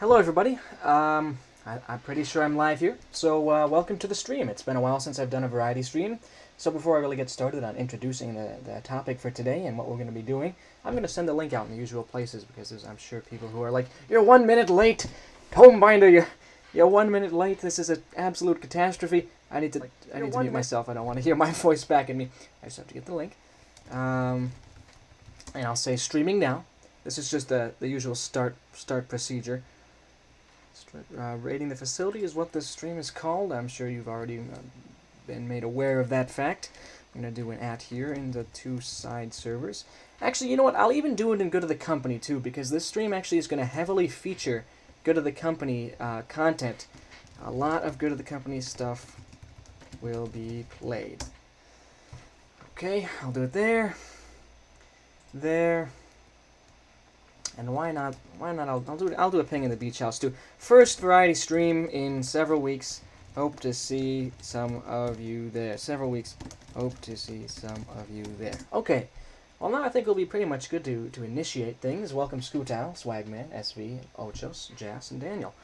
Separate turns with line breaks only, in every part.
Hello everybody, I'm pretty sure I'm live here, so welcome to the stream. It's been a while since I've done a variety stream, so before I really get started on introducing the topic for today and what we're going to be doing, I'm going to send the link out in the usual places because there's, I'm sure, people who are like, you're 1 minute late, Homebinder, you're 1 minute late, this is an absolute catastrophe. I need to mute myself, I don't want to hear my voice back in me. I just have to get the link. And I'll say streaming now. This is just the usual start procedure. Rating the facility is what this stream is called. I'm sure you've already been made aware of that fact. I'm going to do an @ here in the two side servers. Actually, you know what? I'll even do it in Good of the Company too, because this stream actually is going to heavily feature Good of the Company content. A lot of Good of the Company stuff will be played. Okay, I'll do it there. There. And why not? I'll do a ping in the beach house too. First variety stream in several weeks. Hope to see some of you there. Several weeks. Hope to see some of you there. Okay. Well, now I think it'll be pretty much good to initiate things. Welcome Shootout, Swagman, SV, Ochos, Jas, and Daniel.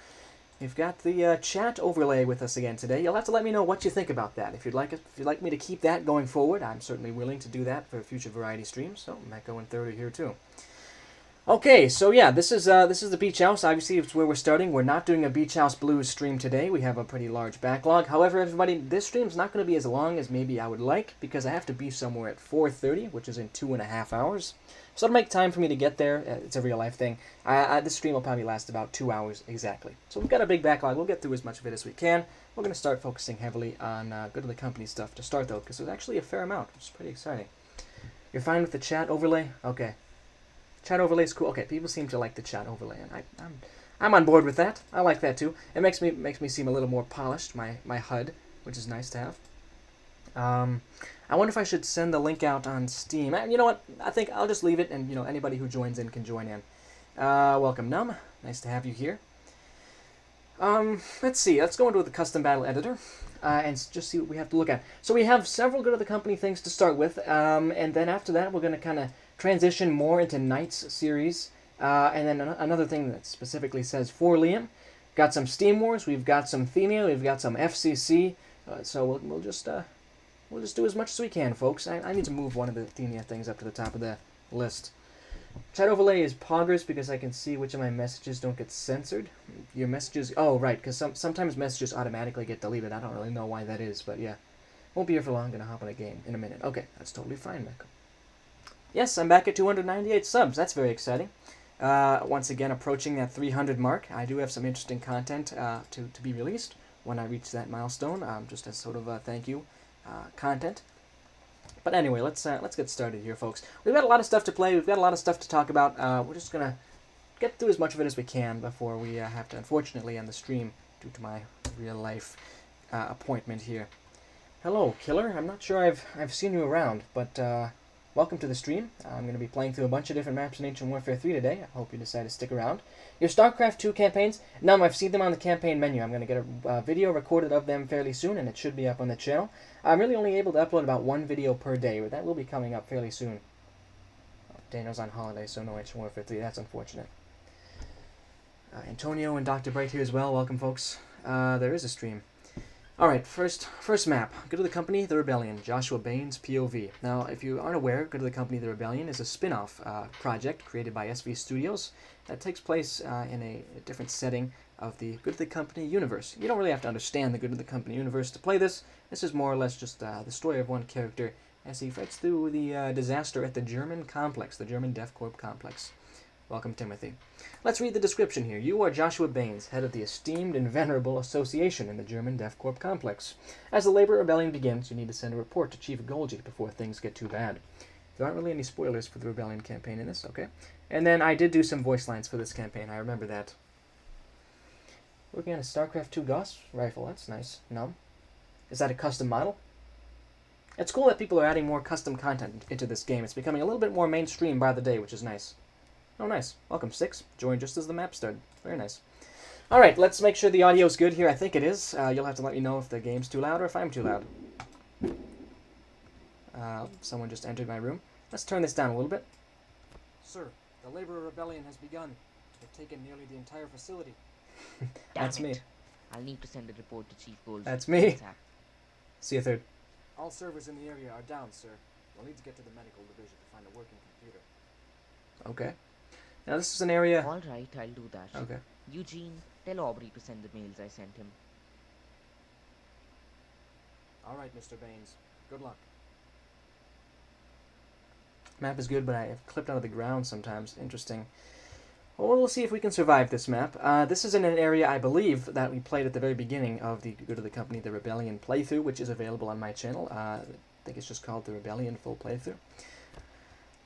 We've got the chat overlay with us again today. You'll have to let me know what you think about that. If you'd like me to keep that going forward, I'm certainly willing to do that for future variety streams. So Mecco and Third are here too. Okay, so yeah, this is the Beach House. Obviously, it's where we're starting. We're not doing a Beach House Blues stream today. We have a pretty large backlog. However, everybody, this stream's not going to be as long as maybe I would like because I have to be somewhere at 4:30, which is in 2.5 hours. So it'll make time for me to get there. It's a real life thing. This stream will probably last about 2 hours exactly. So we've got a big backlog. We'll get through as much of it as we can. We're going to start focusing heavily on Good of the Company stuff to start, though, because there's actually a fair amount, which is pretty exciting. You're fine with the chat overlay? Okay. Chat overlay is cool. Okay, people seem to like the chat overlay, and I'm on board with that. I like that too. It makes me seem a little more polished, my HUD, which is nice to have. I wonder if I should send the link out on Steam. You know what? I think I'll just leave it, and anybody who joins in can join in. Welcome, Num. Nice to have you here. Let's see. Let's go into the custom battle editor and just see what we have to look at. So we have several Good of the Company things to start with, and then after that we're going to kind of transition more into Knights series, and then another thing that specifically says for Liam. Got some Steam Wars, we've got some Themia, we've got some FCC, so we'll just do as much as we can, folks. I need to move one of the Themia things up to the top of the list. Chat overlay is poggers because I can see which of my messages don't get censored. Your messages, oh right, because sometimes messages automatically get deleted. I don't really know why that is, but yeah. Won't be here for long, I'm going to hop on a game in a minute. Okay, that's totally fine, Michael. Yes, I'm back at 298 subs. That's very exciting. Once again, approaching that 300 mark. I do have some interesting content to be released when I reach that milestone, just as sort of a thank you content. But anyway, let's get started here, folks. We've got a lot of stuff to play. We've got a lot of stuff to talk about. We're just going to get through as much of it as we can before we have to, unfortunately, end the stream due to my real-life appointment here. Hello, Killer. I'm not sure I've seen you around, but welcome to the stream. I'm going to be playing through a bunch of different maps in Ancient Warfare 3 today. I hope you decide to stick around. Your StarCraft 2 campaigns, I've seen them on the campaign menu. I'm going to get a video recorded of them fairly soon, and it should be up on the channel. I'm really only able to upload about one video per day, but that will be coming up fairly soon. Daniel's on holiday, so no Ancient Warfare 3. That's unfortunate. Antonio and Dr. Bright here as well. Welcome, folks. There is a stream. Alright, first map. Good of the Company, The Rebellion, Joshua Baines, POV. Now, if you aren't aware, Good of the Company, The Rebellion is a spin-off project created by SV Studios that takes place in a different setting of the Good of the Company universe. You don't really have to understand the Good of the Company universe to play this. This is more or less just the story of one character as he fights through the disaster at the German complex, the German DefCorp complex. Welcome, Timothy. Let's read the description here. You are Joshua Baines, head of the esteemed and venerable association in the German DefCorp complex. As the labor rebellion begins, you need to send a report to Chief Golgi before things get too bad. There aren't really any spoilers for the rebellion campaign in this, okay? And then I did do some voice lines for this campaign. I remember that. Working on a StarCraft 2 Gauss rifle. That's nice. No? Is that a custom model? It's cool that people are adding more custom content into this game. It's becoming a little bit more mainstream by the day, which is nice. Oh, nice. Welcome, Six. Joined just as the map started. Very nice. All right, let's make sure the audio's good here. I think it is. You'll have to let me know if the game's too loud or if I'm too loud. Someone just entered my room. Let's turn this down a little bit. Sir, the labor rebellion has begun. They've taken nearly the entire facility. That's me.
I'll need to send a report to Chief Gold.
That's me.
ASAP.
See you third.
All servers in the area are down, sir. You'll need to get to the medical division to find a working computer.
Okay. Now this is an area...
Alright, I'll do that.
Okay.
Eugene, tell Aubrey to send the mails I sent him.
Alright, Mr. Baines. Good luck.
Map is good, but I have clipped out of the ground sometimes. Interesting. Well, we'll see if we can survive this map. This is in an area, I believe, that we played at the very beginning of the Good of the Company, the Rebellion playthrough, which is available on my channel. I think it's just called the Rebellion Full Playthrough.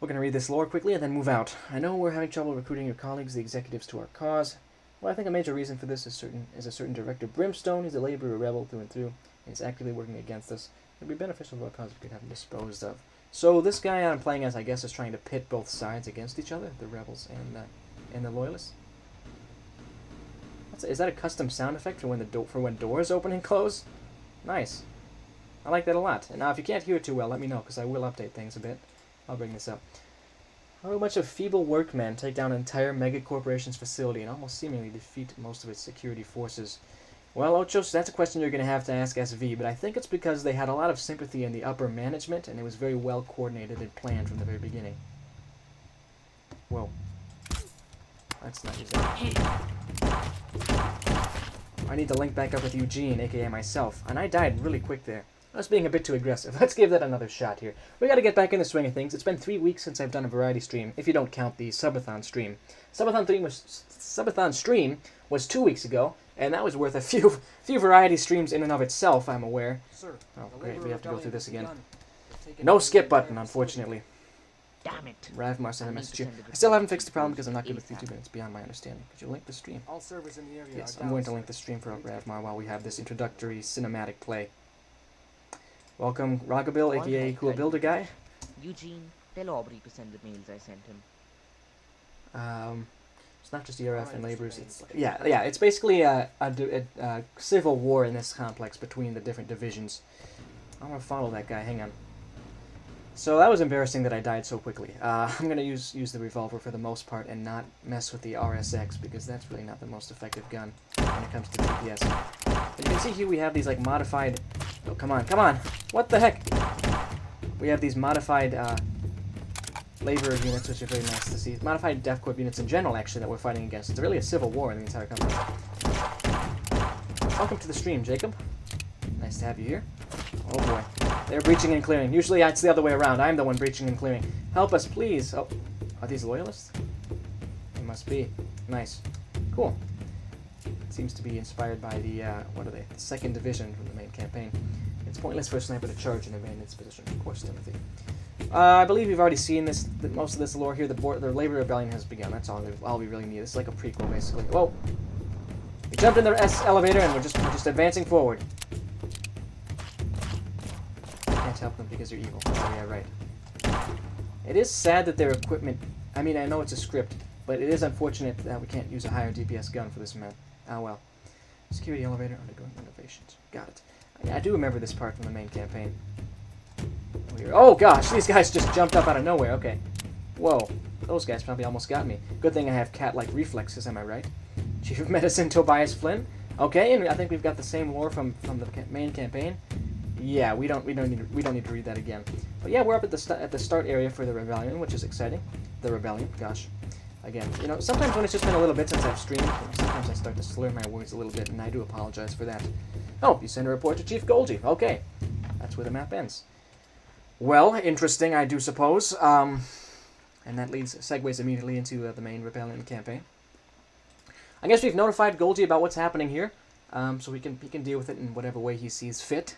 We're going to read this lore quickly and then move out. I know we're having trouble recruiting your colleagues, the executives, to our cause. Well, I think a major reason for this is a certain Director Brimstone. He's a laborer rebel through and through, and he's actively working against us. It would be beneficial to our cause if we could have him disposed of. So this guy I'm playing as, I guess, is trying to pit both sides against each other, the rebels and the loyalists. Is that a custom sound effect for when doors open and close? Nice. I like that a lot. And now, if you can't hear it too well, let me know, because I will update things a bit. I'll bring this up. How a bunch of feeble workmen take down an entire mega corporation's facility and almost seemingly defeat most of its security forces? Well, Ochos, that's a question you're going to have to ask SV, but I think it's because they had a lot of sympathy in the upper management, and it was very well coordinated and planned from the very beginning. Whoa. Let's not use that. I need to link back up with Eugene, aka myself, and I died really quick there. I was being a bit too aggressive. Let's give that another shot here. We gotta get back in the swing of things. It's been 3 weeks since I've done a variety stream, if you don't count the subathon stream. Subathon stream was 2 weeks ago, and that was worth a few variety streams in and of itself, I'm aware.
Sir,
oh, great, we have to go through this again.
Begun.
No skip button, unfortunately.
Damn it.
Ravmar sent a message here. I still haven't fixed the problem because I'm not good with YouTube, and it's beyond my understanding. Could you link the stream?
All servers in the area
Yes,
are
I'm going to
down,
link
sir.
the stream for Ravmar while we have this introductory cinematic play. Welcome, Ragabil, aka
Alright,
Cool
right.
Builder Guy.
Eugene, tell Aubrey to send the mails I sent him.
It's not just ERF and
Alright, Mr.
laborers.
Baines.
It's yeah. It's basically a civil war in this complex between the different divisions. I'm gonna follow that guy. Hang on. So that was embarrassing that I died so quickly. I'm gonna use the revolver for the most part and not mess with the RSX because that's really not the most effective gun when it comes to DPS. But you can see here we have these like modified. Oh come on! What the heck? We have these modified laborer units, which are very nice to see. Modified DefCorp units in general, actually, that we're fighting against. It's really a civil war in the entire company. Welcome to the stream, Jacob. Nice to have you here. Oh boy. They're breaching and clearing. Usually it's the other way around. I'm the one breaching and clearing. Help us, please. Oh, are these loyalists? They must be. Nice. Cool. Seems to be inspired by the, what are they? The 2nd Division from the main campaign. It's pointless for a sniper to charge and abandon its position. Of course, Timothy. I believe we've already seen this. Most of this lore here. The Labor Rebellion has begun. That's all we really need. This is like a prequel, basically. Whoa! We jumped in the S elevator and we're just advancing forward. Can't help them because they're evil. Oh yeah, right. It is sad that their equipment. I mean, I know it's a script, but it is unfortunate that we can't use a higher DPS gun for this map. Ah well. Security elevator undergoing renovations. Got it. I do remember this part from the main campaign. Oh gosh, these guys just jumped up out of nowhere. Okay. Whoa. Those guys probably almost got me. Good thing I have cat-like reflexes, am I right? Chief of Medicine Tobias Flynn. Okay, and I think we've got the same lore from the main campaign. Yeah, we don't need to read that again. But yeah, we're up at the start area for the Rebellion, which is exciting. The Rebellion, gosh. Again, you know, sometimes when it's just been a little bit since I've streamed, sometimes I start to slur my words a little bit, and I do apologize for that. Oh, you send a report to Chief Golgi. Okay. That's where the map ends. Well, interesting, I do suppose. And that segues immediately into the main Rebellion campaign. I guess we've notified Golgi about what's happening here, so he can deal with it in whatever way he sees fit.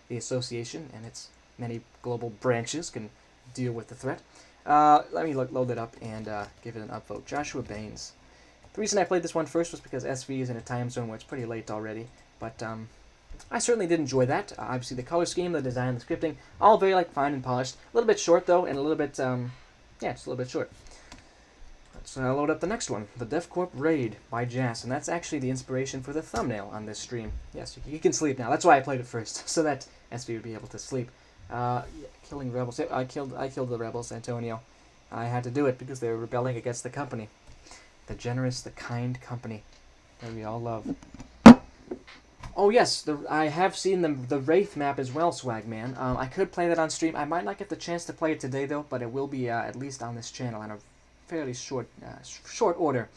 The association and its many global branches can deal with the threat. Let me load it up and give it an upvote. Joshua Baines. The reason I played this one first was because SV is in a time zone where it's pretty late already, but I certainly did enjoy that. Obviously, the color scheme, the design, the scripting, all very fine and polished. A little bit short though, and a little bit yeah, just a little bit short. Let's load up the next one, the DefCorp Raid by Jas, and that's actually the inspiration for the thumbnail on this stream. Yes, you can sleep now. That's why I played it first, so that SV would be able to sleep. Yeah, killing rebels. I killed the rebels, Antonio. I had to do it because they were rebelling against the company. The generous, the kind company. that we all love. Oh yes, I have seen the Wraith map as well, Swagman. I could play that on stream. I might not get the chance to play it today though, but it will be at least on this channel in a fairly short order.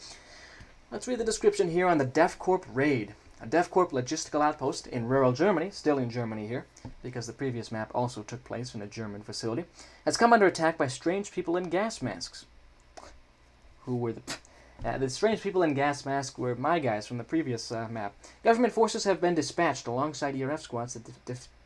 Let's read the description here on the DefCorp raid. A DefCorp logistical outpost in rural Germany, still in Germany here, because the previous map also took place in a German facility, has come under attack by strange people in gas masks. Who were the strange people in gas masks were my guys from the previous map. Government forces have been dispatched alongside ERF squads to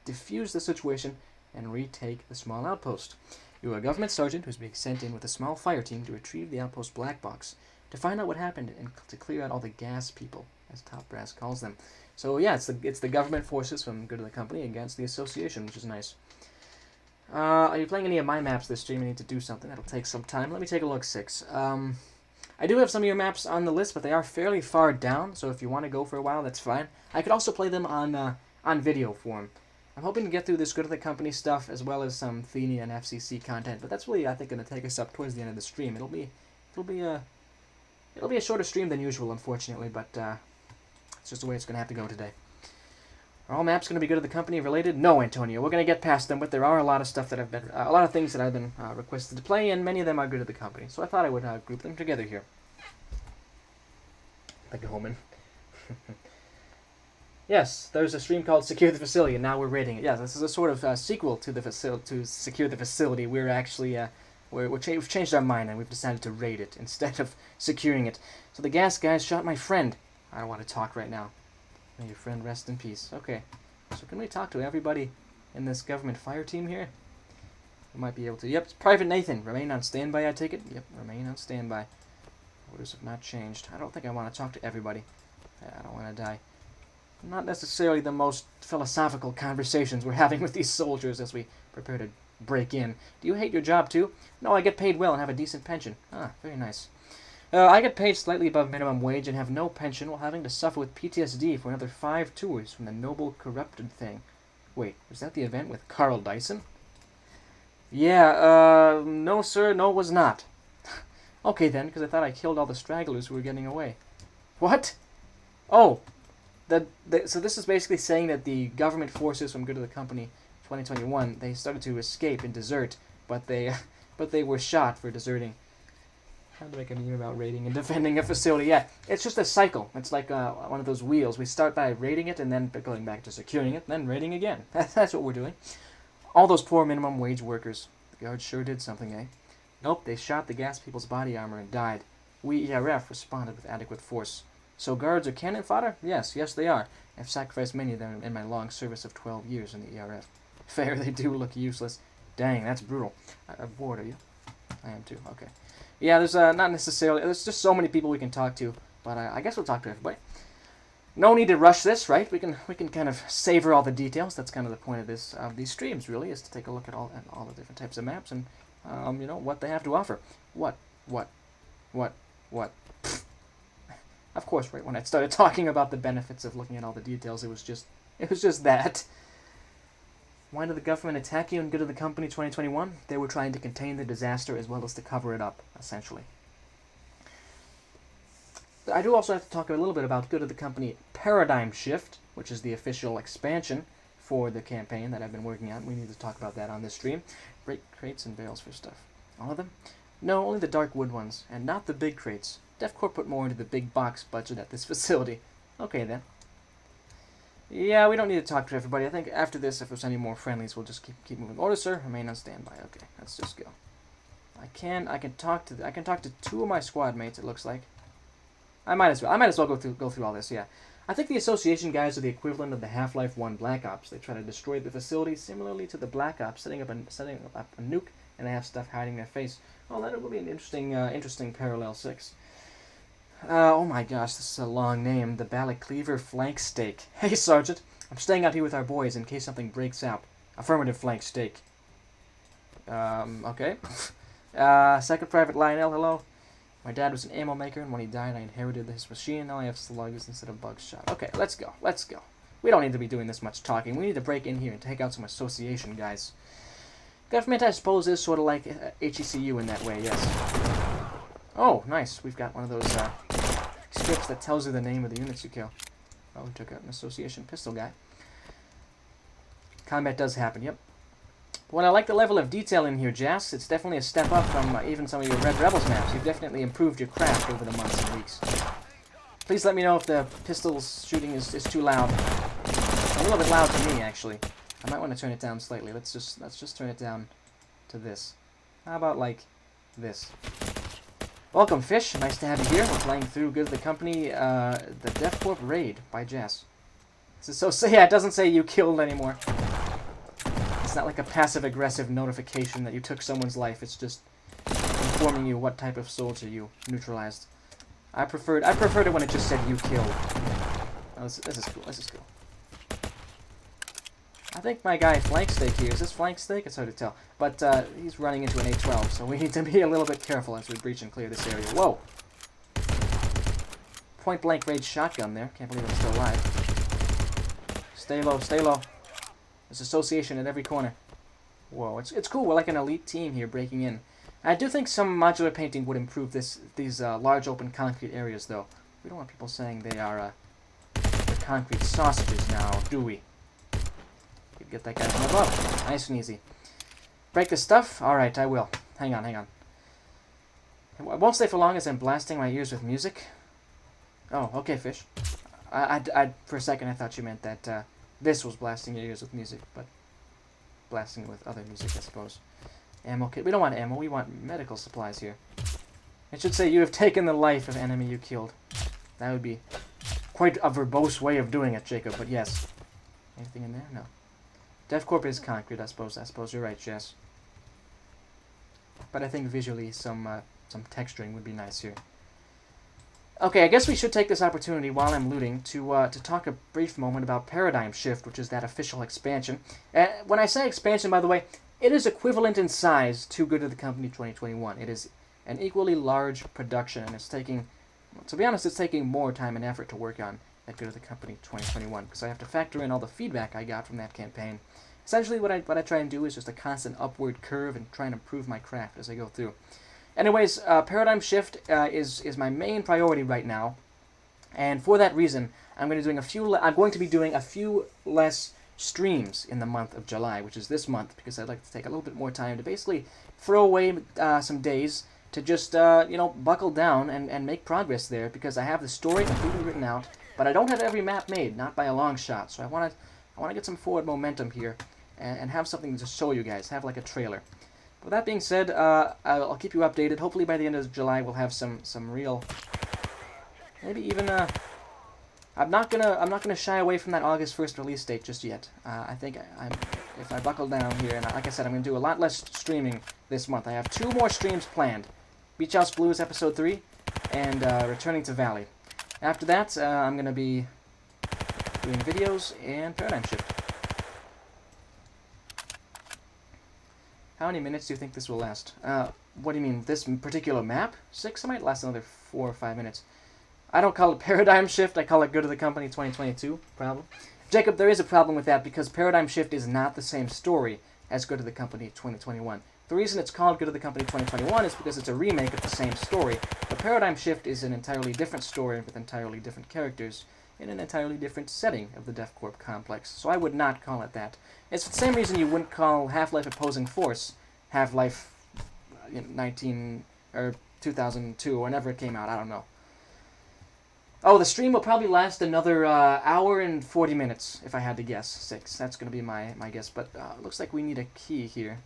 defuse the situation and retake the small outpost. You are a government sergeant who's being sent in with a small fire team to retrieve the outpost black box, to find out what happened and to clear out all the gas people, as Top Brass calls them. So yeah, it's the government forces from Good of the Company against the association, which is nice. Are you playing any of my maps this stream? I need to do something. That'll take some time. Let me take a look, 6. I do have some of your maps on the list, but they are fairly far down, so if you want to go for a while, that's fine. I could also play them on video form. I'm hoping to get through this Good of the Company stuff, as well as some Thenia and FCC content, but that's really, I think, going to take us up towards the end of the stream. It'll be a shorter stream than usual, unfortunately, but it's just the way it's going to have to go today. Are all maps going to be Good of the Company related? No, Antonio. We're going to get past them, but there are a lot of stuff that a lot of things that I've been requested to play, and many of them are Good of the Company. So I thought I would group them together here. Like a Homan. Yes, there's a stream called Secure the Facility, and now we're raiding it. Yes, this is a sort of sequel to to Secure the Facility. We're actually we've changed our mind, and we've decided to raid it instead of securing it. So the gas guys shot my friend. I don't want to talk right now. May your friend rest in peace. Okay, so can we talk to everybody in this government fire team here? We might be able to. Yep, it's Private Nathan. Remain on standby, I take it? Yep, remain on standby. Orders have not changed. I don't think I want to talk to everybody. I don't want to die. Not necessarily the most philosophical conversations we're having with these soldiers as we prepare to break in. Do you hate your job too? No, I get paid well and have a decent pension. Ah, very nice. I get paid slightly above minimum wage and have no pension while having to suffer with PTSD for another 5 tours from the noble corrupted thing. Wait, was that the event with Carl Dyson? Yeah, no sir, no it was not. Okay then, because I thought I killed all the stragglers who were getting away. What? Oh, so this is basically saying that the government forces from Good of the Company 2021, they started to escape and desert, but they were shot for deserting. How to make a meme about raiding and defending a facility? Yeah, it's just a cycle. It's like one of those wheels. We start by raiding it and then going back to securing it, then raiding again. That's what we're doing. All those poor minimum wage workers. The guards sure did something, eh? Nope, they shot the gas people's body armor and died. We ERF responded with adequate force. So guards are cannon fodder? Yes, they are. I've sacrificed many of them in my long service of 12 years in the ERF. Fair, they do look useless. Dang, that's brutal. I'm bored, are you? I am too, okay. Yeah, there's not necessarily, there's just so many people we can talk to, but I guess we'll talk to everybody. No need to rush this, right? We can kind of savor all the details. That's kind of the point of these streams, really, is to take a look at all the different types of maps and you know, what they have to offer. What? Of course, right when I started talking about the benefits of looking at all the details, it was just that. Why did the government attack you in Good of the Company 2021? They were trying to contain the disaster as well as to cover it up, essentially. I do also have to talk a little bit about Good of the Company Paradigm Shift, which is the official expansion for the campaign that I've been working on. We need to talk about that on this stream. Break crates and bales for stuff. All of them? No, only the dark wood ones, and not the big crates. DefCorp put more into the big box budget at this facility. Okay, then. Yeah, we don't need to talk to everybody. I think after this, if there's any more friendlies, we'll just keep moving. Order, sir. Remain on standby. Okay, let's just go. I can talk to 2 of my squad mates. It looks like. I might as well go through all this. Yeah, I think the association guys are the equivalent of the Half-Life 1 Black Ops. They try to destroy the facility similarly to the Black Ops, setting up a nuke, and they have stuff hiding their face. Well, that will be an interesting parallel 6. Oh my gosh, this is a long name. The Balacleaver Flank Steak. Hey, Sergeant. I'm staying out here with our boys in case something breaks out. Affirmative, Flank Steak. Okay. Second Private Lionel, hello. My dad was an ammo maker, and when he died, I inherited his machine. Now I have slugs instead of bugs shot. Okay, let's go. We don't need to be doing this much talking. We need to break in here and take out some association guys. Government, I suppose, is sort of like HECU in that way, yes. Oh, nice. We've got one of those scripts that tells you the name of the units you kill. Oh, we took out an association pistol guy. Combat does happen, yep. Well, I like the level of detail in here, Jas. It's definitely a step up from even some of your Red Rebels maps. You've definitely improved your craft over the months and weeks. Please let me know if the pistol's shooting is too loud. It's a little bit loud to me, actually. I might want to turn it down slightly. Let's just turn it down to this. How about like this? Welcome, Fish. Nice to have you here. We're playing through Good of the Company, the DefCorp Raid by Jas. So yeah, it doesn't say you killed anymore. It's not like a passive-aggressive notification that you took someone's life. It's just informing you what type of soldier you neutralized. I preferred it when it just said you killed. Oh, this is cool. This is cool. I think my guy Flank Steak here. Is this Flank Steak? It's hard to tell. But he's running into an A-12, so we need to be a little bit careful as we breach and clear this area. Whoa! Point-blank range shotgun there. Can't believe I'm still alive. Stay low, stay low. There's association at every corner. Whoa, it's cool. We're like an elite team here breaking in. I do think some modular painting would improve these large open concrete areas, though. We don't want people saying they are they're concrete sausages now, do we? Get that guy from above. Nice and easy. Break the stuff? Alright, I will. Hang on, hang on. I won't stay for long as I'm blasting my ears with music. Oh, okay, Fish. For a second I thought you meant that this was blasting your ears with music, but blasting it with other music, I suppose. Ammo kit. We don't want ammo, we want medical supplies here. It should say, you have taken the life of enemy you killed. That would be quite a verbose way of doing it, Jacob, but yes. Anything in there? No. DefCorp is concrete, I suppose. I suppose you're right, Jess. But I think visually some texturing would be nice here. Okay, I guess we should take this opportunity while I'm looting to talk a brief moment about Paradigm Shift, which is that official expansion. When I say expansion, by the way, it is equivalent in size to Good of the Company 2021. It is an equally large production, and it's taking, to be honest, it's taking more time and effort to work on than Good of the Company 2021, because I have to factor in all the feedback I got from that campaign. Essentially, what I try and do is just a constant upward curve and try and improve my craft as I go through. Anyways, Paradigm Shift is my main priority right now, and for that reason, I'm going to be doing a few less streams in the month of July, which is this month, because I'd like to take a little bit more time to basically throw away some days to just buckle down and make progress there, because I have the story completely written out, but I don't have every map made, not by a long shot. So I want to get some forward momentum here and have something to show you guys, have like a trailer. With that being said, I'll keep you updated. Hopefully by the end of July we'll have some real, maybe even I'm not gonna shy away from that August 1st release date just yet. I think if I buckle down here, and like I said, I'm gonna do a lot less streaming this month. I have 2 more streams planned: Beach House Blues Episode 3 and Returning to Valley. After that, I'm gonna be doing videos and Paradigm Shift. How many minutes do you think this will last? What do you mean, this particular map? 6? It might last another 4 or 5 minutes. I don't call it Paradigm Shift, I call it Good of the Company 2022 problem. Jacob, there is a problem with that because Paradigm Shift is not the same story as Good of the Company 2021. The reason it's called Good of the Company 2021 is because it's a remake of the same story, but Paradigm Shift is an entirely different story with entirely different characters in an entirely different setting of the DefCorp complex, so I would not call it that. It's the same reason you wouldn't call Half-Life Opposing Force Half-Life 2002, or whenever it came out, I don't know. Oh, the stream will probably last another hour and 40 minutes, if I had to guess. 6. That's going to be my guess, but it looks like we need a key here.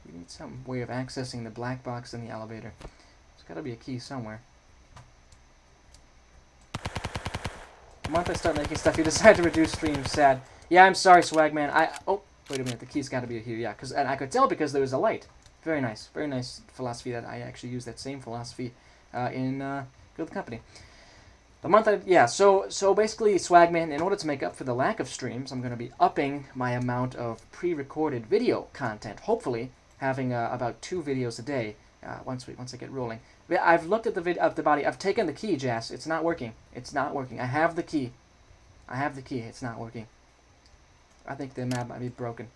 We need some way of accessing the black box in the elevator. There's got to be a key somewhere. The month I start making stuff, you decide to reduce streams. Sad. Yeah, I'm sorry, Swagman. Oh, wait a minute. The key's got to be here. Yeah, and I could tell because there was a light. Very nice philosophy. That I actually use that same philosophy in Good of the Company. The month so basically, Swagman, in order to make up for the lack of streams, I'm going to be upping my amount of pre-recorded video content. Hopefully, having about 2 videos a day once I get rolling. I've looked at the body. I've taken the key, Jas. It's not working. It's not working. I have the key. It's not working. I think the map might be broken.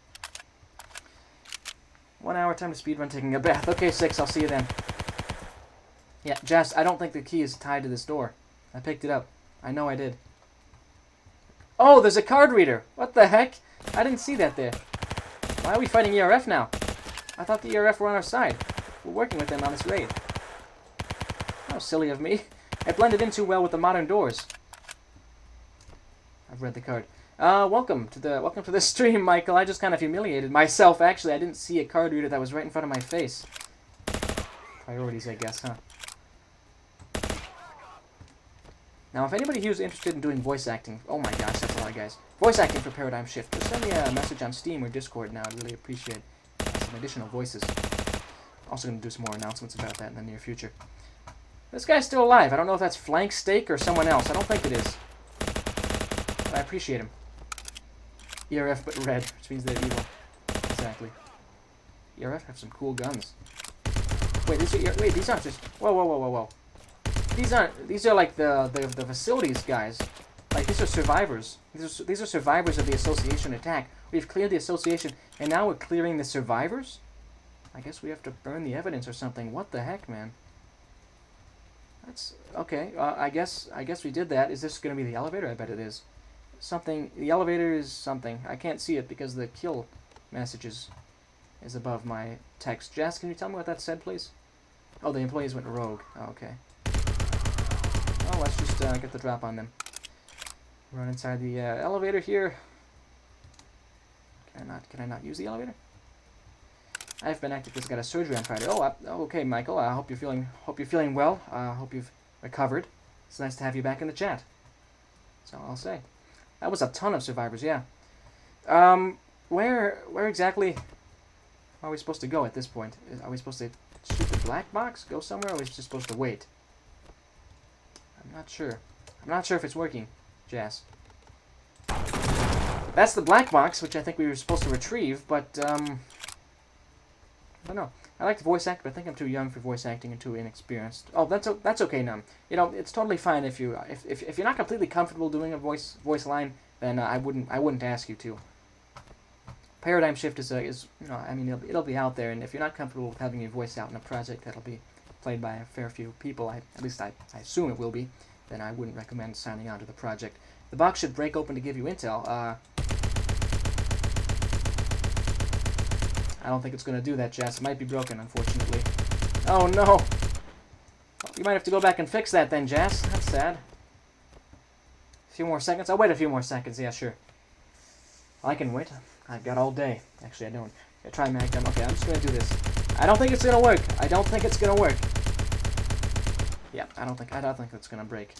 1 hour time to speedrun taking a bath. Okay, 6. I'll see you then. Yeah, Jas, I don't think the key is tied to this door. I picked it up. I know I did. Oh, there's a card reader. What the heck? I didn't see that there. Why are we fighting ERF now? I thought the ERF were on our side. We're working with them on this raid. How silly of me. I blended in too well with the modern doors. I've read the card. Welcome to the stream, Michael. I just kind of humiliated myself. Actually, I didn't see a card reader that was right in front of my face. Priorities, I guess, huh? Now, if anybody here is interested in doing voice acting, oh my gosh, that's a lot of guys. Voice acting for Paradigm Shift. Just send me a message on Steam or Discord now. I'd really appreciate some additional voices. Also going to do some more announcements about that in the near future. This guy's still alive. I don't know if that's Flank Steak or someone else. I don't think it is. But I appreciate him. ERF but red, which means they're evil. Exactly. ERF have some cool guns. Wait, these aren't just... Whoa. These are like the facilities guys. Like, these are survivors. These are survivors of the Association attack. We've cleared the Association, and now we're clearing the survivors? I guess we have to burn the evidence or something. What the heck, man? That's... Okay, I guess we did that. Is this going to be the elevator? I bet it is. Something... The elevator is something. I can't see it because the kill messages is above my text. Jess, can you tell me what that said, please? Oh, the employees went rogue. Oh, okay. Oh, let's just get the drop on them. Run inside the elevator here. Can I not use the elevator? I've been active because I got a surgery on Friday. Oh, okay, Michael. I hope you're feeling well. Hope you've recovered. It's nice to have you back in the chat. That's all I'll say. That was a ton of survivors, yeah. Where exactly are we supposed to go at this point? Are we supposed to shoot the black box? Go somewhere? Or are we just supposed to wait? I'm not sure. I'm not sure if it's working, Jazz. That's the black box, which I think we were supposed to retrieve, but, I don't know. I like to voice act, but I think I'm too young for voice acting and too inexperienced. Oh, that's okay, Num. You know, it's totally fine if you're not completely comfortable doing a voice line, then I wouldn't ask you to. Paradigm Shift is you know, I mean, it'll be out there, and if you're not comfortable with having your voice out in a project that'll be played by a fair few people, at least I assume it will be, then I wouldn't recommend signing on to the project. The box should break open to give you intel. I don't think it's going to do that, Jess. It might be broken, unfortunately. Oh, no! You might have to go back and fix that then, Jess. That's sad. A few more seconds? I'll wait a few more seconds. Yeah, sure. I can wait. I've got all day. Actually, I don't. Yeah, try Magnum. Okay, I'm just going to do this. I don't think it's going to work. I don't think it's going to work. Yeah, I don't think it's going to break.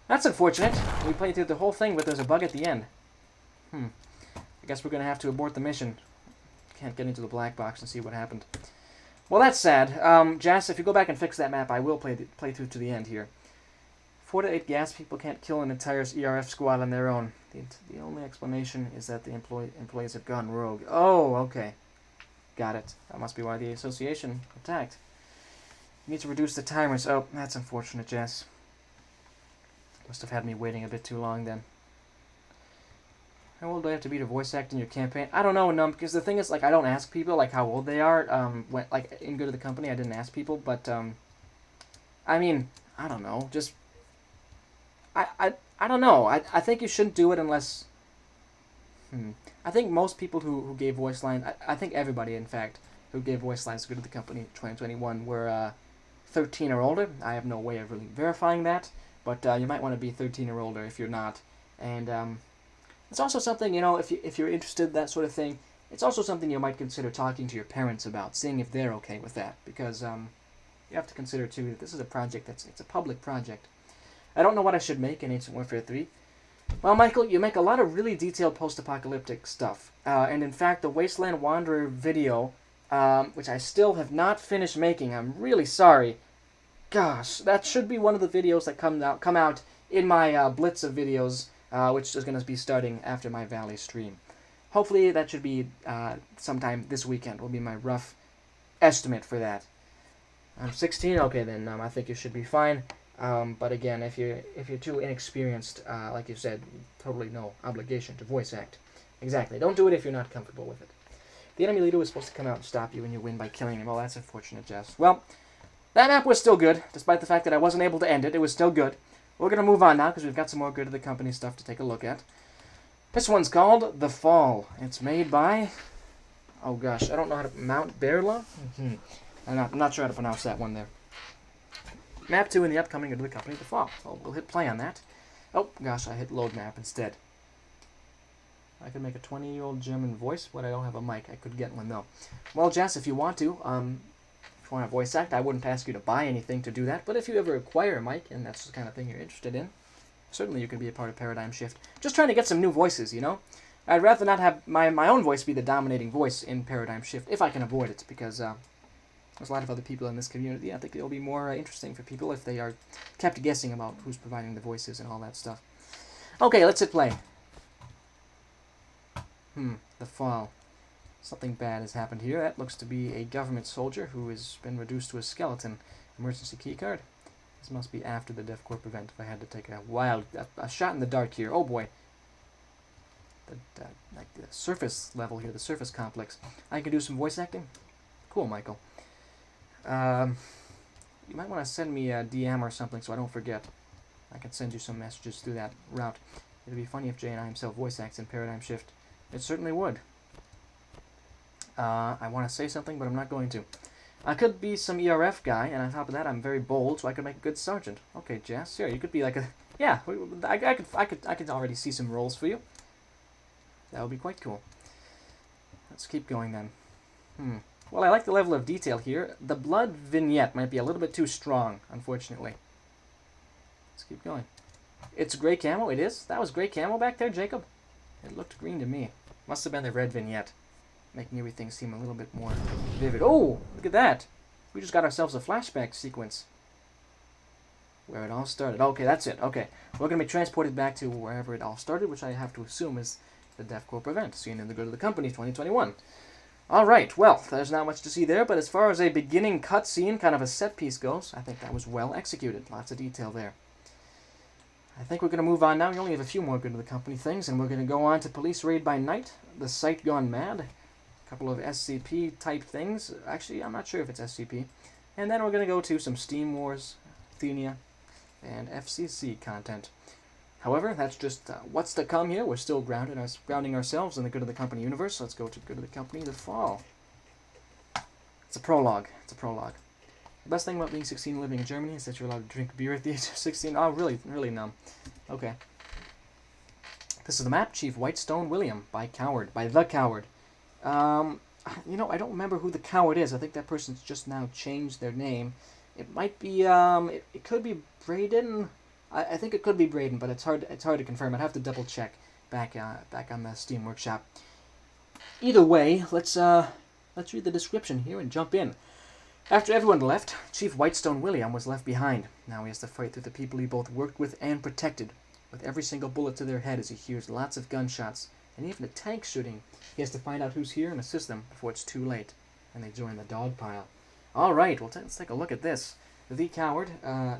That's unfortunate. We played through the whole thing, but there's a bug at the end. I guess we're going to have to abort the mission. Can't get into the black box and see what happened. Well, that's sad. Jess, if you go back and fix that map, I will play through to the end here. 4 to 8 gas people can't kill an entire ERF squad on their own. The only explanation is that the employees have gone rogue. Oh, okay. Got it. That must be why the association attacked. You need to reduce the timers. Oh, that's unfortunate, Jess. Must have had me waiting a bit too long then. How old do I have to be to voice act in your campaign? I don't know, Num, because the thing is, like, I don't ask people, like, how old they are. When, like, in Good of the Company, I didn't ask people, but, I mean, I don't know, just, I don't know. I think you shouldn't do it unless, I think most people who gave voice lines, I think everybody, in fact, who gave voice lines to Good of the Company 2021 were, 13 or older. I have no way of really verifying that, but, you might want to be 13 or older if you're not, and, it's also something, you know, if you're interested in that sort of thing, it's also something you might consider talking to your parents about, seeing if they're okay with that, because you have to consider too that this is a project it's a public project. I don't know what I should make in Ancient Warfare 3. Well, Michael, you make a lot of really detailed post-apocalyptic stuff, and in fact, the Wasteland Wanderer video, which I still have not finished making, I'm really sorry. Gosh, that should be one of the videos that come out in my blitz of videos. Which is going to be starting after my Valley stream. Hopefully that should be sometime this weekend, will be my rough estimate for that. I'm 16, okay then, I think you should be fine. But again, if you're too inexperienced, like you said, totally no obligation to voice act. Exactly, don't do it if you're not comfortable with it. The enemy leader was supposed to come out and stop you and you win by killing him. Well, that's unfortunate, Jess. Well, that map was still good, despite the fact that I wasn't able to end it. It was still good. We're going to move on now because we've got some more good of the company stuff to take a look at. This one's called The Fall. It's made by... Oh gosh, I don't know how to... Mount Berla? I'm not sure how to pronounce that one there. Map 2 in the upcoming Good of the Company, The Fall. So we'll hit play on that. Oh gosh, I hit load map instead. I could make a 20-year-old German voice, but I don't have a mic. I could get one though. Well, Jess, if you want to, if you want to voice act, I wouldn't ask you to buy anything to do that. But if you ever acquire a mic and that's the kind of thing you're interested in, certainly you can be a part of Paradigm Shift. Just trying to get some new voices, you know? I'd rather not have my own voice be the dominating voice in Paradigm Shift, if I can avoid it, because there's a lot of other people in this community. I think it'll be more interesting for people if they are kept guessing about who's providing the voices and all that stuff. Okay, let's hit play. The Fall. Something bad has happened here. That looks to be a government soldier who has been reduced to a skeleton. Emergency keycard. This must be after the DefCorp event if I had to take a shot in the dark here. Oh boy. Like the surface level here, the surface complex. I can do some voice acting. Cool, Michael. You might want to send me a DM or something so I don't forget. I can send you some messages through that route. It'd be funny if Jay and I himself voice acts in Paradigm Shift. It certainly would. I want to say something, but I'm not going to. I could be some ERF guy, and on top of that, I'm very bold, so I could make a good sergeant. Okay, Jess, yeah, you could be like a... Yeah, I could already see some roles for you. That would be quite cool. Let's keep going then. Well, I like the level of detail here. The blood vignette might be a little bit too strong, unfortunately. Let's keep going. It's gray camo, it is? That was gray camo back there, Jacob? It looked green to me. Must have been the red vignette, making everything seem a little bit more vivid. Oh, look at that. We just got ourselves a flashback sequence. Where it all started. Okay, that's it. Okay. We're going to be transported back to wherever it all started, which I have to assume is the DefCorp event, seen in the Good of the Company 2021. Alright, well, there's not much to see there, but as far as a beginning cutscene, kind of a set piece goes, I think that was well executed. Lots of detail there. I think we're going to move on now. We only have a few more Good of the Company things, and we're going to go on to Police Raid by Night, The Site Gone Mad, a couple of SCP-type things. Actually, I'm not sure if it's SCP. And then we're going to go to some Steam Wars, Athenia, and FCC content. However, that's just what's to come here. We're still grounding ourselves in the Good of the Company universe. Let's go to Good of the Company, The Fall. It's a prologue. It's a prologue. The best thing about being 16 and living in Germany is that you're allowed to drink beer at the age of 16. Oh, really, really numb. Okay. This is the map, Chief Whitestone William, by The Coward. You know, I don't remember who the Coward is. I think that person's just now changed their name. It might be, it could be Braden. I think it could be Braden, but it's hard to confirm. I'd have to double check back on the Steam Workshop. Either way, let's read the description here and jump in. After everyone left, Chief Whitestone William was left behind. Now he has to fight through the people he both worked with and protected, with every single bullet to their head as he hears lots of gunshots, and even a tank shooting. He has to find out who's here and assist them before it's too late, and they join the dog pile. Alright, well, let's take a look at this. The Coward,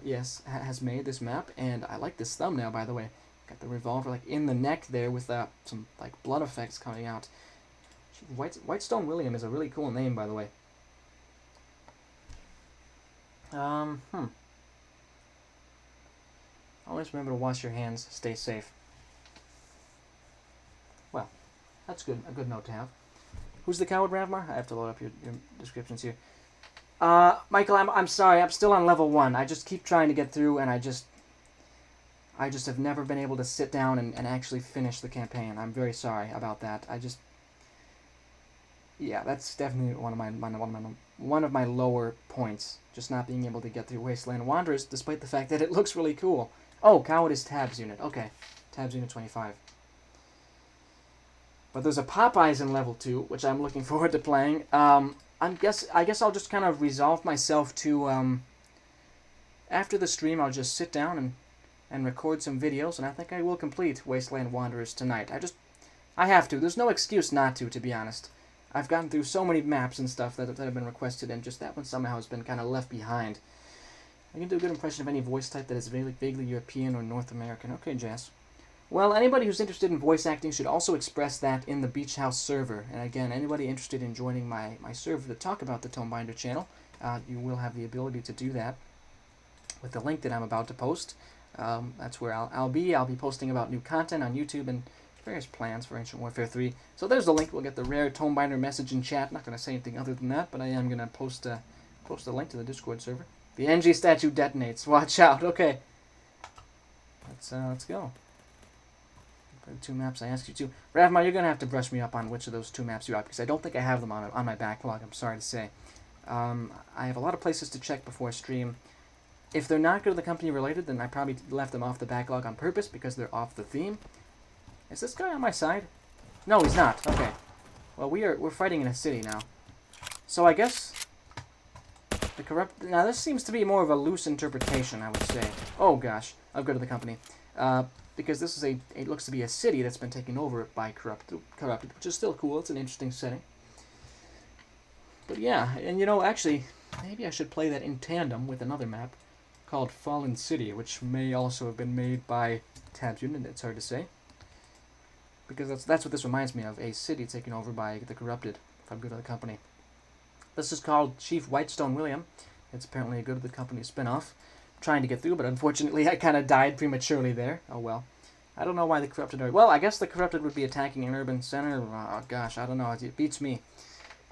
yes, has made this map, and I like this thumbnail, by the way. Got the revolver, like, in the neck there with some, like, blood effects coming out. Whitestone William is a really cool name, by the way. Always remember to wash your hands, stay safe. Well, that's good. A good note to have. Who's the Coward, Ravmar? I have to load up your descriptions here. Michael, I'm sorry. I'm still on level 1. I just keep trying to get through, and I just have never been able to sit down and actually finish the campaign. I'm very sorry about that. Yeah, that's definitely one of my lower points. Just not being able to get through Wasteland Wanderers, despite the fact that it looks really cool. Oh, Coward is Tabs unit. Okay, Tabs unit 25. But there's a Popeyes in level 2, which I'm looking forward to playing. I guess I'll just kind of resolve myself to after the stream. I'll just sit down and record some videos, and I think I will complete Wasteland Wanderers tonight. I have to. There's no excuse not to be honest. I've gotten through so many maps and stuff that have been requested, and just that one somehow has been kind of left behind. I can do a good impression of any voice type that is vaguely European or North American. Okay, Jess. Well, anybody who's interested in voice acting should also express that in the Beach House server. And again, anybody interested in joining my server to talk about the Tonebinder channel, you will have the ability to do that with the link that I'm about to post. That's where I'll be. I'll be posting about new content on YouTube and various plans for Ancient Warfare 3. So there's the link. We'll get the rare Tonebinder message in chat. Not going to say anything other than that, but I am going to post a link to the Discord server. The NG statue detonates. Watch out. Okay. Let's go. Play the 2 maps I asked you to. Ravmar, you're going to have to brush me up on which of those 2 maps you are, because I don't think I have them on my backlog, I'm sorry to say. I have a lot of places to check before stream. If they're not good to the company related, then I probably left them off the backlog on purpose because they're off the theme. Is this guy on my side? No, he's not. Okay. Well, we're fighting in a city now. So I guess the corrupt. Now this seems to be more of a loose interpretation, I would say. Oh gosh, of good to the company, because this is it looks to be a city that's been taken over by corrupted, which is still cool. It's an interesting setting. But yeah, and you know, actually, maybe I should play that in tandem with another map called Fallen City, which may also have been made by Tabs Unit. It's hard to say, because that's what this reminds me of, a city taken over by the corrupted, if I'm good at the company. This is called Chief Whitestone William. It's apparently a good at the company spin-off. I'm trying to get through, but unfortunately I kind of died prematurely there. Oh well. I don't know why the corrupted are... Well, I guess the corrupted would be attacking an urban center. Oh gosh, I don't know. It beats me.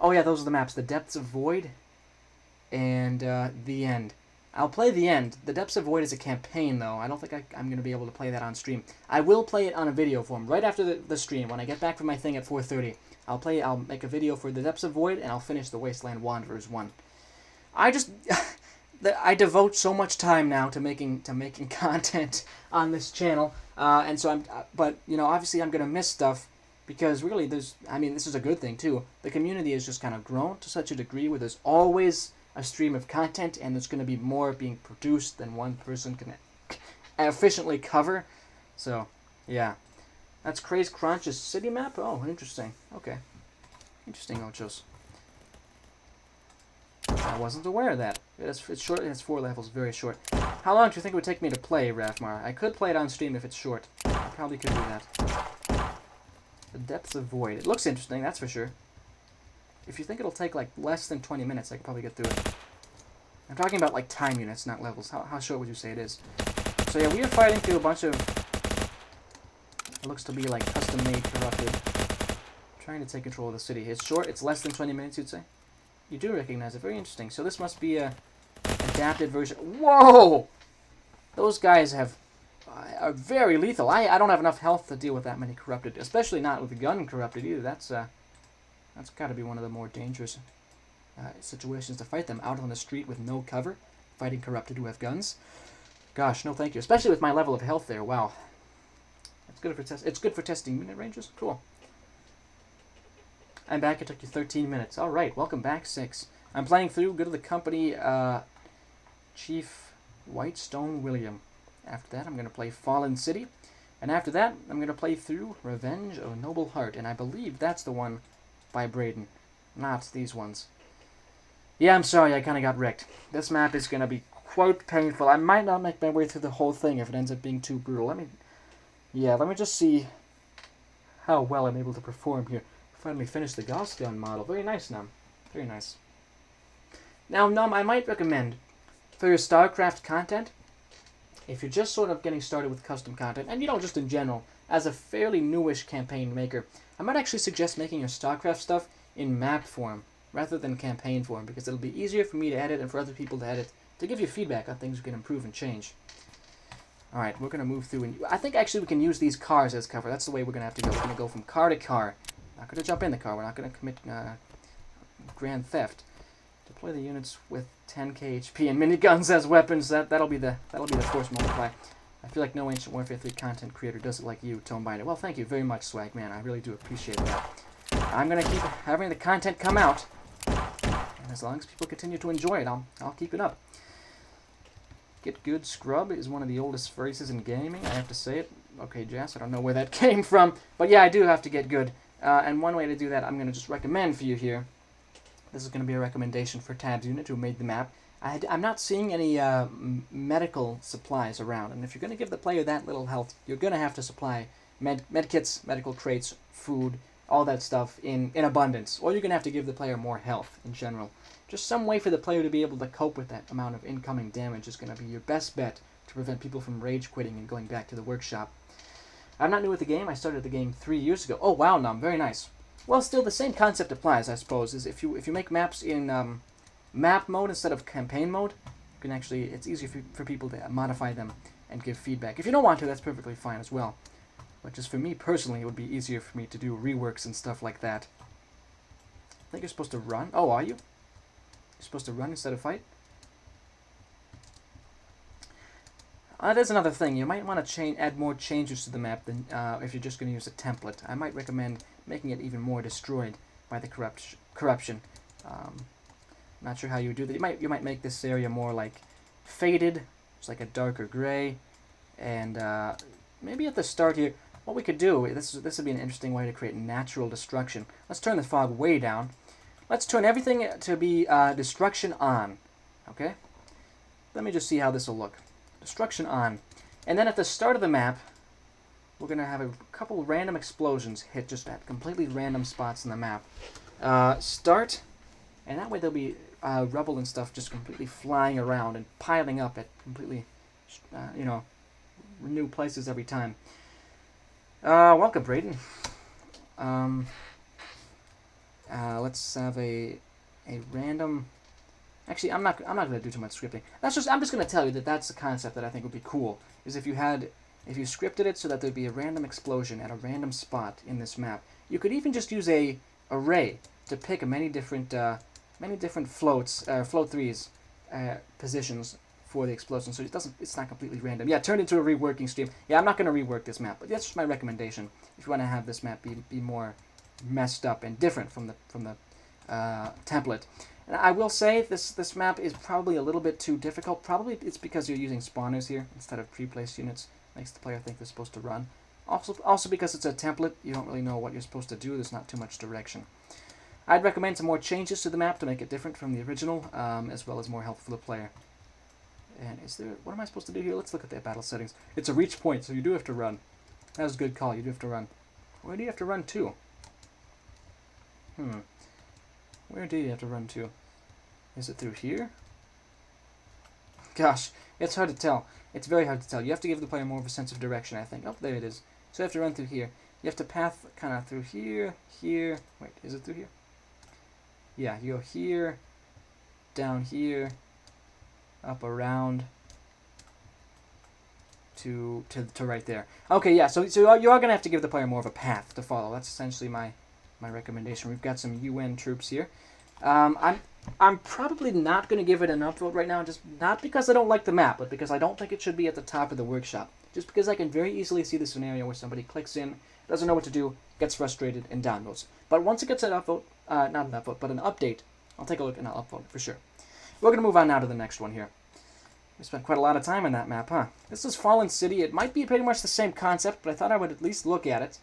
Oh yeah, those are the maps. The Depths of Void and The End. I'll play The End. The Depths of Void is a campaign, though. I don't think I'm going to be able to play that on stream. I will play it on a video form right after the stream. When I get back from my thing at 4:30, I'll make a video for The Depths of Void, and I'll finish the Wasteland Wanderers 1. I devote so much time now to making content on this channel, and so but you know, obviously I'm going to miss stuff, because really this is a good thing too. The community has just kind of grown to such a degree where there's always a stream of content, and there's going to be more being produced than one person can efficiently cover. So, yeah. That's Craze Crunch's city map? Oh, interesting. Okay. Interesting, Ochos. I wasn't aware of that. It's short, it's 4 levels, very short. How long do you think it would take me to play, Rafmar? I could play it on stream if it's short. I probably could do that. The Depths of Void. It looks interesting, that's for sure. If you think it'll take like less than 20 minutes, I could probably get through it. I'm talking about like time units, not levels. How short would you say it is? So yeah, we are fighting through a bunch of... It looks to be like custom-made corrupted. Trying to take control of the city. It's short, it's less than 20 minutes, you'd say? You do recognize it, very interesting. So this must be a adapted version. Whoa! Those guys are very lethal. I don't have enough health to deal with that many corrupted, especially not with the gun corrupted either. That's got to be one of the more dangerous situations to fight them, out on the street with no cover, fighting corrupted who have guns. Gosh, no thank you. Especially with my level of health there. Wow. It's good for testing unit ranges. Cool. I'm back. It took you 13 minutes. All right. Welcome back, 6. I'm playing through Good of the Company, Chief Whitestone William. After that, I'm going to play Fallen City. And after that, I'm going to play through Revenge of a Noble Heart. And I believe that's the one by Braden, not these ones. Yeah, I'm sorry, I kind of got wrecked. This map is going to be quite painful. I might not make my way through the whole thing if it ends up being too brutal. Let me just see how well I'm able to perform here. Finally finished the Gauss gun model. Very nice, Num. Very nice. Now, Num, I might recommend, for your StarCraft content, if you're just sort of getting started with custom content, and you know, just in general, as a fairly newish campaign maker, I might actually suggest making your StarCraft stuff in map form rather than campaign form, because it'll be easier for me to edit and for other people to edit, to give you feedback on things we can improve and change. Alright, we're going to move through, and I think actually we can use these cars as cover. That's the way we're going to have to go. We're going to go from car to car. Not going to jump in the car. We're not going to commit grand theft. Deploy the units with 10k HP and miniguns as weapons. That'll be the force multiply. I feel like no Ancient Warfare 3 content creator does it like you, Tonebinder. Well, thank you very much, Swagman. I really do appreciate that. I'm going to keep having the content come out. And as long as people continue to enjoy it, I'll keep it up. Get Good Scrub is one of the oldest phrases in gaming. I have to say it. Okay, Jess, I don't know where that came from. But yeah, I do have to get good. And one way to do that, I'm going to just recommend for you here. This is going to be a recommendation for Tabs Unit, who made the map. I'm not seeing any medical supplies around, and if you're going to give the player that little health, you're going to have to supply medkits, medical crates, food, all that stuff in abundance, or you're going to have to give the player more health in general. Just some way for the player to be able to cope with that amount of incoming damage is going to be your best bet to prevent people from rage quitting and going back to the workshop. I'm not new at the game. I started the game 3 years ago. Oh wow, Num, very nice. Well, still the same concept applies, I suppose. Is if you make maps in map mode instead of campaign mode, you can actually, it's easier for people to modify them and give feedback. If you don't want to, that's perfectly fine as well. But just for me personally, it would be easier for me to do reworks and stuff like that. I think you're supposed to run. Oh, are you? You're supposed to run instead of fight? There's another thing. You might want to add more changes to the map than if you're just going to use a template. I might recommend making it even more destroyed by the corruption. Not sure how you would do that. You might make this area more like faded. It's like a darker gray. And maybe at the start here, what we could do, this would be an interesting way to create natural destruction. Let's turn the fog way down. Let's turn everything to be destruction on. Okay? Let me just see how this will look. Destruction on. And then at the start of the map, we're going to have a couple random explosions hit just at completely random spots in the map. Start, and that way there'll be rubble and stuff just completely flying around and piling up at completely, new places every time. Welcome, Brayden. Let's have a random. Actually, I'm not going to do too much scripting. I'm just going to tell you that that's the concept that I think would be cool. Is if you scripted it so that there'd be a random explosion at a random spot in this map. You could even just use a array to pick many different float threes positions for the explosion, so it's not completely random. Yeah, turn it into a reworking stream. Yeah, I'm not going to rework this map, but that's just my recommendation. If you want to have this map be more messed up and different from the template. And I will say this map is probably a little bit too difficult. Probably it's because you're using spawners here instead of pre-placed units. Makes the player think they're supposed to run. Also because it's a template, you don't really know what you're supposed to do. There's not too much direction. I'd recommend some more changes to the map to make it different from the original, as well as more helpful for the player. And what am I supposed to do here? Let's look at the battle settings. It's a reach point, so you do have to run. That was a good call. You do have to run. Where do you have to run to? Where do you have to run to? Is it through here? Gosh, it's hard to tell. It's very hard to tell. You have to give the player more of a sense of direction, I think. Oh, there it is. So you have to run through here. You have to path kind of through here, here. Wait, is it through here? Yeah, you go here, down here, up around to right there. Okay, yeah, so you are going to have to give the player more of a path to follow. That's essentially my recommendation. We've got some UN troops here. I'm probably not going to give it an upvote right now, just not because I don't like the map, but because I don't think it should be at the top of the workshop. Just because I can very easily see the scenario where somebody clicks in, doesn't know what to do, gets frustrated, and downvotes. But once it gets an upvote, not an upvote, but an update, I'll take a look and I'll upvote for sure. We're going to move on now to the next one here. We spent quite a lot of time on that map, huh? This is Fallen City. It might be pretty much the same concept, but I thought I would at least look at it.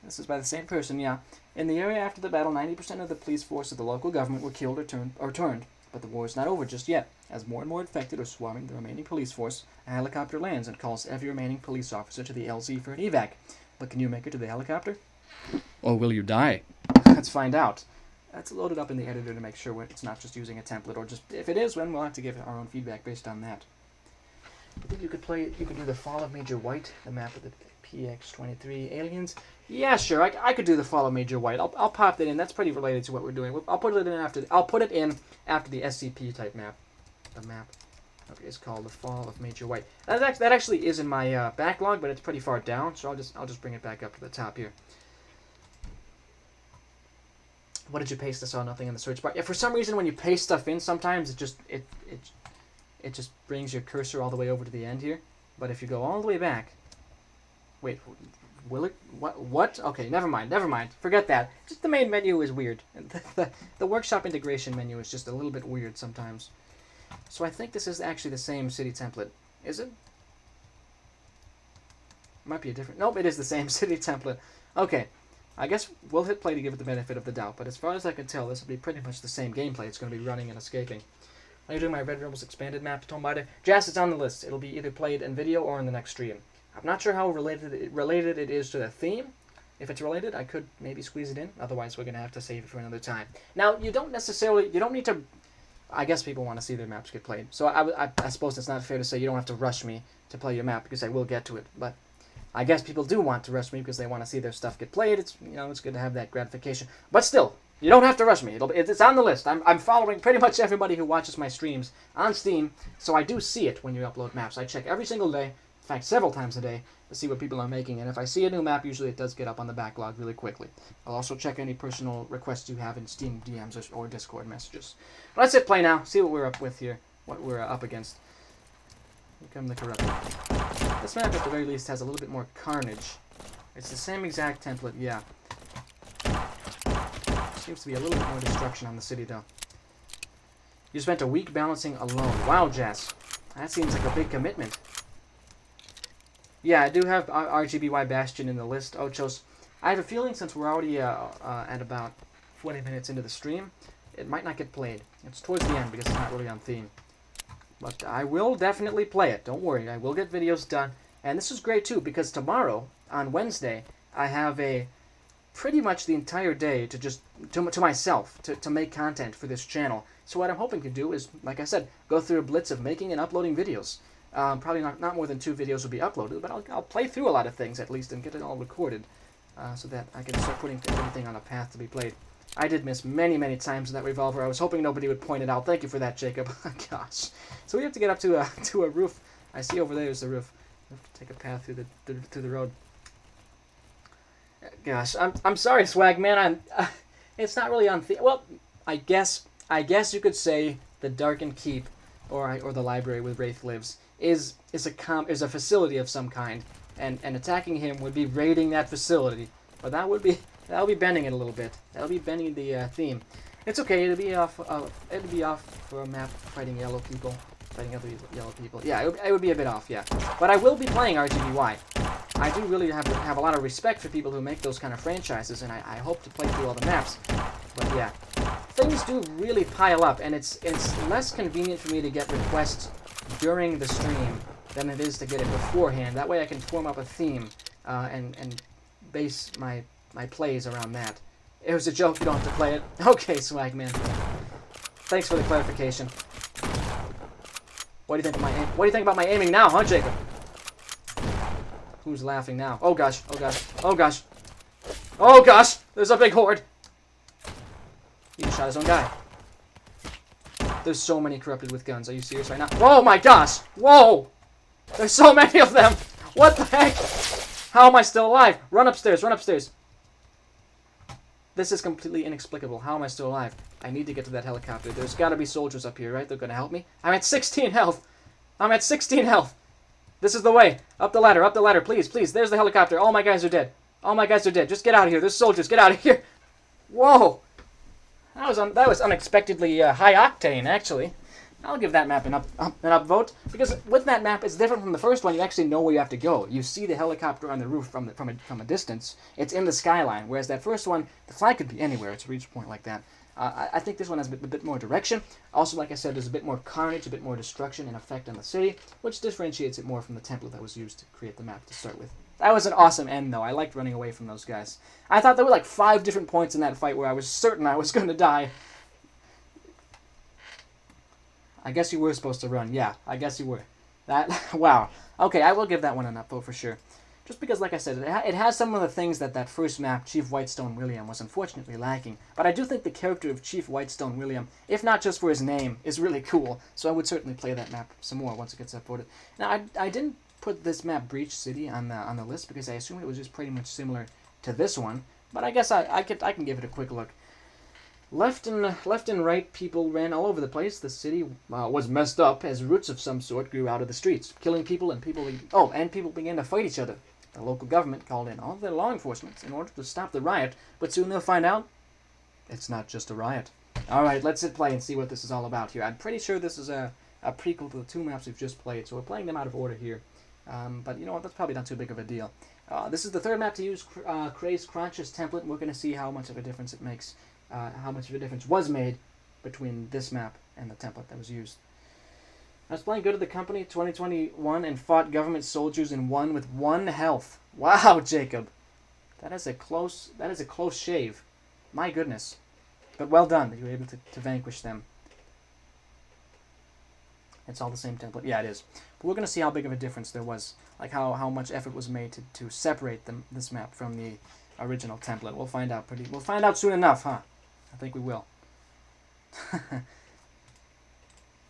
This is by the same person, yeah. In the area after the battle, 90% of the police force of the local government were killed or turned. But the war is not over just yet. As more and more infected are swarming the remaining police force, a helicopter lands and calls every remaining police officer to the LZ for an evac. But can you make it to the helicopter? Or will you die? Let's find out. That's loaded up in the editor to make sure it's not just using a template, or just, if it is, then we'll have to give our own feedback based on that. I think you could do the Fall of Major White, the map of the PX-23 aliens. Yeah, sure, I could do the Fall of Major White. I'll pop that in. That's pretty related to what we're doing. I'll put it in after the SCP type map. The map, okay, is called the Fall of Major White. That actually is in my backlog, but it's pretty far down, so I'll just bring it back up to the top here. What did you paste? I saw nothing in the search bar. Yeah, for some reason when you paste stuff in, sometimes it just brings your cursor all the way over to the end here. But if you go all the way back, wait, will it? What? Okay, never mind. Forget that. Just the main menu is weird. The workshop integration menu is just a little bit weird sometimes. So I think this is actually the same city template. Is it? Might be a different. Nope, it is the same city template. Okay. I guess we'll hit play to give it the benefit of the doubt, but as far as I can tell, this will be pretty much the same gameplay. It's going to be running and escaping. Are you doing my Red Rebels expanded map, Tombider? Jazz, it's on the list. It'll be either played in video or in the next stream. I'm not sure how related it is to the theme. If it's related, I could maybe squeeze it in. Otherwise, we're going to have to save it for another time. Now, you don't need to I guess people want to see their maps get played. So I suppose it's not fair to say you don't have to rush me to play your map, because I will get to it. But I guess people do want to rush me because they want to see their stuff get played. It's, you know, it's good to have that gratification. But still, you don't have to rush me. It's on the list. I'm following pretty much everybody who watches my streams on Steam, so I do see it when you upload maps. I check every single day, in fact several times a day, to see what people are making, and if I see a new map, usually it does get up on the backlog really quickly. I'll also check any personal requests you have in Steam DMs or Discord messages. But let's hit play now, see what we're up with here, what we're up against. Here come the Corrupted. This map, at the very least, has a little bit more carnage. It's the same exact template, yeah. Seems to be a little bit more destruction on the city, though. You spent a week balancing alone. Wow, Jess. That seems like a big commitment. Yeah, I do have RGBY Bastion in the list, Ochos. I have a feeling, since we're already at about 20 minutes into the stream, it might not get played. It's towards the end because it's not really on theme. But I will definitely play it. Don't worry, I will get videos done. And this is great too, because tomorrow, on Wednesday, I have pretty much the entire day to just to myself to make content for this channel. So what I'm hoping to do is, like I said, go through a blitz of making and uploading videos. Probably not more than 2 videos will be uploaded, but I'll play through a lot of things at least and get it all recorded, so that I can start putting everything on a path to be played. I did miss many times in that revolver. I was hoping nobody would point it out. Thank you for that, Jacob. Gosh. So we have to get up to a roof. I see over there is the roof. We have to take a path through the road. Gosh, I'm sorry, Swag Man. It's not really on well, I guess you could say the Darkened Keep or the library where Wraith lives is a facility of some kind, and attacking him would be raiding that facility. But that'll be bending it a little bit. That'll be bending the theme. It's okay. It'll be off for a map fighting yellow people, fighting other yellow people. Yeah, it would be a bit off. Yeah, but I will be playing RGBY. I do really have a lot of respect for people who make those kind of franchises, and I hope to play through all the maps. But yeah, things do really pile up, and it's less convenient for me to get requests during the stream than it is to get it beforehand. That way I can form up a theme and base my plays around that. It was a joke, you don't have to play it. Okay, Swagman. Thanks for the clarification. What do you think about my aiming now, huh, Jacob? Who's laughing now? Oh gosh, oh gosh, oh gosh. Oh gosh! There's a big horde! He just shot his own guy. There's so many corrupted with guns. Are you serious right now? Oh my gosh! Whoa! There's so many of them! What the heck? How am I still alive? Run upstairs, run upstairs. This is completely inexplicable. How am I still alive? I need to get to that helicopter. There's got to be soldiers up here, right? They're going to help me. I'm at 16 health. I'm at 16 health. This is the way. Up the ladder, please, please. There's the helicopter. All my guys are dead. All my guys are dead. Just get out of here. There's soldiers. Get out of here. Whoa. That was unexpectedly high octane, actually. I'll give that map an upvote, because with that map, it's different from the first one. You actually know where you have to go. You see the helicopter on the roof from a distance. It's in the skyline, whereas that first one, the flag could be anywhere. It's a reach point like that. I think this one has a bit more direction. Also, like I said, there's a bit more carnage, a bit more destruction and effect on the city, which differentiates it more from the template that was used to create the map to start with. That was an awesome end, though. I liked running away from those guys. I thought there were like 5 different points in that fight where I was certain I was going to die. I guess you were supposed to run. Yeah, I guess you were. Wow. Okay, I will give that one an upvote for sure. Just because, like I said, it has some of the things that first map, Chief Whitestone William, was unfortunately lacking. But I do think the character of Chief Whitestone William, if not just for his name, is really cool. So I would certainly play that map some more once it gets upvoted. Now, I didn't put this map Breach City on the list because I assumed it was just pretty much similar to this one. But I guess I can give it a quick look. Left and right people ran all over the place. The city was messed up as roots of some sort grew out of the streets, killing people, and people began to fight each other. The local government called in all their law enforcement in order to stop the riot, but soon they'll find out it's not just a riot. Alright, let's hit play and see what this is all about here. I'm pretty sure this is a prequel to the 2 maps we've just played, so we're playing them out of order here. But you know what, that's probably not too big of a deal. This is the 3rd map to use Cray's Crunch's template, and we're going to see how much of a difference it makes. How much of a difference was made between this map and the template that was used. I was playing good at the company 2021 and fought government soldiers and won with 1 health. Wow, Jacob. That is a close shave. My goodness. But well done that you were able to vanquish them. It's all the same template. Yeah, it is. But we're going to see how big of a difference there was, like how much effort was made to separate this map from the original template. We'll find out We'll find out soon enough, huh? I think we will.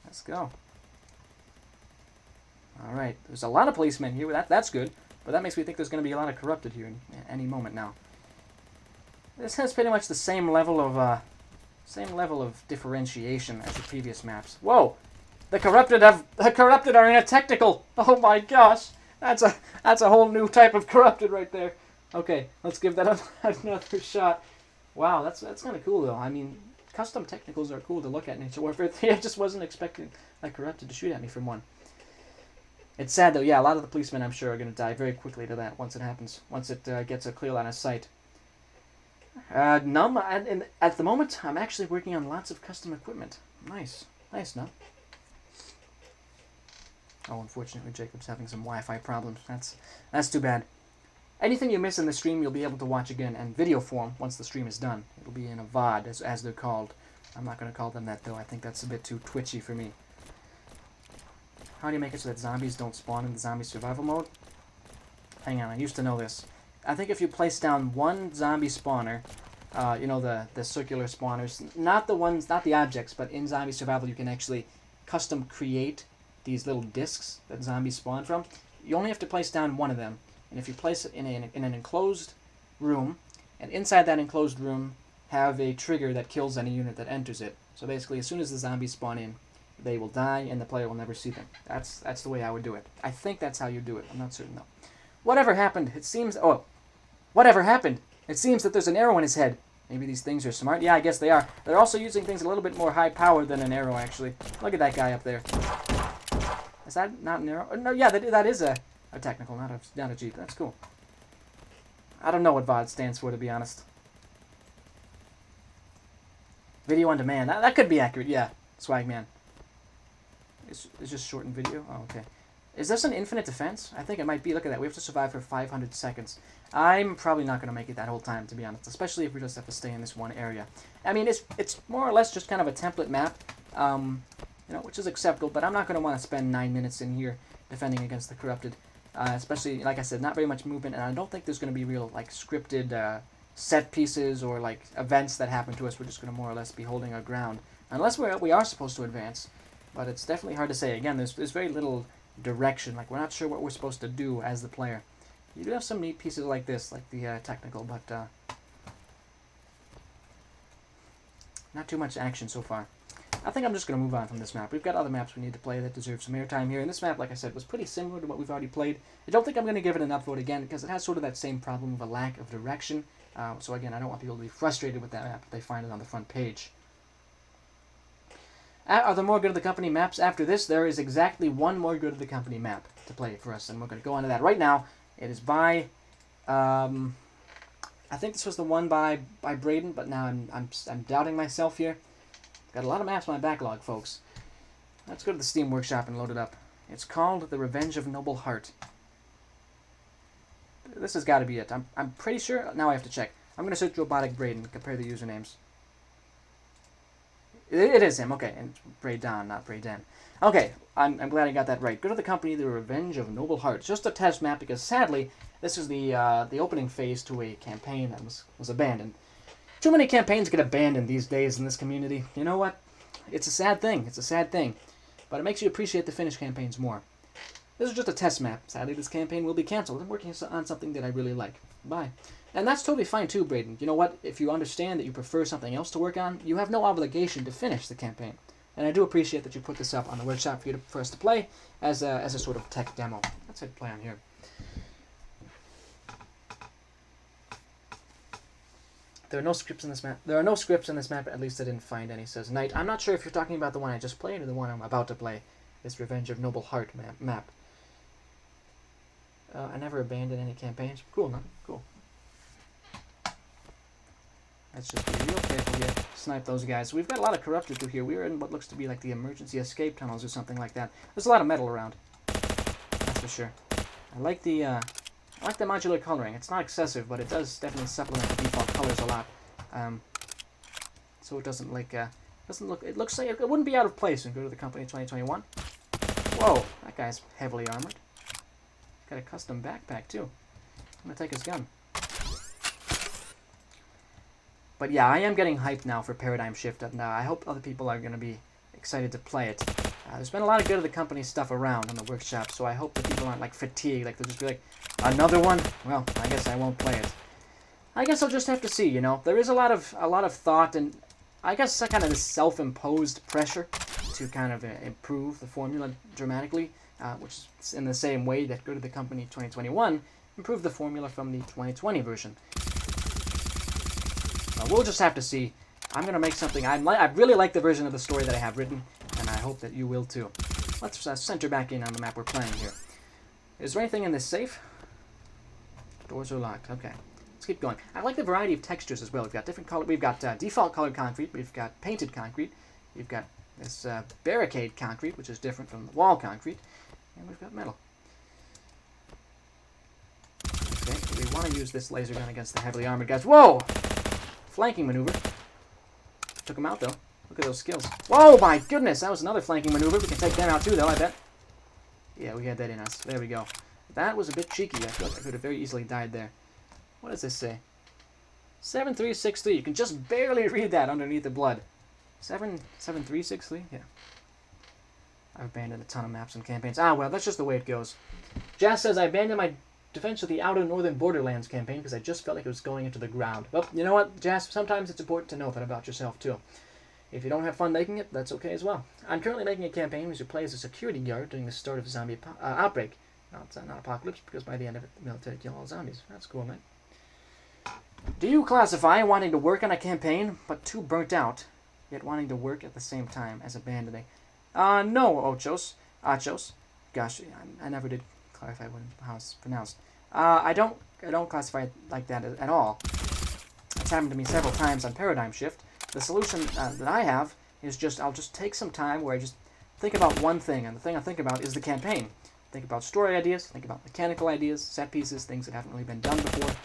Let's go. All right. There's a lot of policemen here. That's good. But that makes me think there's going to be a lot of corrupted here in any moment now. This has pretty much the same level of differentiation as the previous maps. Whoa! The corrupted are in a technical. Oh my gosh, that's a whole new type of corrupted right there. Okay, let's give that another shot. Wow, that's kind of cool though. I mean, custom technicals are cool to look at in Nature Warfare 3. I just wasn't expecting a corrupted to shoot at me from one. It's sad though. Yeah, a lot of the policemen I'm sure are going to die very quickly to that once it happens. Once it gets a clear line of sight. Num, at the moment, I'm actually working on lots of custom equipment. Nice, Num. Oh, unfortunately, Jacob's having some Wi-Fi problems. That's too bad. Anything you miss in the stream, you'll be able to watch again in video form once the stream is done. It'll be in a VOD, as they're called. I'm not going to call them that, though. I think that's a bit too twitchy for me. How do you make it so that zombies don't spawn in the zombie survival mode? Hang on, I used to know this. I think if you place down one zombie spawner, you know, the circular spawners, not the objects, but in zombie survival you can actually custom create these little discs that zombies spawn from. You only have to place down one of them, and if you place it in an enclosed room, and inside that enclosed room have a trigger that kills any unit that enters it. So basically, as soon as the zombies spawn in, they will die, and the player will never see them. That's the way I would do it. I think that's how you do it. I'm not certain though. Whatever happened? It seems. Oh, whatever happened? It seems that there's an arrow in his head. Maybe these things are smart. Yeah, I guess they are. They're also using things a little bit more high power than an arrow, actually. Look at that guy up there. Is that not an arrow? Oh, no, yeah, that is a technical, not a Jeep. That's cool. I don't know what VOD stands for, to be honest. Video on demand. That could be accurate, yeah. Swagman. It's just shortened video? Oh, okay. Is this an infinite defense? I think it might be. Look at that. We have to survive for 500 seconds. I'm probably not going to make it that whole time, to be honest. Especially if we just have to stay in this one area. I mean, it's more or less just kind of a template map. You know, which is acceptable, but I'm not going to want to spend 9 minutes in here defending against the corrupted. Especially, like I said, not very much movement, and I don't think there's going to be real, like, scripted set pieces or, like, events that happen to us. We're just going to more or less be holding our ground. Unless we are supposed to advance, but it's definitely hard to say. Again, there's very little direction. Like, we're not sure what we're supposed to do as the player. You do have some neat pieces like this, like the technical, but not too much action so far. I think I'm just going to move on from this map. We've got other maps we need to play that deserve some airtime here. And this map, like I said, was pretty similar to what we've already played. I don't think I'm going to give it an upvote again because it has sort of that same problem of a lack of direction. So again, I don't want people to be frustrated with that map if they find it on the front page. Are there more Good of the Company maps after this? There is exactly one more Good of the Company map to play for us, and we're going to go on to that right now. It is by, I think this was the one by Braden, but now I'm doubting myself here. Got a lot of maps in my backlog, folks. Let's go to the Steam Workshop and load it up. It's called The Revenge of Noble Heart. This has got to be it. I'm pretty sure. Now I have to check. I'm going to search Robotic Braden and compare the usernames. It is him, okay. And Braden, not Braden. Okay, I'm glad I got that right. Go to the company, The Revenge of Noble Heart. Just a test map because sadly, this is the opening phase to a campaign that was abandoned. Too many campaigns get abandoned these days in this community. You know what? It's a sad thing. It's a sad thing. But it makes you appreciate the finished campaigns more. This is just a test map. Sadly, this campaign will be cancelled. I'm working on something that I really like. Bye. And that's totally fine too, Braden. You know what? If you understand that you prefer something else to work on, you have no obligation to finish the campaign. And I do appreciate that you put this up on the workshop for us to play as a sort of tech demo. Let's hit play on here. There are no scripts in this map. There are no scripts in this map. At least I didn't find any. Says Knight. I'm not sure if you're talking about the one I just played or the one I'm about to play. This Revenge of Noble Heart map. I never abandoned any campaigns. Cool, no? Cool. Let's just be real careful here. Snipe those guys. So we've got a lot of corrupted through here. We're in what looks to be like the emergency escape tunnels or something like that. There's a lot of metal around. That's for sure. I like the modular coloring. It's not excessive, but it does definitely supplement the default colors a lot. So it doesn't look. It looks like it wouldn't be out of place in Go to the Company 2021. Whoa, that guy's heavily armored. Got a custom backpack, too. I'm gonna take his gun. But yeah, I am getting hyped now for Paradigm Shift, and I hope other people are gonna be excited to play it. There's been a lot of good of the company stuff around on the workshop, so I hope that people aren't like fatigued, like they'll just be like, another one? Well, I guess I won't play it. I guess I'll just have to see, you know. There is a lot of thought and I guess kind of this self-imposed pressure to kind of improve the formula dramatically, which is in the same way that Good of the Company 2021 improved the formula from the 2020 version. We'll just have to see. I'm going to make something. I really like the version of the story that I have written, and I hope that you will too. Let's center back in on the map we're playing here. Is there anything in this safe? Doors are locked. Okay. Let's keep going. I like the variety of textures as well. We've got different color. We've got default colored concrete. We've got painted concrete. We've got this barricade concrete, which is different from the wall concrete, and we've got metal. Okay, we want to use this laser gun against the heavily armored guys. Whoa! Flanking maneuver. Took him out though. Look at those skills. Whoa, my goodness! That was another flanking maneuver. We can take them out too, though. I bet. Yeah, we had that in us. There we go. That was a bit cheeky. I feel like I could have very easily died there. What does this say? 7363. You can just barely read that underneath the blood. 7363? Yeah. I've abandoned a ton of maps and campaigns. Ah, well, that's just the way it goes. Jazz says, I abandoned my Defense of the Outer Northern Borderlands campaign because I just felt like it was going into the ground. Well, you know what, Jazz? Sometimes it's important to know that about yourself, too. If you don't have fun making it, that's okay as well. I'm currently making a campaign which you play as a security guard during the start of a zombie outbreak. No, it's not apocalypse, because by the end of it, the military kill all zombies. That's cool, man. Do you classify wanting to work on a campaign, but too burnt out, yet wanting to work at the same time as abandoning? No, Achos. Gosh, I never did clarify how it's pronounced. I don't classify it like that at all. It's happened to me several times on Paradigm Shift. The solution that I have is I'll just take some time where I just think about one thing, and the thing I think about is the campaign. Think about story ideas, think about mechanical ideas, set pieces, things that haven't really been done before.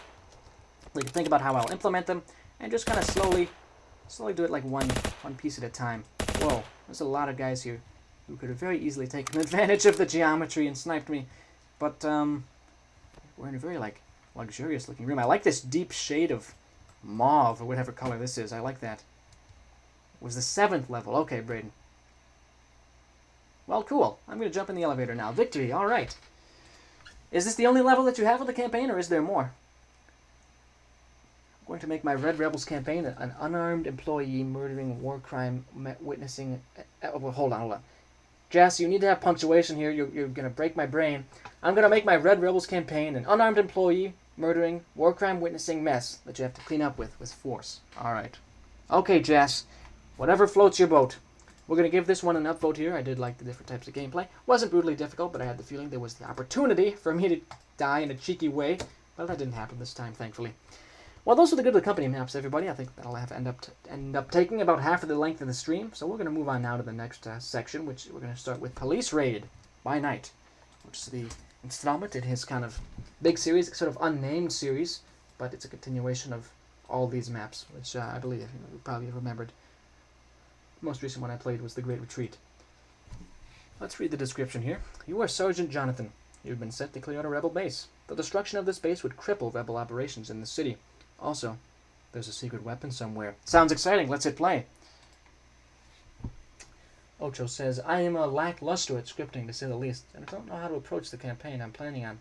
Like, think about how I'll implement them, and just kind of slowly do it like one piece at a time. Whoa, there's a lot of guys here who could have very easily taken advantage of the geometry and sniped me. But we're in a very like luxurious looking room. I like this deep shade of mauve or whatever color this is. I like that. It was the 7th level. Okay, Braden. Well, cool. I'm going to jump in the elevator now. Victory, all right. Is this the only level that you have of the campaign, or is there more? I'm going to make my Red Rebels campaign an unarmed employee murdering war crime witnessing... well, hold on. Jess, you need to have punctuation here. You're going to break my brain. I'm going to make my Red Rebels campaign an unarmed employee murdering war crime witnessing mess that you have to clean up with force. All right. Okay, Jess. Whatever floats your boat. We're going to give this one an upvote here. I did like the different types of gameplay. Wasn't brutally difficult, but I had the feeling there was the opportunity for me to die in a cheeky way. But that didn't happen this time, thankfully. Well, those are the Good of the Company maps, everybody. I think that'll end up taking about half of the length of the stream. So we're going to move on now to the next section, which we're going to start with Police Raid by Night, which is the installment in his kind of big series, sort of unnamed series, but it's a continuation of all these maps, which I believe you probably remembered. The most recent one I played was The Great Retreat. Let's read the description here. You are Sergeant Jonathan. You've been sent to clear out a rebel base. The destruction of this base would cripple rebel operations in the city. Also, there's a secret weapon somewhere. Sounds exciting. Let's hit play. Ocho says, I am a lackluster at scripting, to say the least, and I don't know how to approach the campaign I'm planning on.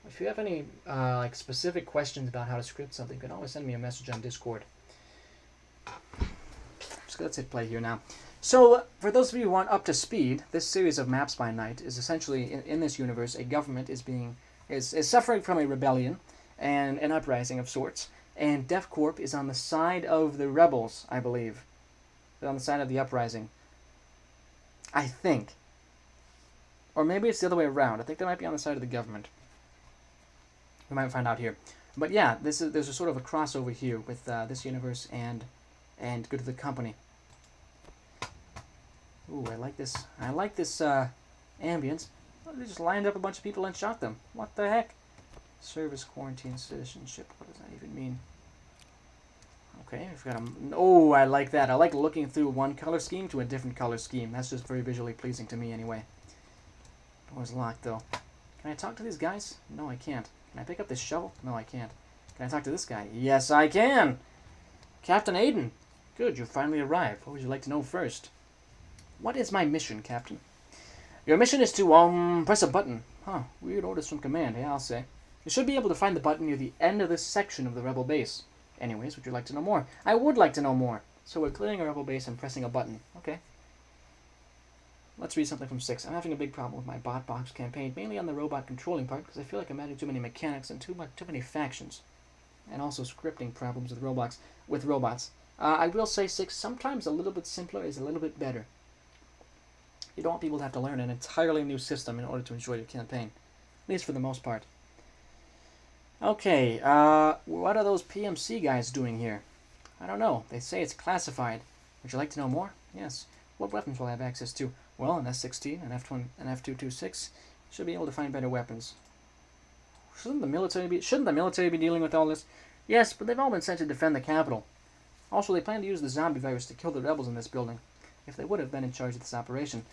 If you have any like specific questions about how to script something, you can always send me a message on Discord. So let's hit play here now. So, for those of you who aren't up to speed, this series of Maps by Night is essentially, in this universe, a government is suffering from a rebellion and an uprising of sorts, and DefCorp is on the side of the rebels, I believe. They're on the side of the uprising. I think. Or maybe it's the other way around. I think they might be on the side of the government. We might find out here. But yeah, there's a sort of a crossover here with this universe and Good of the Company. Ooh, I like this ambience. Well, they just lined up a bunch of people and shot them. What the heck? Service, quarantine, citizenship. What does that even mean? Okay, we've got a... Oh, I like that. I like looking through one color scheme to a different color scheme. That's just very visually pleasing to me anyway. Door's locked, though. Can I talk to these guys? No, I can't. Can I pick up this shovel? No, I can't. Can I talk to this guy? Yes, I can! Captain Aiden. Good, you finally arrived. What would you like to know first? What is my mission, Captain? Your mission is to, press a button. Huh, weird orders from command, yeah, I'll say. You should be able to find the button near the end of this section of the rebel base. Anyways, would you like to know more? I would like to know more. So we're clearing a rebel base and pressing a button. Okay. Let's read something from 6. I'm having a big problem with my bot box campaign, mainly on the robot controlling part, because I feel like I'm adding too many mechanics and too many factions. And also scripting problems with robots. I will say 6, sometimes a little bit simpler is a little bit better. You don't want people to have to learn an entirely new system in order to enjoy your campaign. At least for the most part. Okay, what are those PMC guys doing here? I don't know. They say it's classified. Would you like to know more? Yes. What weapons will I have access to? Well, an S-16, an F-226. Should be able to find better weapons. Shouldn't the military be dealing with all this? Yes, but they've all been sent to defend the capital. Also, they plan to use the zombie virus to kill the rebels in this building. If they would have been in charge of this operation.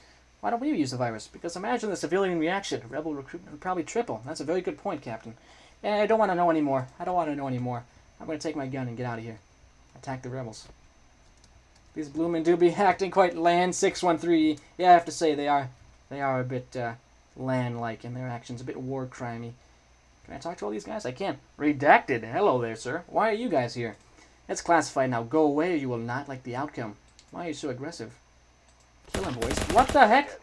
Why don't we use the virus? Because imagine the civilian reaction. Rebel recruitment would probably triple. That's a very good point, Captain. And I don't want to know anymore. I'm going to take my gun and get out of here. Attack the rebels. These Bloomin' do be acting quite Land 613. Yeah, I have to say they are a bit Land-like in their actions, a bit war crimey. Can I talk to all these guys? I can. Redacted. Hello there, sir. Why are you guys here? It's classified now. Go away or you will not like the outcome. Why are you so aggressive? Kill him, boys. What the heck?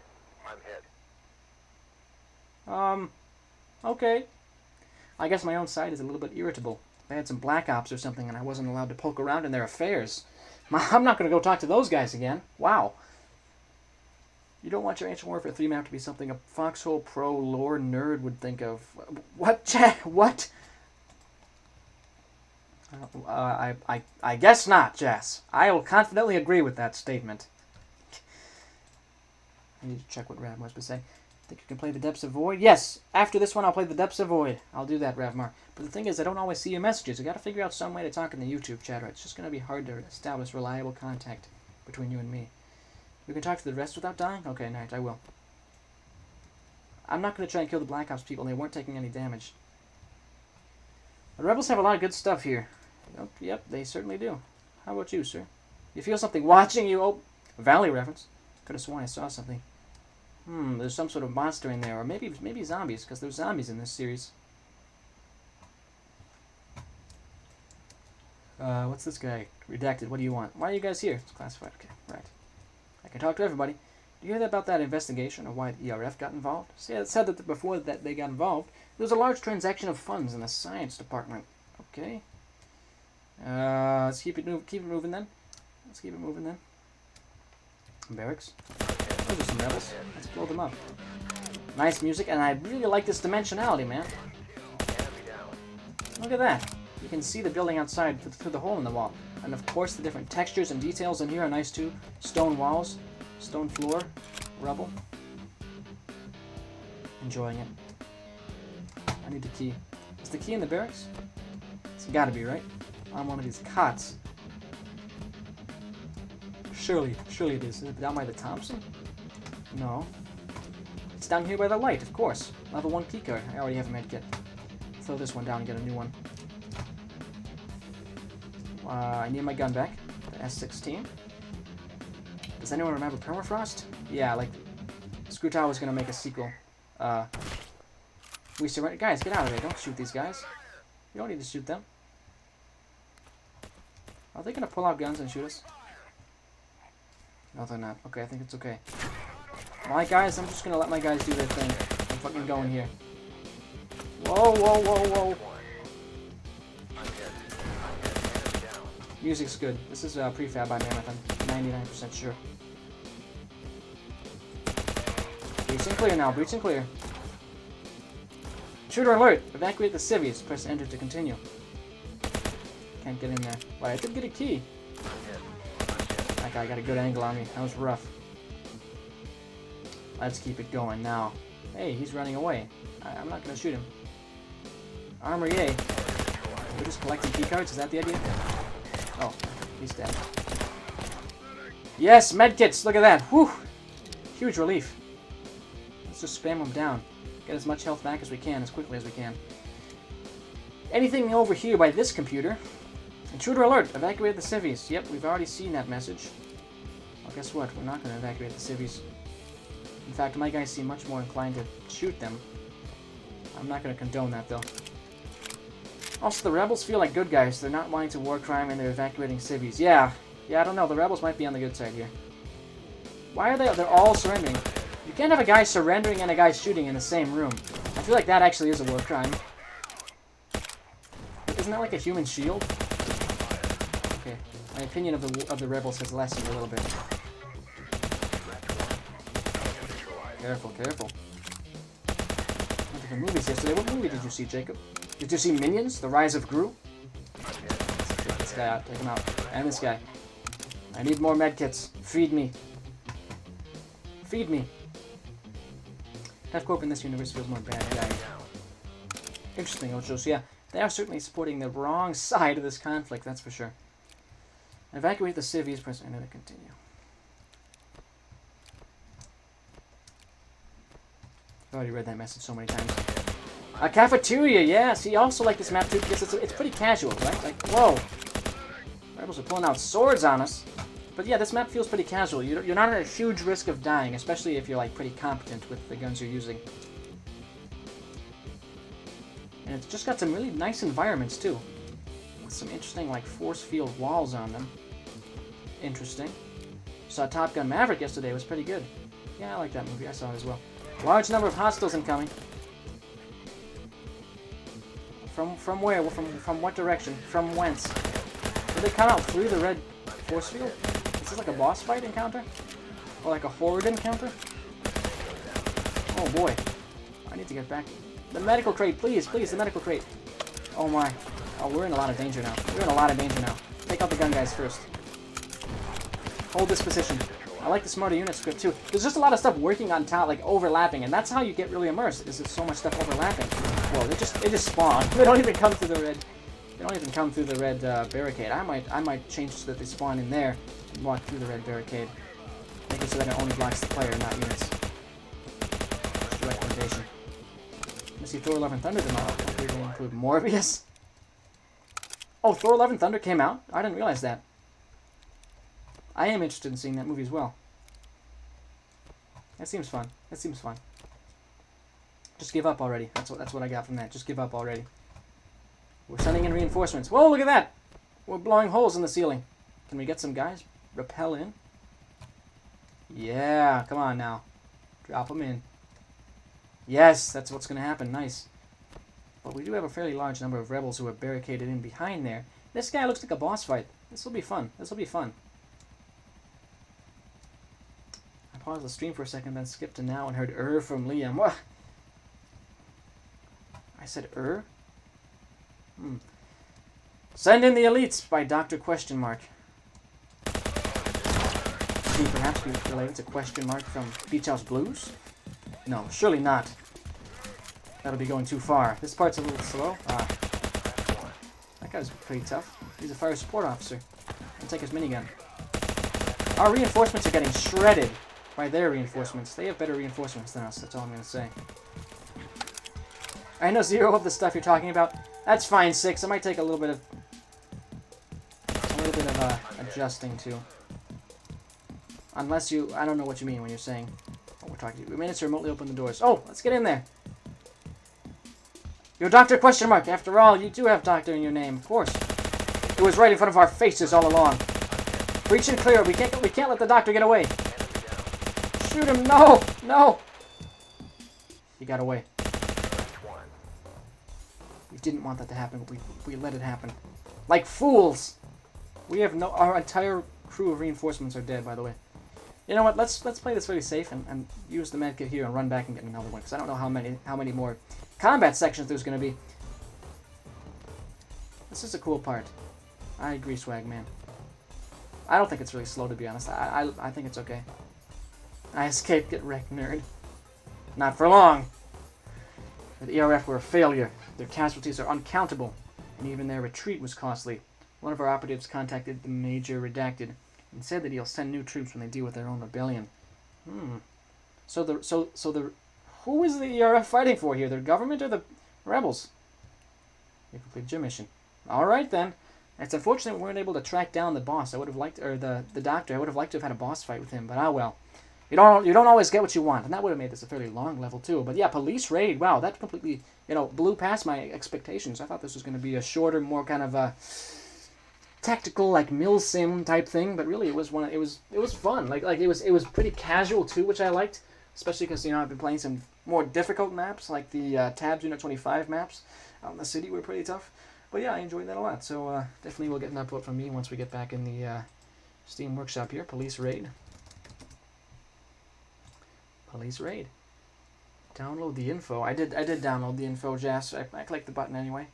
I'm hit. Okay. I guess my own side is a little bit irritable. They had some black ops or something and I wasn't allowed to poke around in their affairs. I'm not going to go talk to those guys again. Wow. You don't want your Ancient Warfare 3 map to be something a Foxhole Pro lore nerd would think of. What? What? I guess not, Jess. I will confidently agree with that statement. I need to check what Ravmar was to say. Think you can play the Depths of Void? Yes! After this one, I'll play the Depths of Void. I'll do that, Ravmar. But the thing is, I don't always see your messages. I gotta figure out some way to talk in the YouTube chat, or it's just gonna be hard to establish reliable contact between you and me. You can talk to the rest without dying? Okay, night, I will. I'm not gonna try and kill the Black Ops people. They weren't taking any damage. The Rebels have a lot of good stuff here. Yep, they certainly do. How about you, sir? You feel something watching you? Oh, Valley reference. Could have sworn I saw something. There's some sort of monster in there, or maybe zombies, because there's zombies in this series. What's this guy? Redacted. What do you want? Why are you guys here? It's classified. Okay, right. I can talk to everybody. Do you hear about that investigation of why the ERF got involved? See, it said that before that they got involved, there was a large transaction of funds in the science department. Okay. Let's keep it moving then. Barracks. Those are some rebels. Let's blow them up. Nice music, and I really like this dimensionality, man. Look at that. You can see the building outside through the hole in the wall. And of course, the different textures and details in here are nice too. Stone walls, stone floor, rubble. Enjoying it. I need the key. Is the key in the barracks? It's gotta be, right? On one of these cots. Surely it is. Is it down by the Thompson? No. It's down here by the light, of course. Level 1 keycard. I already have a medkit. Throw this one down and get a new one. I need my gun back. The S-16. Does anyone remember Permafrost? Yeah, like, Screwtower was going to make a sequel. We surrender. Guys, get out of there. Don't shoot these guys. You don't need to shoot them. Are they going to pull out guns and shoot us? No, they're not. Okay, I think it's okay. Alright, guys, I'm just going to let my guys do their thing. I'm fucking going here. Whoa, whoa, whoa, whoa. Music's good. This is prefab by Mammoth, I'm 99% sure. Breaching clear now, breaching clear. Shooter alert! Evacuate the civvies. Press enter to continue. Can't get in there. But I did get a key. That guy got a good angle on me. That was rough. Let's keep it going now. Hey, he's running away. I'm not going to shoot him. Armory A. We're just collecting key cards, is that the idea? Oh, he's dead. Yes, medkits! Look at that! Whew! Huge relief. Let's just spam them down. Get as much health back as we can, as quickly as we can. Anything over here by this computer? Intruder alert! Evacuate the civvies. Yep, we've already seen that message. Well, guess what? We're not going to evacuate the civvies. In fact, my guys seem much more inclined to shoot them. I'm not going to condone that, though. Also, the rebels feel like good guys. They're not wanting to war crime and they're evacuating civvies. Yeah, I don't know. The rebels might be on the good side here. Why are they? They're all surrendering. You can't have a guy surrendering and a guy shooting in the same room. I feel like that actually is a war crime. Isn't that like a human shield? Okay, my opinion of the rebels has lessened a little bit. Careful, careful. I went to the movies yesterday. What movie did you see, Jacob? Did you see Minions? The Rise of Gru? Take this guy out. Take him out. And this guy. I need more medkits. Feed me. Feed me. DefCorp in this universe feels more bad guy. Interesting, Ochos. Yeah, they are certainly supporting the wrong side of this conflict, that's for sure. Evacuate the civvies. Press enter to continue. I've already read that message so many times. A cafeteria, yeah. See, I also like this map too because it's pretty casual, right? Like, whoa. Rebels are pulling out swords on us. But yeah, this map feels pretty casual. You're not at a huge risk of dying, especially if you're like pretty competent with the guns you're using. And it's just got some really nice environments too. With some interesting like force field walls on them. Interesting. Saw Top Gun Maverick yesterday. It was pretty good. Yeah, I like that movie. I saw it as well. Large number of hostiles incoming. From where? From what direction? From whence? Did they come out through the red force field? Is this like a boss fight encounter? Or like a horde encounter? Oh boy. I need to get back. The medical crate, please, please, the medical crate. Oh my. Oh, we're in a lot of danger now. We're in a lot of danger now. Take out the gun guys first. Hold this position. I like the smarter unit script too. There's just a lot of stuff working on top, like overlapping, and that's how you get really immersed. Is there's so much stuff overlapping. Whoa, they just spawn. They don't even come through the red. They don't even come through the red barricade. I might change so that they spawn in there and walk through the red barricade. Make it so that it only blocks the player, not units. Just a recommendation. Let me see Thor: Love and Thunder tomorrow. Hopefully they include Morbius. Oh, Thor: Love and Thunder came out? I didn't realize that. I am interested in seeing that movie as well. That seems fun. That seems fun. Just give up already. That's what I got from that. Just give up already. We're sending in reinforcements. Whoa, look at that! We're blowing holes in the ceiling. Can we get some guys? Rappel in? Yeah, come on now. Drop them in. Yes, that's what's going to happen. Nice. But we do have a fairly large number of rebels who are barricaded in behind there. This guy looks like a boss fight. This will be fun. This will be fun. I paused the stream for a second, then skipped to now and heard from Liam. What? I said Send in the elites by Dr. Question Mark. Can you perhaps be related to Question Mark from Beach House Blues? No, surely not. That'll be going too far. This part's a little slow. That guy's pretty tough. He's a fire support officer. I'll take his minigun. Our reinforcements are getting shredded by their reinforcements. They have better reinforcements than us, that's all I'm going to say. I know zero of the stuff you're talking about. That's fine, 6. I might take a little bit of adjusting to. Unless you, I don't know what you mean when you're saying. Oh, we're talking. We managed to remotely open the doors. Oh, let's get in there. You're Dr. Question Mark. After all, you do have Doctor in your name, of course. It was right in front of our faces all along. Breach and clear. We can't let the Doctor get away. Shoot him! No, no. He got away. We didn't want that to happen, but we let it happen. Like fools! We have no... Our entire crew of reinforcements are dead, by the way. You know what? Let's play this very safe and use the medkit here and run back and get another one, because I don't know how many more combat sections there's going to be. This is a cool part. I agree, Swag Man. I don't think it's really slow, to be honest. I think it's okay. I escaped, get wrecked, nerd. Not for long. The ERF were a failure. Their casualties are uncountable, and even their retreat was costly. One of our operatives contacted the Major Redacted and said that he'll send new troops when they deal with their own rebellion. So the who is the ERF fighting for here? The government or the rebels? You completed your mission. All right then. It's unfortunate we weren't able to track down the boss. I would have liked, or the doctor. I would have liked to have had a boss fight with him, but ah well. You don't always get what you want, and that would have made this a fairly long level too. But yeah, police raid. Wow, that completely blew past my expectations. I thought this was going to be a shorter, more kind of a tactical, like mill sim type thing. But really, it was fun. Like it was pretty casual too, which I liked, especially because I've been playing some more difficult maps, like the Tabs Unit 25 maps out in the city were pretty tough. But yeah, I enjoyed that a lot. So definitely will get an upvote from me once we get back in the Steam Workshop here. Police raid. Police raid. Download the info. I did download the info, Jas. I clicked the button anyway.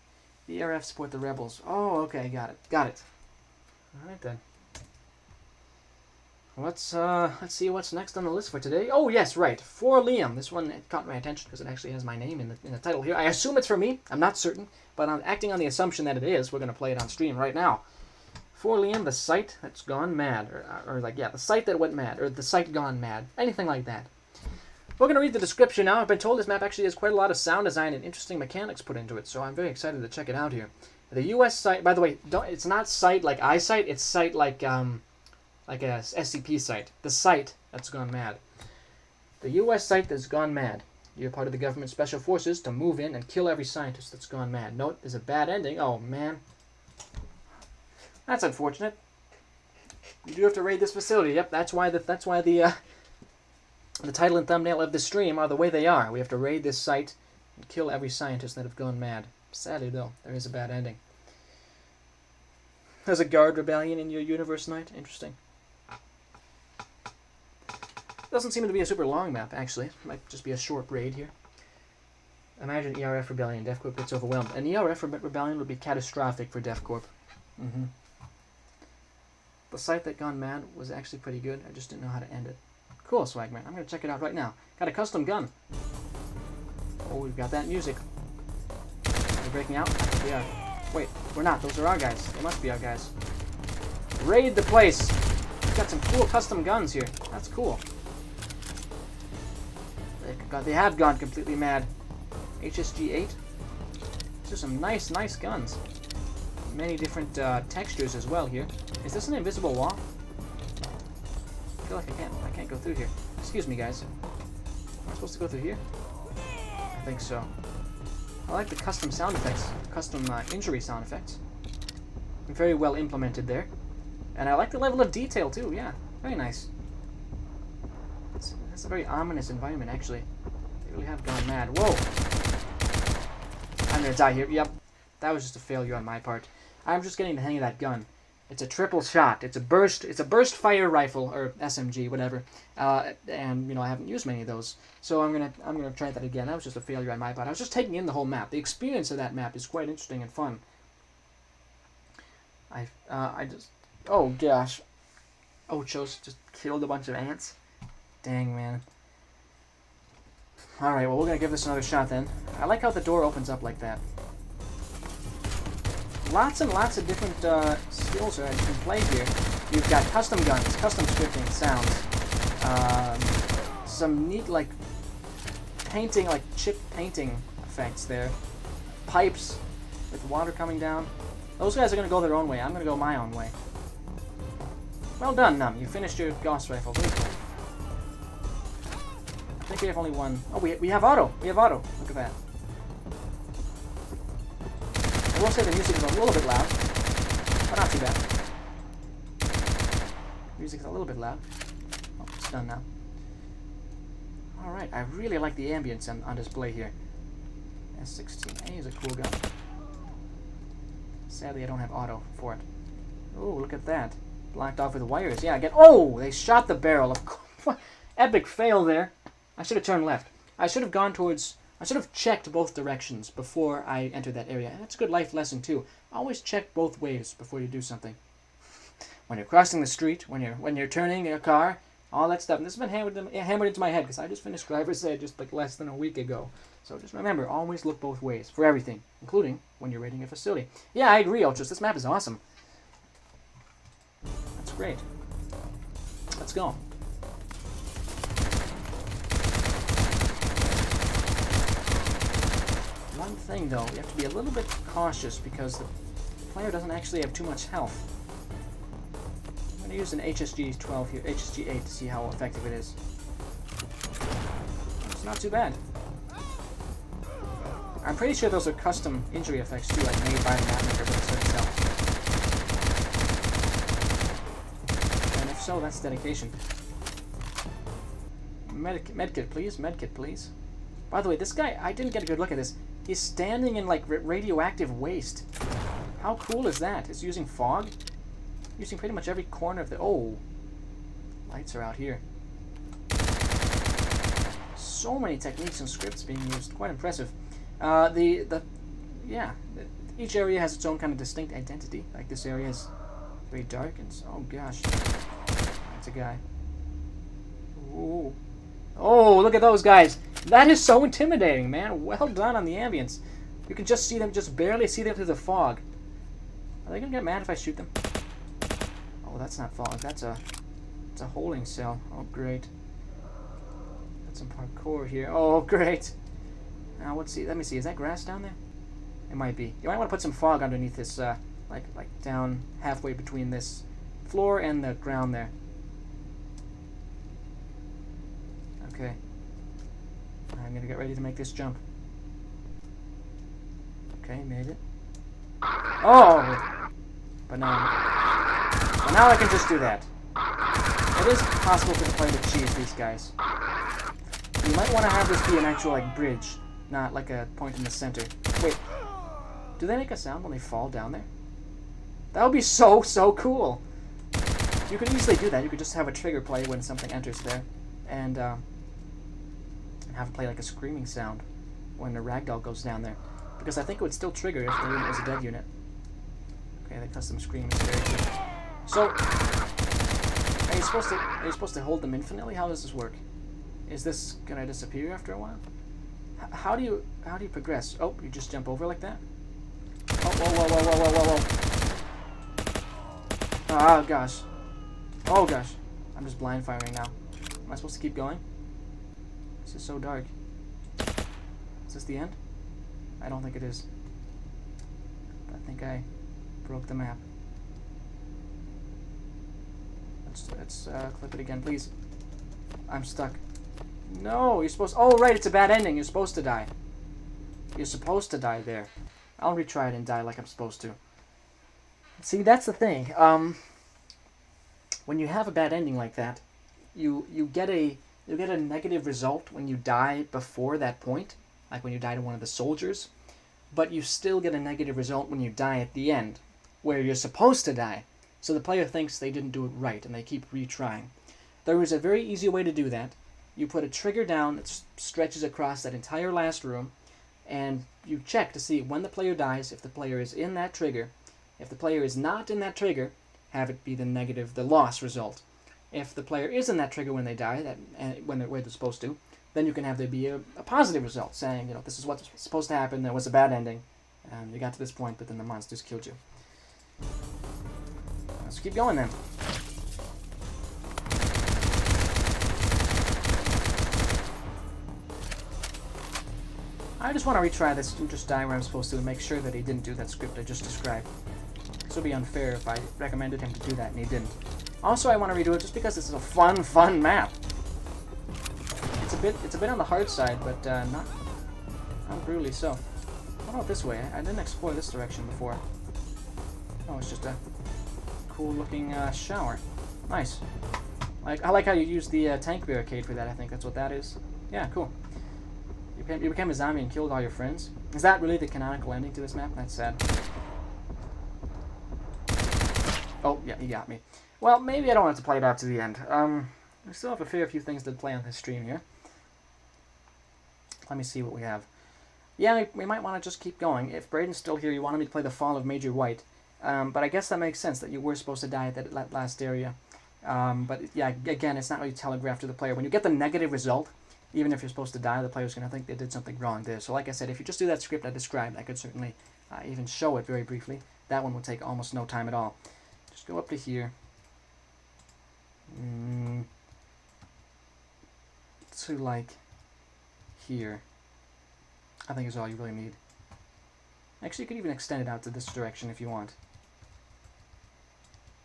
The ERF support the rebels. Oh, okay, got it. All right then. Let's see what's next on the list for today. Oh yes, right. For Liam. This one caught my attention because it actually has my name in the title here. I assume it's for me. I'm not certain, but I'm acting on the assumption that it is. We're gonna play it on stream right now. For Liam, the site that's gone mad, or the site that went mad, or the site gone mad, anything like that. We're going to read the description now. I've been told this map actually has quite a lot of sound design and interesting mechanics put into it, so I'm very excited to check it out here. The U.S. site, by the way, it's not site like iSite, it's site like a SCP site. The site that's gone mad. The U.S. site that's gone mad. You're part of the government special forces to move in and kill every scientist that's gone mad. Note, there's a bad ending. Oh, man. That's unfortunate. You do have to raid this facility. Yep, that's why the title and thumbnail of the stream are the way they are. We have to raid this site and kill every scientist that have gone mad. Sadly, though, there is a bad ending. There's a guard rebellion in your universe night. Interesting. Doesn't seem to be a super long map, actually. Might just be a short raid here. Imagine ERF rebellion. DefCorp gets overwhelmed. An ERF rebellion would be catastrophic for DefCorp. The site that gone mad was actually pretty good. I just didn't know how to end it. Cool, Swagman. I'm going to check it out right now. Got a custom gun. Oh, we've got that music. Are we breaking out? We are. Wait, we're not. Those are our guys. They must be our guys. Raid the place. We've got some cool custom guns here. That's cool. They have gone completely mad. HSG-8. These are some nice guns. Many different textures as well here. Is this an invisible wall? I feel like I can't go through here. Excuse me, guys. Am I supposed to go through here? I think so. I like the custom sound effects, custom injury sound effects. Very well implemented there. And I like the level of detail too, yeah. Very nice. It's a very ominous environment, actually. They really have gone mad. Whoa! I'm gonna die here. Yep. That was just a failure on my part. I'm just getting the hang of that gun. It's a triple shot. It's a burst fire rifle or SMG, whatever. And I haven't used many of those, so I'm gonna try that again. That was just a failure on my part. I was just taking in the whole map. The experience of that map is quite interesting and fun. Oh gosh, Ochos just killed a bunch of ants. Dang, man. All right, well we're gonna give this another shot then. I like how the door opens up like that. Lots and lots of different skills that you can play here. You've got custom guns, custom scripting, sounds, some neat like painting, like chip painting effects there. Pipes with water coming down. Those guys are going to go their own way. I'm going to go my own way. Well done, Num. You finished your Gauss rifle. Very cool. I think we have only one. Oh, we have auto. We have auto. Look at that. I will say the music is a little bit loud, but not too bad. Music is a little bit loud. Oh, it's done now. Alright, I really like the ambience on display here. S16A is a cool gun. Sadly, I don't have auto for it. Oh, look at that. Blocked off with wires. Yeah, again. Oh, they shot the barrel. Of course. Epic fail there. I should have turned left. I should have checked both directions before I entered that area. And that's a good life lesson too. Always check both ways before you do something. When you're crossing the street, when you're turning a car, all that stuff. And this has been hammered into my head because I just finished driver's ed just like less than a week ago. So just remember, always look both ways for everything, including when you're raiding a facility. Yeah, I agree, Ultras. This map is awesome. great. Let's go. One thing though, you have to be a little bit cautious because the player doesn't actually have too much health. I'm going to use an HSG 12 here, HSG 8 to see how effective it is. It's not too bad. I'm pretty sure those are custom injury effects too, like made by the mapmaker, but it's itself. And if so, that's dedication. Medkit, please. Medkit, please. By the way, this guy, I didn't get a good look at this. He's standing in, like, radioactive waste. How cool is that? It's using fog? Using pretty much every corner of the... Oh! Lights are out here. So many techniques and scripts being used. Quite impressive. Each area has its own kind of distinct identity. Like, this area is very dark and... Oh, gosh. That's a guy. Ooh. Oh, look at those guys. That is so intimidating, man. Well done on the ambience. You can just see them, just barely see them through the fog. Are they going to get mad if I shoot them? Oh, that's not fog. It's a holding cell. Oh, great. Got some parkour here. Oh, great. Now, let's see. Let me see. Is that grass down there? It might be. You might want to put some fog underneath this, like down halfway between this floor and the ground there. Okay. I'm gonna get ready to make this jump. Okay, made it. Oh! But now I can just do that. It is possible for the player to cheese these guys. You might want to have this be an actual, like, bridge, not like a point in the center. Wait. Do they make a sound when they fall down there? That would be so cool! You could easily do that. You could just have a trigger play when something enters there. And, have it play like a screaming sound when the ragdoll goes down there. Because I think it would still trigger if the unit was a dead unit. Okay, the custom scream is very good. So, are you supposed to hold them infinitely? How does this work? Is this gonna disappear after a while? How do you progress? Oh, you just jump over like that? Oh, whoa. Oh gosh. Oh gosh. I'm just blind firing now. Am I supposed to keep going? This is so dark. Is this the end? I don't think it is. I think I broke the map. Let's clip it again, please. I'm stuck. No, you're supposed... Oh, right, it's a bad ending. You're supposed to die. You're supposed to die there. I'll retry it and die like I'm supposed to. See, that's the thing. When you have a bad ending like that, you get a negative result when you die before that point, like when you die to one of the soldiers, but you still get a negative result when you die at the end, where you're supposed to die. So the player thinks they didn't do it right, and they keep retrying. There is a very easy way to do that. You put a trigger down that stretches across that entire last room, and you check to see when the player dies, if the player is in that trigger. If the player is not in that trigger, have it be the loss result. If the player is in that trigger when they die, when they're supposed to, then you can have there be a positive result, saying, this is what's supposed to happen, there was a bad ending, and you got to this point, but then the monsters killed you. Let's keep going then. I just want to retry this and just die where I'm supposed to and make sure that he didn't do that script I just described. This would be unfair if I recommended him to do that and he didn't. Also, I want to redo it just because this is a fun map. It's a bit on the hard side, but not brutally so. What about this way? I didn't explore this direction before. Oh, it's just a cool-looking shower. Nice. I like how you use the tank barricade for that. I think that's what that is. Yeah, cool. You became a zombie and killed all your friends. Is that really the canonical ending to this map? That's sad. Oh, yeah, he got me. Well, maybe I don't want to play it out to the end. We still have a fair few things to play on this stream here. Let me see what we have. Yeah, we might want to just keep going. If Braden's still here, you wanted me to play The Fall of Major White. But I guess that makes sense that you were supposed to die at that last area. But yeah, again, it's not really telegraphed to the player. When you get the negative result, even if you're supposed to die, the player's going to think they did something wrong there. So like I said, if you just do that script I described, I could certainly even show it very briefly. That one would take almost no time at all. Just go up to here. To like here, I think is all you really need. Actually, you could even extend it out to this direction if you want,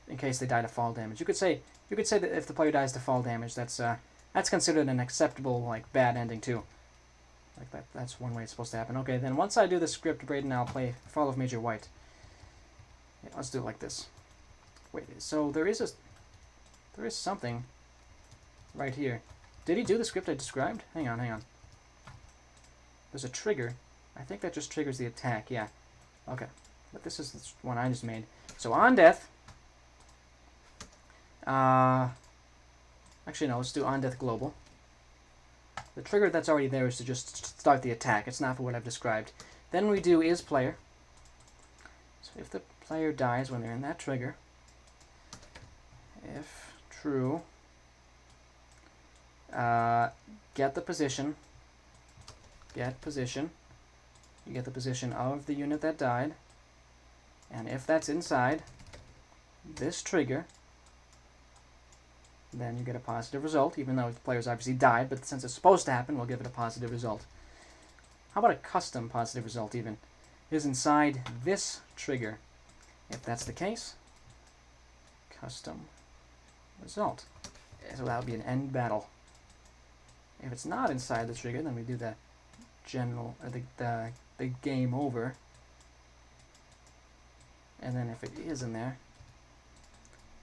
in case they die to fall damage. You could say that if the player dies to fall damage, that's considered an acceptable, like, bad ending too. Like that's one way it's supposed to happen. Okay, then once I do the script, Braden, I'll play Fall of Major White. Yeah, let's do it like this. Wait, so there is something right here. Did he do the script I described? Hang on. There's a trigger. I think that just triggers the attack, yeah. Okay, but this is the one I just made. So on death, actually no, let's do on death global. The trigger that's already there is to just start the attack. It's not for what I've described. Then we do is player. So if the player dies when they're in that trigger, if true, get the position. Get position. You get the position of the unit that died. And if that's inside this trigger, then you get a positive result, even though the player's obviously died, but since it's supposed to happen, we'll give it a positive result. How about a custom positive result even? It is inside this trigger. If that's the case, custom result. So that'll be an end battle. If it's not inside the trigger, then we do the general, or the game over. And then if it is in there,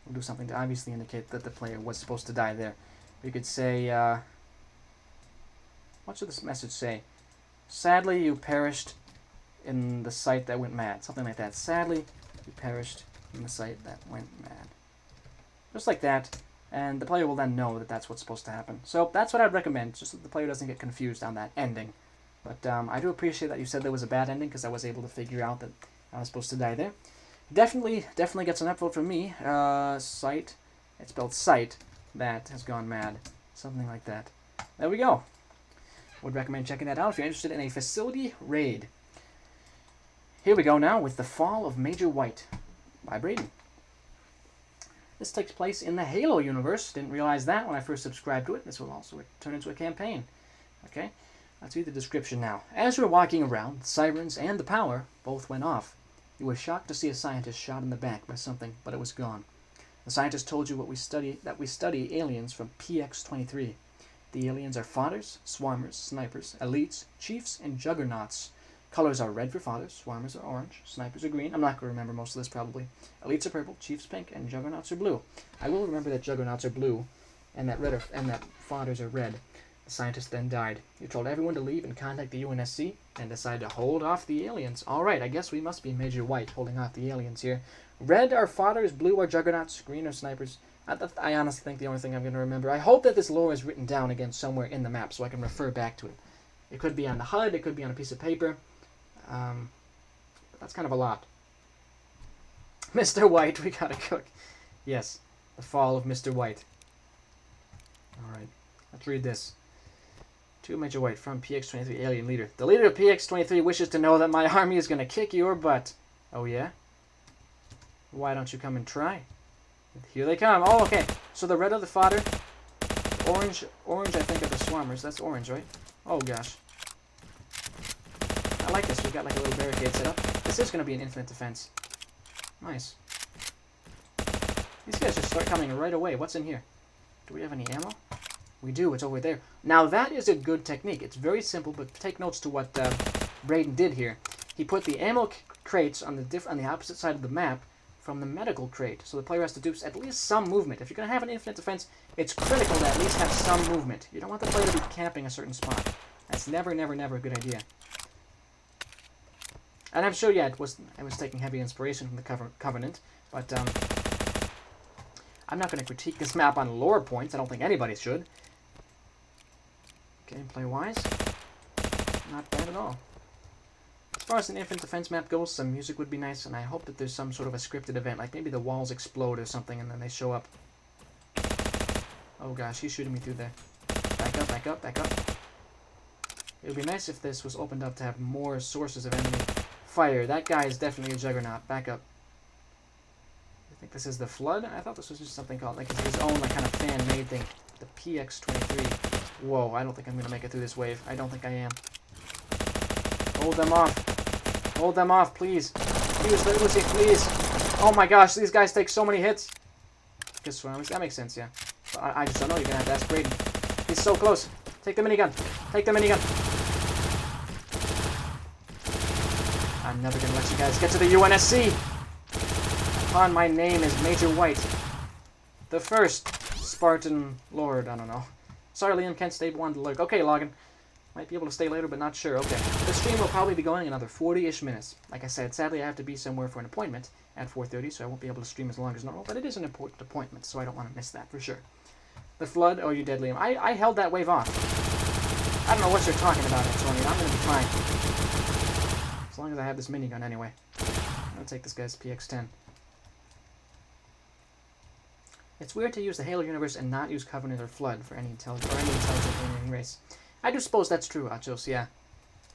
we'll do something to obviously indicate that the player was supposed to die there. We could say, what should this message say? Sadly, you perished in the site that went mad. Something like that. Sadly, you perished in the site that went mad. Just like that. And the player will then know that that's what's supposed to happen. So that's what I'd recommend, just so the player doesn't get confused on that ending. But I do appreciate that you said there was a bad ending, because I was able to figure out that I was supposed to die there. Definitely gets an upvote from me. Site, it's spelled site, that has gone mad. Something like that. There we go. Would recommend checking that out if you're interested in a facility raid. Here we go now with The Fall of Major White by Braden. This takes place in the Halo universe. Didn't realize that when I first subscribed to it. This will also turn into a campaign. Okay, let's read the description now. As you were walking around, the sirens and the power both went off. You were shocked to see a scientist shot in the back by something, but it was gone. The scientist told you that we study aliens from PX-23. The aliens are fodders, swarmers, snipers, elites, chiefs, and juggernauts. Colors are red for fodders, swarmers are orange, snipers are green. I'm not going to remember most of this probably. Elites are purple, chiefs pink, and juggernauts are blue. I will remember that juggernauts are blue, and that fodders are red. The scientist then died. You told everyone to leave and contact the UNSC, and decided to hold off the aliens. Alright, I guess we must be Major White holding off the aliens here. Red are fodders, blue are juggernauts, green are snipers. I honestly think the only thing I'm going to remember. I hope that this lore is written down again somewhere in the map so I can refer back to it. It could be on the HUD, it could be on a piece of paper. But that's kind of a lot. Mr. White, we gotta cook. Yes, The Fall of Mr. White. Alright, let's read this. To Major White from PX-23 Alien Leader. The leader of PX-23 wishes to know that my army is going to kick your butt. Oh yeah? Why don't you come and try? Here they come. Oh, okay. So the red are the fodder. Orange I think are the swarmers. That's orange, right? Oh gosh. I like this. We've got like a little barricade set up. This is going to be an infinite defense. Nice. These guys just start coming right away. What's in here? Do we have any ammo? We do. It's over there. Now that is a good technique. It's very simple, but take notes to what Braden did here. He put the ammo crates on the opposite side of the map from the medical crate, so the player has to do at least some movement. If you're going to have an infinite defense, it's critical to at least have some movement. You don't want the player to be camping a certain spot. That's never a good idea. And I'm sure, yeah, I was taking heavy inspiration from the Covenant, but I'm not going to critique this map on lore points. I don't think anybody should. Gameplay-wise, not bad at all. As far as an infinite defense map goes, some music would be nice, and I hope that there's some sort of a scripted event, like maybe the walls explode or something, and then they show up. Oh gosh, he's shooting me through there. Back up, back up, back up. It would be nice if this was opened up to have more sources of enemy fire. That guy is definitely a juggernaut. Back up. I think this is the Flood. I thought this was just something called, like, his own, like, kind of fan-made thing. The PX-23. Whoa, I don't think I'm going to make it through this wave. I don't think I am. Hold them off. Hold them off, please. Use the Uzi, please. Oh my gosh, these guys take so many hits. Guess what? That makes sense, yeah. But I just don't know. You're going to have to ask Braden. He's so close. Take the minigun. Take the minigun. I'm never going to let you guys get to the UNSC. Upon my name is Major White. The first Spartan Lord. I don't know. Sorry, Liam. Can't stay one to lurk. Okay, Logan. Might be able to stay later, but not sure. Okay. The stream will probably be going another 40-ish minutes. Like I said, sadly, I have to be somewhere for an appointment at 4:30, so I won't be able to stream as long as normal, but it is an important appointment, so I don't want to miss that for sure. The Flood. Oh, you dead, Liam. I held that wave off. I don't know what you're talking about, Antonio. I'm going to be fine. As long as I have this minigun anyway. I'm going to take this guy's PX-10. It's weird to use the Halo universe and not use Covenant or Flood for any intelligent alien race. I do suppose that's true, Ochos, yeah.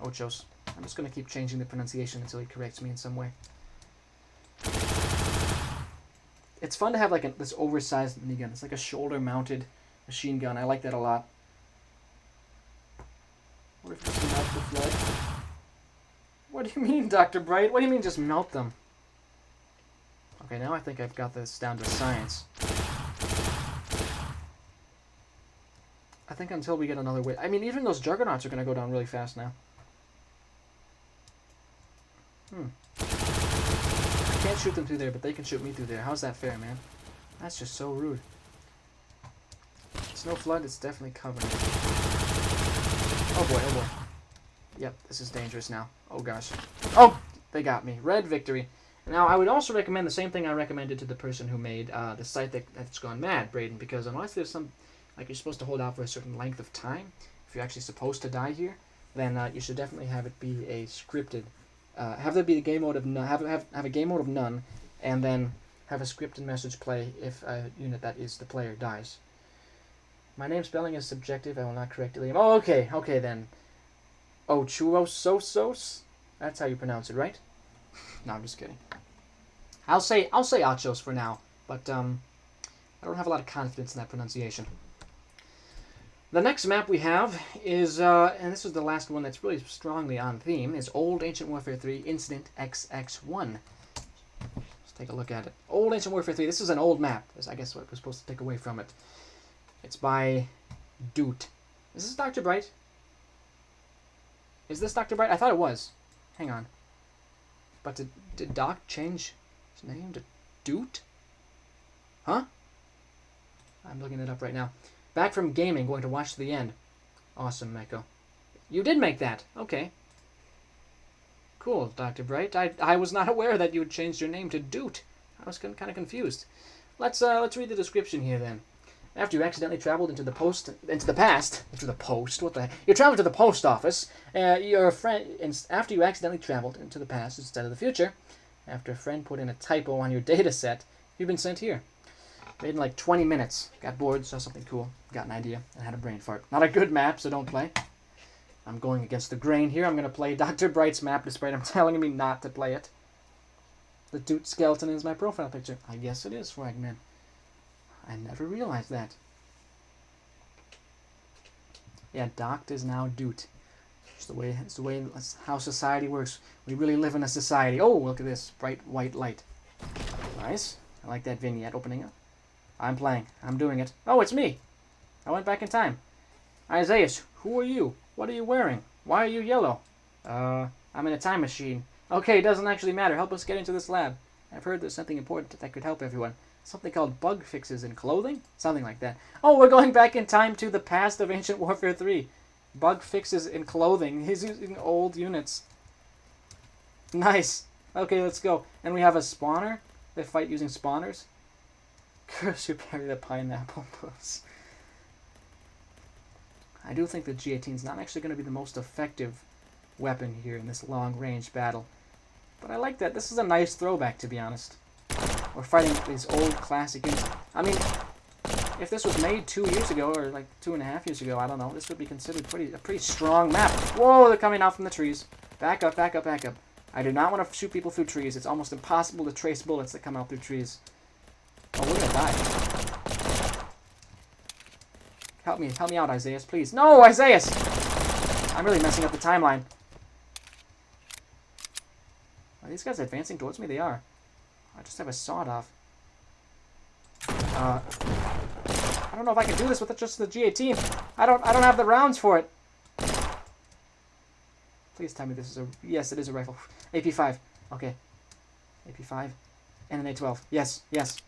Ochos. I'm just going to keep changing the pronunciation until he corrects me in some way. It's fun to have like this oversized minigun. It's like a shoulder-mounted machine gun. I like that a lot. What if we just melt the Flood? What do you mean, Dr. Bright? What do you mean just melt them? Okay, now I think I've got this down to science. I think until we get another wave. I mean, even those juggernauts are going to go down really fast now. I can't shoot them through there, but they can shoot me through there. How's that fair, man? That's just so rude. It's no Flood, it's definitely Covenant. Oh boy, oh boy. Yep, this is dangerous now. Oh gosh. Oh! They got me. Red victory. Now, I would also recommend the same thing I recommended to the person who made the site that's gone mad, Braden, because unless there's some... like you're supposed to hold out for a certain length of time, if you're actually supposed to die here, then you should definitely have it be a scripted. Have there be a game mode of none. Have a game mode of none, and then have a scripted message play if a unit that is the player dies. My name spelling is subjective. I will not correct it. Oh, okay, okay then. Oh, Chuososos. That's how you pronounce it, right? No, I'm just kidding. I'll say Achos for now, but I don't have a lot of confidence in that pronunciation. The next map we have is, and this is the last one that's really strongly on theme, is Old Ancient Warfare 3 Incident XX1. Let's take a look at it. Old Ancient Warfare 3, this is an old map. That's, I guess, what we're supposed to take away from it. It's by Doot. Is this Dr. Bright? Is this Dr. Bright? I thought it was. Hang on. But did Doc change his name to Doot? Huh? I'm looking it up right now. Back from gaming, going to watch to the end. Awesome, Meko. You did make that. Okay. Cool, Dr. Bright. I was not aware that you had changed your name to Doot. I was kind of confused. Let's read the description here then. After you accidentally traveled into the post office, your friend. After you accidentally traveled into the past instead of the future, after a friend put in a typo on your data set, you've been sent here. Made in like 20 minutes. Got bored, saw something cool, got an idea, and had a brain fart. Not a good map, so don't play. I'm going against the grain here. I'm going to play Dr. Bright's map despite him telling me not to play it. The Doot skeleton is my profile picture. I guess it is, Fragman. I never realized that. Yeah, Doct is now Doot. It's the way that's how society works. We really live in a society. Oh, look at this. Bright white light. Nice. I like that vignette opening up. I'm playing. I'm doing it. Oh, it's me. I went back in time. Isaias, who are you? What are you wearing? Why are you yellow? I'm in a time machine. Okay, it doesn't actually matter. Help us get into this lab. I've heard there's something important that could help everyone. Something called bug fixes in clothing? Something like that. Oh, we're going back in time to the past of Ancient Warfare 3. Bug fixes in clothing. He's using old units. Nice. Okay, let's go. And we have a spawner. They fight using spawners. Curse you, parry the pineapple puss. I do think the G18 is not actually going to be the most effective weapon here in this long-range battle. But I like that. This is a nice throwback, to be honest. We're fighting these old classic units. I mean, if this was made 2 years ago, or like 2.5 years ago, I don't know, this would be considered a pretty strong map. Whoa, they're coming out from the trees. Back up, back up, back up. I do not want to shoot people through trees. It's almost impossible to trace bullets that come out through trees. Oh, we're gonna die. Help me out, Isaiah, please. No, Isaiah! I'm really messing up the timeline. Are these guys advancing towards me? They are. I just have a sawed-off. I don't know if I can do this with just the G18. I don't have the rounds for it. Please tell me this is a... Yes, it is a rifle. AP5. Okay. AP5. And an A12. Yes, yes.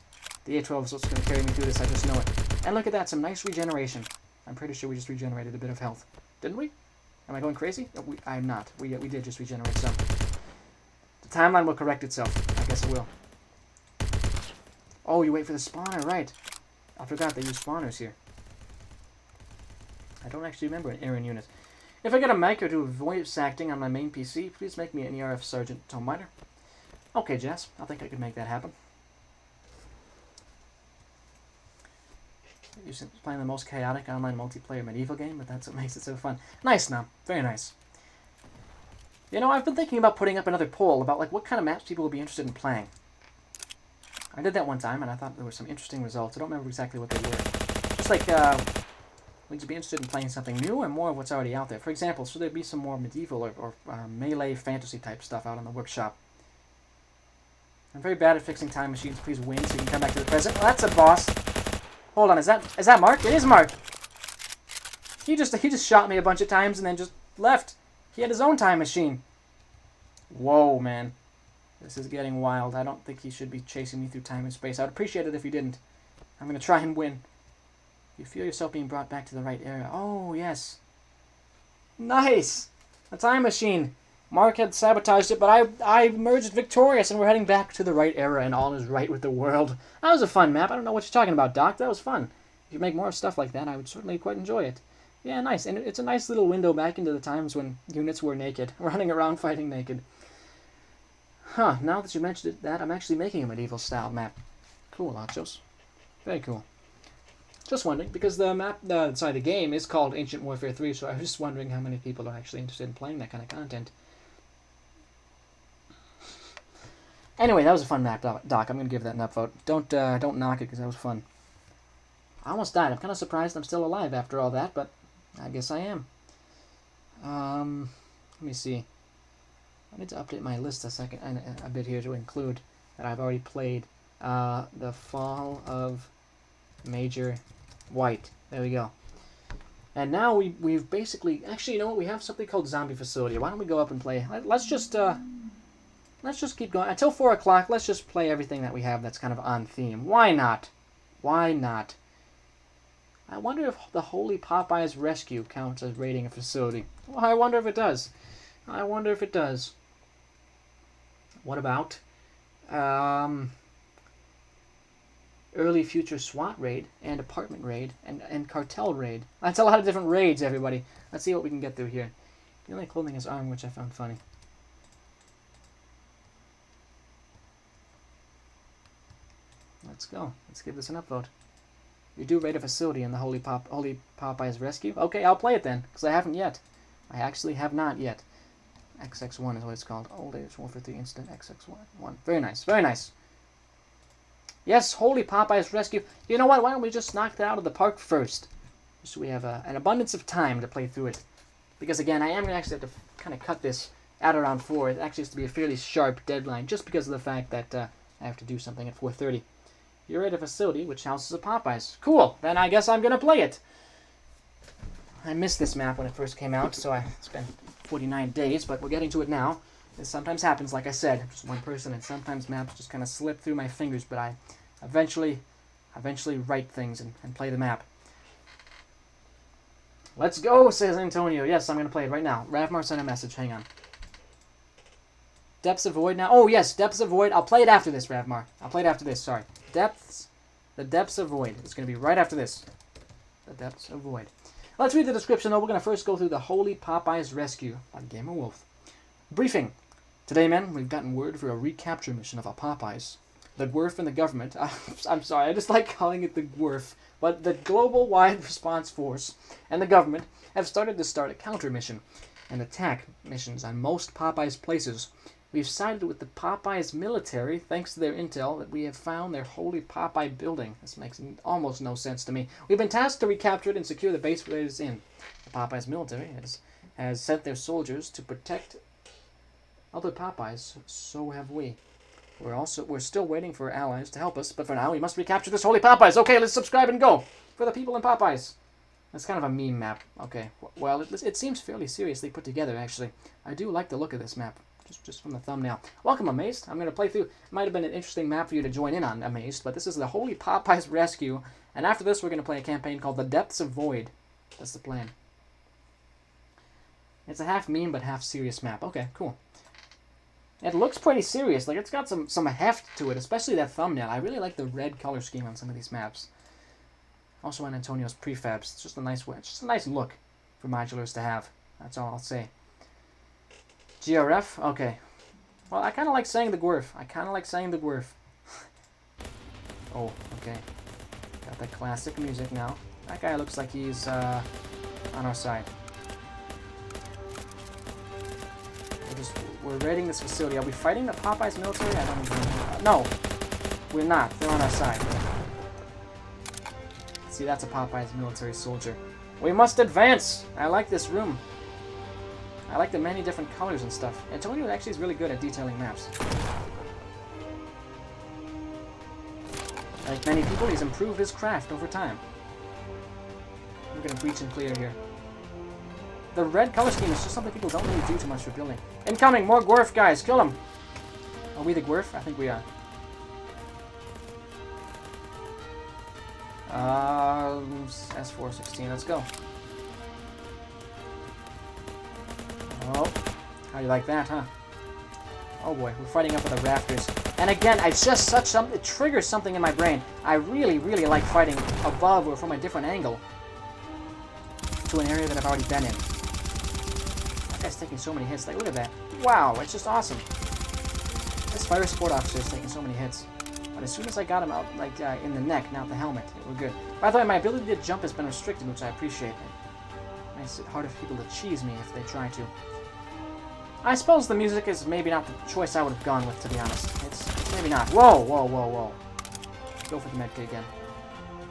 The A12 is what's going to carry me through this. I just know it. And look at that. Some nice regeneration. I'm pretty sure we just regenerated a bit of health. Didn't we? Am I going crazy? Oh, I'm not. We did just regenerate some. The timeline will correct itself. I guess it will. Oh, you wait for the spawner. Right. I forgot they use spawners here. I don't actually remember an Aaron unit. If I get a mic or do voice acting on my main PC, please make me an ERF Sergeant Tone Miner. Okay, Jess. I think I could make that happen. You're playing the most chaotic online multiplayer medieval game, but that's what makes it so fun. Nice, Nom. Very nice. You know, I've been thinking about putting up another poll about like what kind of maps people would be interested in playing. I did that one time, and I thought there were some interesting results. I don't remember exactly what they were. Just like, would you be interested in playing something new or more of what's already out there? For example, should there be some more medieval or melee fantasy type stuff out on the workshop? I'm very bad at fixing time machines. Please win so you can come back to the present. Well, that's a boss. Hold on, is that Mark? It is Mark. He just shot me a bunch of times and then just left. He had his own time machine. Whoa, man. This is getting wild. I don't think he should be chasing me through time and space. I'd appreciate it if he didn't. I'm going to try and win. You feel yourself being brought back to the right area. Oh, yes. Nice! A time machine. Mark had sabotaged it, but I emerged victorious, and we're heading back to the right era, and all is right with the world. That was a fun map. I don't know what you're talking about, Doc. That was fun. If you make more stuff like that, I would certainly quite enjoy it. Yeah, nice. And it's a nice little window back into the times when units were naked, running around fighting naked. Huh, now that you mentioned that, I'm actually making a medieval-style map. Cool, Achos. Very cool. Just wondering, because the game is called Ancient Warfare 3, so I was just wondering how many people are actually interested in playing that kind of content. Anyway, that was a fun map, Doc. I'm going to give that an upvote. Don't knock it, because that was fun. I almost died. I'm kind of surprised I'm still alive after all that, but I guess I am. Let me see. I need to update my list a bit here to include that I've already played. The Fall of Major White. There we go. And now we've basically... Actually, you know what? We have something called Zombie Facility. Why don't we go up and play? Let's just keep going. Until 4 o'clock, let's just play everything that we have that's kind of on theme. Why not? Why not? I wonder if the Holy Popeye's Rescue counts as raiding a facility. Well, I wonder if it does. I wonder if it does. What about early future SWAT raid and apartment raid and cartel raid? That's a lot of different raids, everybody. Let's see what we can get through here. The only clothing is arm, which I found funny. Let's go. Let's give this an upvote. You do raid a facility in the Holy Popeye's Rescue? Okay, I'll play it then, because I haven't yet. I actually have not yet. XX1 is what it's called. Old Age Warfare 3 Incident XX1. Very nice, very nice. Yes, Holy Popeye's Rescue. You know what? Why don't we just knock that out of the park first? So we have an abundance of time to play through it. Because again, I am going to actually have to kind of cut this at around 4. It actually has to be a fairly sharp deadline, just because of the fact that I have to do something at 4:30. You're at a facility which houses a Popeyes. Cool. Then I guess I'm going to play it. I missed this map when it first came out, so I spent 49 days, but we're getting to it now. This sometimes happens, like I said. I'm just one person, and sometimes maps just kind of slip through my fingers, but I eventually write things and play the map. Let's go, says Antonio. Yes, I'm going to play it right now. Ravmar sent a message. Hang on. Depths of Void now. Oh, yes, Depths of Void. I'll play it after this, Ravmar. I'll play it after this, sorry. The Depths of Void. It's going to be right after this. The Depths of Void. Let's read the description, though. We're going to first go through the Holy Popeye's Rescue by Gamer Wolf. Briefing. Today, men, we've gotten word for a recapture mission of our Popeyes. The GWRF and the government... I'm sorry, I just like calling it the GWRF. But the Global Wide Response Force and the government have started a counter mission and attack missions on most Popeyes places We've sided with the Popeyes military thanks to their intel that we have found their holy Popeye building. This makes almost no sense to me. We've been tasked to recapture it and secure the base where it is in. The Popeyes military has sent their soldiers to protect other Popeyes. So have we. We're still waiting for allies to help us, but for now we must recapture this holy Popeyes. Okay, let's subscribe and go for the people in Popeyes. That's kind of a meme map. Okay, well, it seems fairly seriously put together, actually. I do like the look of this map, just from the thumbnail. Welcome, Amazed. I'm going to play through. It might have been an interesting map for you to join in on, Amazed, but this is the Holy Popeyes Rescue, and after this we're going to play a campaign called The Depths of Void. That's the plan. It's a half meme, but half serious map. Okay, cool. It looks pretty serious. Like, it's got some heft to it, especially that thumbnail. I really like the red color scheme on some of these maps. Also on Antonio's prefabs. It's just a nice way. It's just a nice look for modulars to have. That's all I'll say. GRF? Okay. Well, I kind of like saying the GWRF. Oh, okay. Got that classic music now. That guy looks like he's on our side. We're raiding this facility. Are we fighting the Popeyes military? I don't even know. No, we're not. They're on our side. See, that's a Popeyes military soldier. We must advance! I like this room. I like the many different colors and stuff. Antonio actually is really good at detailing maps. Like many people, he's improved his craft over time. We're gonna breach and clear here. The red color scheme is just something people don't really do too much for building. Incoming! More GWRF guys! Kill them! Are we the GWRF? I think we are. S416, let's go. Oh, how do you like that, huh? Oh boy, we're fighting up with the rafters. And again, it's just it triggers something in my brain. I really, really like fighting above or from a different angle to an area that I've already been in. That guy's taking so many hits. Like, look at that. Wow, it's just awesome. This fire support officer is taking so many hits. But as soon as I got him out, like, in the neck, not the helmet, we're good. By the way, my ability to jump has been restricted, which I appreciate. It makes it harder for people to cheese me if they try to. I suppose the music is maybe not the choice I would have gone with, to be honest. It's maybe not. Whoa, whoa, whoa, whoa. Go for the medkit again.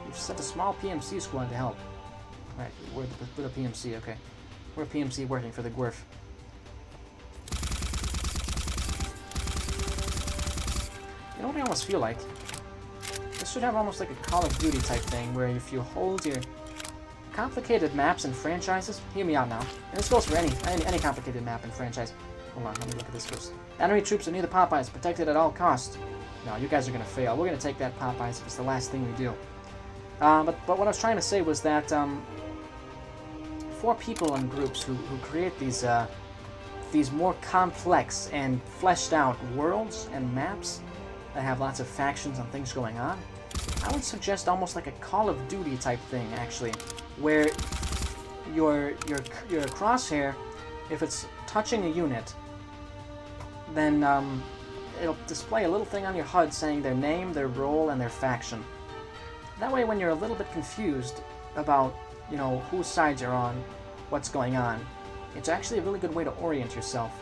We've sent a small PMC squad to help. Right, we're the PMC, okay. We're PMC working for the GWRF. You know what I almost feel like? This should have almost like a Call of Duty type thing, where if you hold your complicated maps and franchises, hear me out now, and this goes for any complicated map and franchise. Hold on, let me look at this first. Enemy troops are near the Popeyes, protected at all costs. No, you guys are gonna fail. We're gonna take that Popeyes if it's the last thing we do. But what I was trying to say was that for people and groups who create these more complex and fleshed out worlds and maps that have lots of factions and things going on, I would suggest almost like a Call of Duty type thing, actually, where your crosshair, if it's touching a unit, then it'll display a little thing on your HUD saying their name, their role, and their faction. That way, when you're a little bit confused about, you know, whose side you're on, what's going on, it's actually a really good way to orient yourself.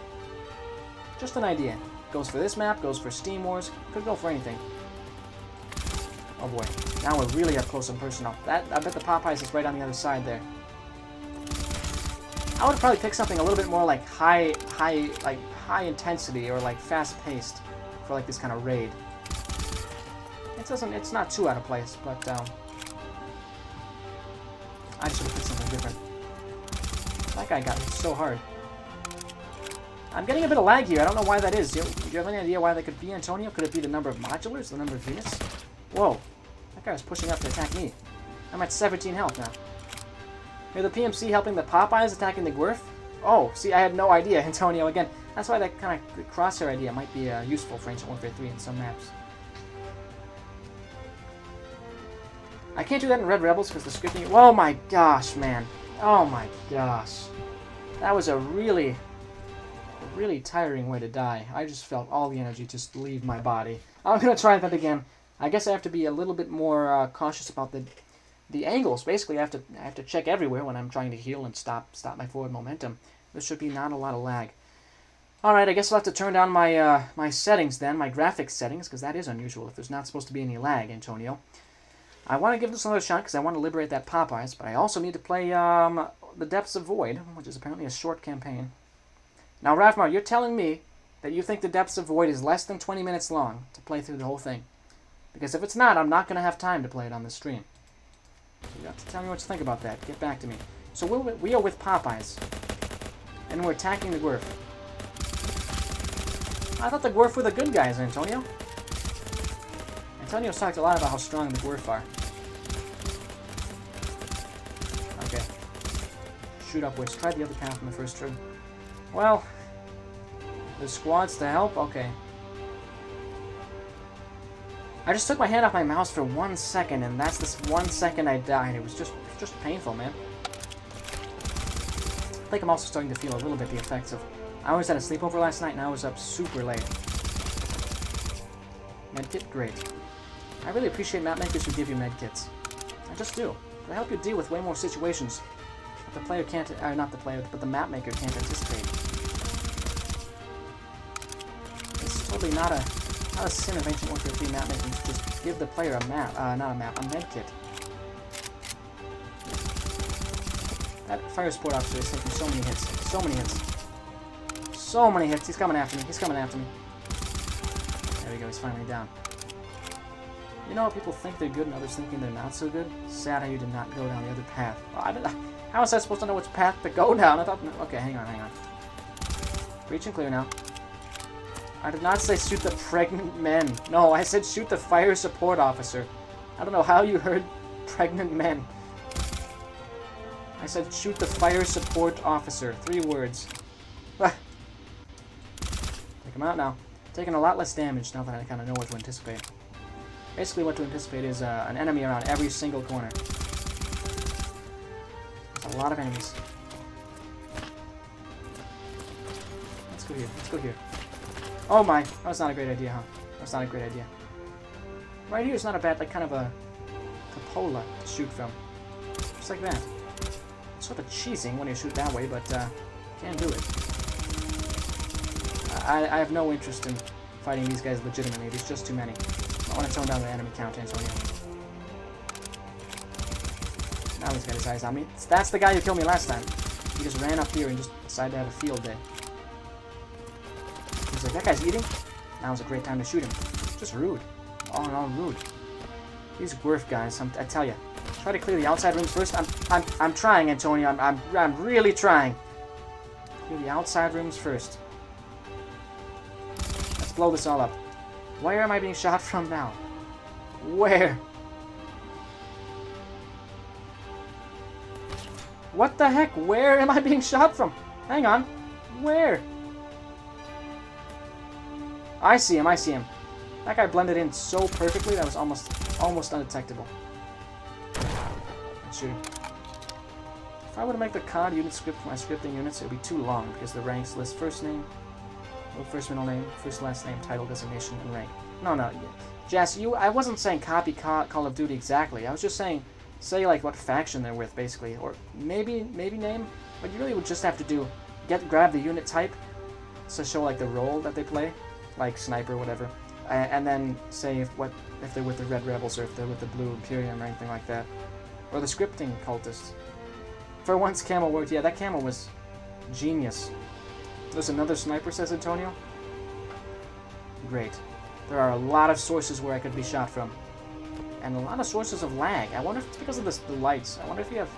Just an idea. Goes for this map, goes for Steam Wars, could go for anything. Oh boy, now we're really up close and personal. I bet the Popeyes is right on the other side there. I would probably pick something a little bit more like high intensity or like fast paced for like this kind of raid. It's not too out of place, but I just would have picked something different. That guy got me so hard. I'm getting a bit of lag here. I don't know why that is. Do you have any idea why that could be, Antonio? Could it be the number of modulars, the number of units? Whoa. That guy was pushing up to attack me. I'm at 17 health now. Are the PMC helping the Popeyes attacking the GWRF? Oh, see, I had no idea, Antonio. Again, that's why that kind of crosshair idea might be useful for Ancient Warfare 3 in some maps. I can't do that in Red Rebels because the scripting... Oh my gosh, man. Oh my gosh. That was a really tiring way to die. I just felt all the energy just leave my body. I'm going to try that again. I guess I have to be a little bit more cautious about the angles. Basically, I have to check everywhere when I'm trying to heal and stop my forward momentum. There should be not a lot of lag. Alright, I guess I'll have to turn down my my settings then, my graphics settings, because that is unusual if there's not supposed to be any lag, Antonio. I want to give this another shot because I want to liberate that Popeyes, but I also need to play The Depths of Void, which is apparently a short campaign. Now, Ravmar, you're telling me that you think The Depths of Void is less than 20 minutes long to play through the whole thing. Because if it's not, I'm not going to have time to play it on the stream. You have to tell me what you think about that. Get back to me. So we are with Popeyes. And we're attacking the Dwarf. I thought the Dwarf were the good guys, Antonio. Antonio's talked a lot about how strong the Dwarf are. Okay. Shoot up, which tried the other path in the first turn. Well, there's squads to help? Okay. I just took my hand off my mouse for 1 second, and that's this 1 second I died. It was just painful, man. I think I'm also starting to feel a little bit the effects of... I was at a sleepover last night, and I was up super late. Medkit, great. I really appreciate map makers who give you medkits. I just do. They help you deal with way more situations that the player can't... not the player, but the map maker can't anticipate. It's totally not a sin of Ancient Warfare 3 map making to just give the player a map, not a map, a medkit. That fire support officer is taking so many hits. So many hits. So many hits. He's coming after me. He's coming after me. There we go. He's finally down. You know how people think they're good and others thinking they're not so good? Sad how you did not go down the other path. How was I supposed to know which path to go down? I thought... Okay, hang on. Breach and clear now. I did not say shoot the pregnant men. No, I said shoot the fire support officer. I don't know how you heard pregnant men. I said shoot the fire support officer. 3 words. Take him out now. Taking a lot less damage now that I kind of know what to anticipate. Basically what to anticipate is an enemy around every single corner. There's a lot of enemies. Let's go here. Let's go here. Oh my, that's not a great idea, huh? That's not a great idea. Right here is not a bad, like, kind of a cupola to shoot from. Just like that. It's sort of cheesing when you shoot that way, but, can't do it. I have no interest in fighting these guys legitimately. There's just too many. I want to tone down the enemy count, Antonio. Now he's got his eyes on me. That's the guy who killed me last time. He just ran up here and just decided to have a field day. He's like, that guy's eating? Now's a great time to shoot him. Just rude. All in all, rude. These Dwarf guys, I tell you. Try to clear the outside rooms first. I'm trying, Antonio. I'm really trying. Clear the outside rooms first. Let's blow this all up. Where am I being shot from now? Where? What the heck? Where am I being shot from? Hang on. Where? I see him. I see him. That guy blended in so perfectly that was almost undetectable. Let's shoot him. If I were to make the COD unit script for my scripting units, it would be too long because the ranks list first name, first middle name, first last name, title, designation, and rank. No. Jess, I wasn't saying copy Call of Duty exactly. I was just saying, say like what faction they're with, basically, or maybe name. But you really would just have to do grab the unit type to show like the role that they play, like sniper, whatever, and then say if they're with the Red Rebels or if they're with the Blue Imperium or anything like that, or the scripting cultists. For once, camo worked. Yeah, that camo was genius. There's another sniper, says Antonio. Great. There are a lot of sources where I could be shot from. And a lot of sources of lag. I wonder if it's because of the lights. I wonder if you have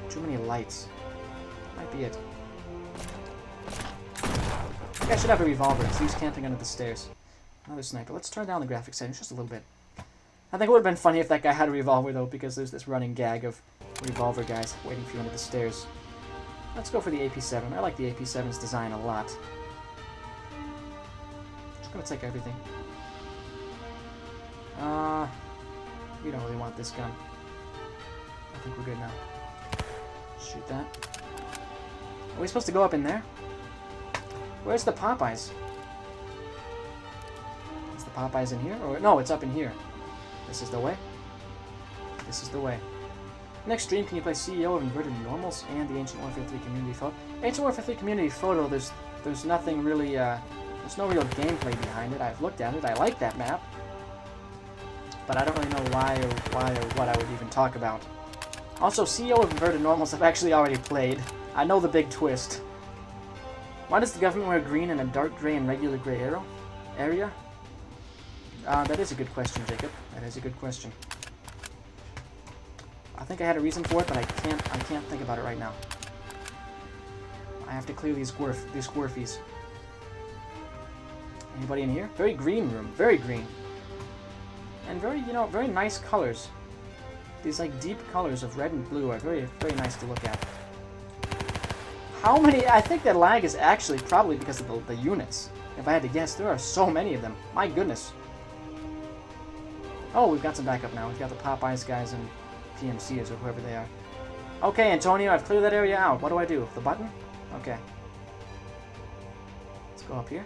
too many lights. Might be it. I think I should have a revolver. So he's camping under the stairs. Another sniper. Let's turn down the graphics settings just a little bit. I think it would have been funny if that guy had a revolver, though, because there's this running gag of revolver guys waiting for you under the stairs. Let's go for the AP7. I like the AP7's design a lot. Just gonna take everything. We don't really want this gun. I think we're good now. Shoot that. Are we supposed to go up in there? Where's the Popeyes? Is the Popeyes in here? Or no, it's up in here. This is the way. This is the way. Next stream, can you play CEO of Inverted Normals and the Ancient Warfare 3 community photo? Ancient Warfare 3 community photo, there's There's nothing really, there's no real gameplay behind it. I've looked at it. I like that map. But I don't really know why or what I would even talk about. Also, CEO of Inverted Normals I've actually already played. I know the big twist. Why does the government wear green and a dark gray and regular gray area? That is a good question, Jacob. That is a good question. I think I had a reason for it, but I can't think about it right now. I have to clear these squirfies. Anybody in here? Very green room. Very green. And very, you know, very nice colors. These, like, deep colors of red and blue are very, very nice to look at. How many? I think that lag is actually probably because of the units. If I had to guess, there are so many of them. My goodness. Oh, we've got some backup now. We've got the Popeyes guys and PMCs or whoever they are. Okay, Antonio, I've cleared that area out. What do I do? The button? Okay. Let's go up here.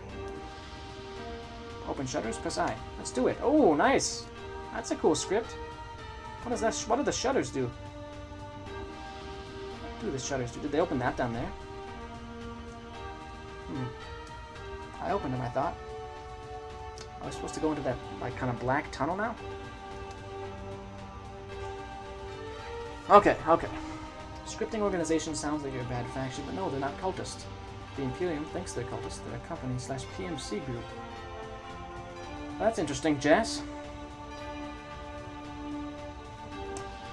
Open shutters, press I. Let's do it. Oh, nice. That's a cool script. What is that? What do the shutters do? What do the shutters do? Did they open that down there? I opened them, I thought. I was supposed to go into that, like, kind of black tunnel now? Okay, okay. Scripting organization sounds like you're a bad faction, but no, they're not cultists. The Imperium thinks they're cultists. They're a company/PMC group. That's interesting, Jess.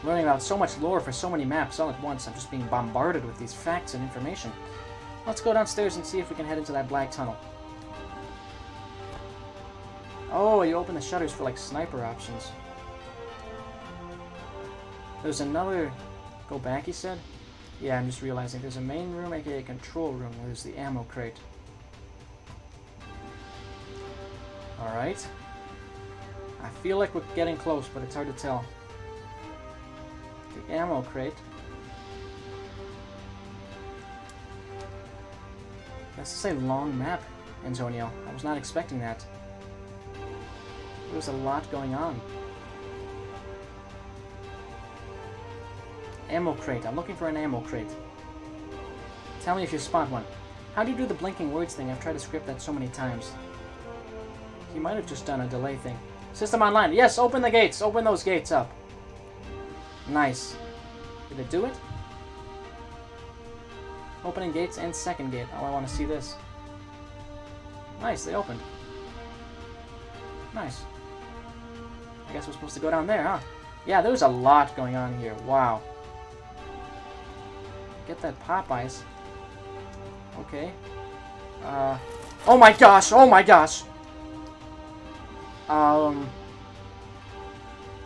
Learning about so much lore for so many maps all at once. I'm just being bombarded with these facts and information. Let's go downstairs and see if we can head into that black tunnel. Oh, you open the shutters for, like, sniper options. There's another... Go back, he said? Yeah, I'm just realizing there's a main room, aka control room, where there's the ammo crate. Alright. I feel like we're getting close, but it's hard to tell. The ammo crate. That's to say long map, Antonio. I was not expecting that. There's a lot going on. Ammo crate. I'm looking for an ammo crate. Tell me if you spot one. How do you do the blinking words thing? I've tried to script that so many times. He might have just done a delay thing. System online. Yes, open the gates. Open those gates up. Nice. Did it do it? Opening gates and second gate. Oh, I want to see this. Nice, they opened. Nice. I guess we're supposed to go down there, huh? Yeah, there's a lot going on here. Wow. Get that Popeyes. Okay. Oh my gosh! Oh my gosh!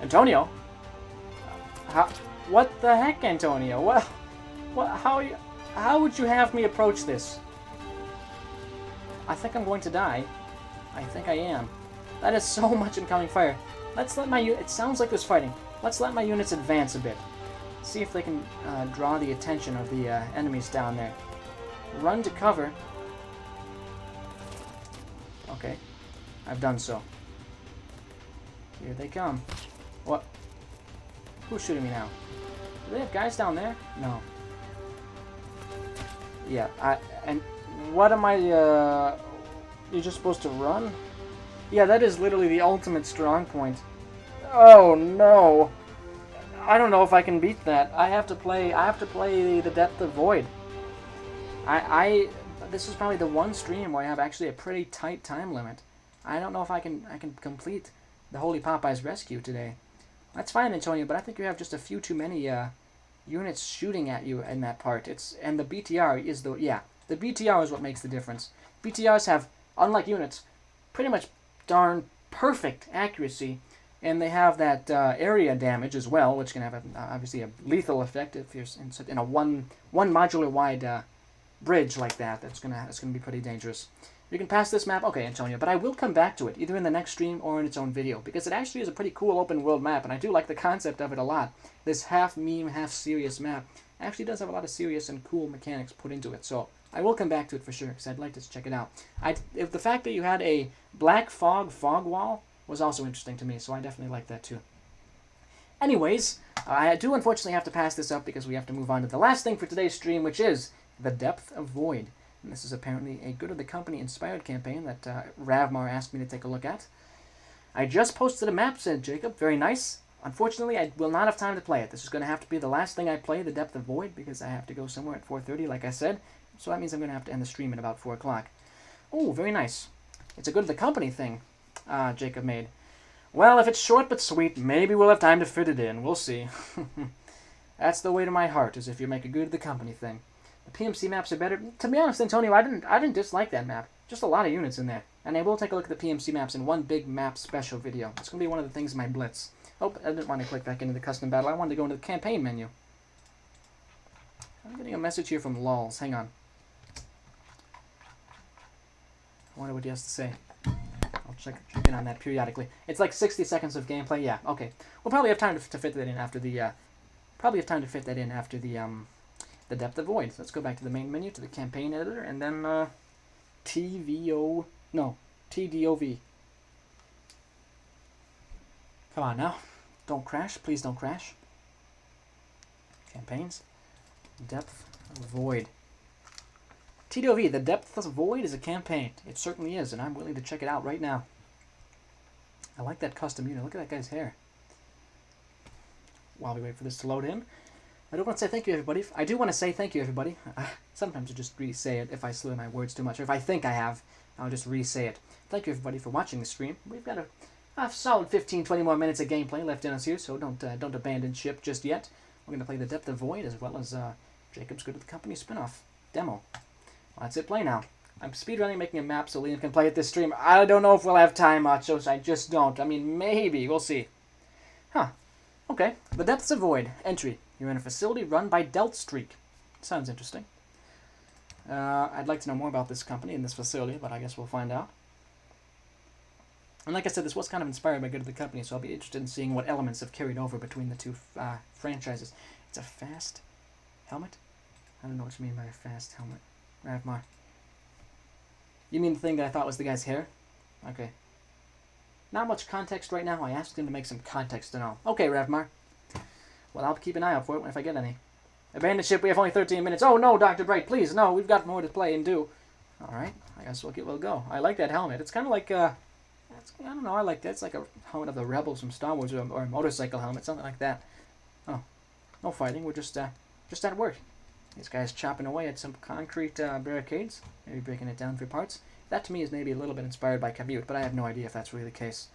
Antonio? What the heck, Antonio? How would you have me approach this? I think I'm going to die. I think I am. That is so much incoming fire. Let's let my it sounds like there's fighting. Let's let my units advance a bit. See if they can draw the attention of the enemies down there. Run to cover. Okay. I've done so. Here they come. What? Who's shooting me now? Do they have guys down there? No. Yeah, and what am I, you're just supposed to run? Yeah, that is literally the ultimate strong point. Oh no! I don't know if I can beat that. I have to play the Depth of Void. This is probably the one stream where I have actually a pretty tight time limit. I don't know if I can complete the Holy Popeyes Rescue today. That's fine, Antonio, but I think you have just a few too many units shooting at you in that part. And the BTR is the BTR is what makes the difference. BTRs have, unlike units, pretty much darn perfect accuracy, and they have that area damage as well, which can have obviously a lethal effect if you're in a one modular wide bridge like that. That's gonna be pretty dangerous. You can pass this map, okay, Antonio, but I will come back to it either in the next stream or in its own video because it actually is a pretty cool open world map, and I do like the concept of it a lot. This half meme, half serious map actually does have a lot of serious and cool mechanics put into it, so I will come back to it for sure because I'd like to check it out. If the fact that you had a black fog wall was also interesting to me, so I definitely like that too. Anyways, I do unfortunately have to pass this up because we have to move on to the last thing for today's stream, which is the Depth of Void. And this is apparently a Good of the Company inspired campaign that Ravmar asked me to take a look at. I just posted a map, said Jacob. Very nice. Unfortunately, I will not have time to play it. This is going to have to be the last thing I play, The Depth of Void, because I have to go somewhere at 4:30, like I said. So that means I'm going to have to end the stream at about 4 o'clock. Oh, very nice. It's a Good of the Company thing Jacob made. Well, if it's short but sweet, maybe we'll have time to fit it in. We'll see. That's the way to my heart, is if you make a Good of the Company thing. The PMC maps are better. To be honest, Antonio, I didn't dislike that map. Just a lot of units in there. And I will take a look at the PMC maps in one big map special video. It's going to be one of the things in my Blitz. Oh, I didn't want to click back into the custom battle. I wanted to go into the campaign menu. I'm getting a message here from Lols. Hang on. I wonder what he has to say. I'll check in on that periodically. It's like 60 seconds of gameplay. Yeah, okay. We'll probably have time to fit that in after the... the Depth of Void. So let's go back to the main menu, to the campaign editor, and then TDOV. Come on now. Don't crash. Please don't crash. Campaigns. Depth of Void. TDOV, the Depth of Void is a campaign. It certainly is, and I'm willing to check it out right now. I like that custom unit. Look at that guy's hair. While we wait for this to load in, I do want to say thank you, everybody. I do want to say thank you, everybody. Sometimes I just re-say it if I slur my words too much, or if I think I have, I'll just re-say it. Thank you, everybody, for watching the stream. We've got a solid 15-20 more minutes of gameplay left in us here, so don't abandon ship just yet. We're going to play the Depth of Void as well as Jacob's Good of the Company spinoff demo. Well, that's it. Play now. I'm speedrunning, making a map so Liam can play it this stream. I don't know if we'll have time, Machos. I just don't. I mean, maybe. We'll see. Huh. Okay. The Depths of Void. Entry. You're in a facility run by Delt Streak. Sounds interesting. I'd like to know more about this company and this facility, but I guess we'll find out. And like I said, this was kind of inspired by Good of the Company, so I'll be interested in seeing what elements have carried over between the two franchises. It's a fast helmet? I don't know what you mean by a fast helmet. Ravmar. You mean the thing that I thought was the guy's hair? Okay. Not much context right now. I asked him to make some context and all. Okay, Ravmar. Well, I'll keep an eye out for it if I get any. Abandon ship, we have only 13 minutes. Oh, no, Dr. Bright, please, no, we've got more to play and do. Alright, I guess we'll go. I like that helmet. It's kind of like, I don't know, I like that. It's like a helmet of the Rebels from Star Wars, or a motorcycle helmet, something like that. Oh, no fighting, we're just at work. These guys chopping away at some concrete barricades, maybe breaking it down for parts. That to me is maybe a little bit inspired by Commute, but I have no idea if that's really the case.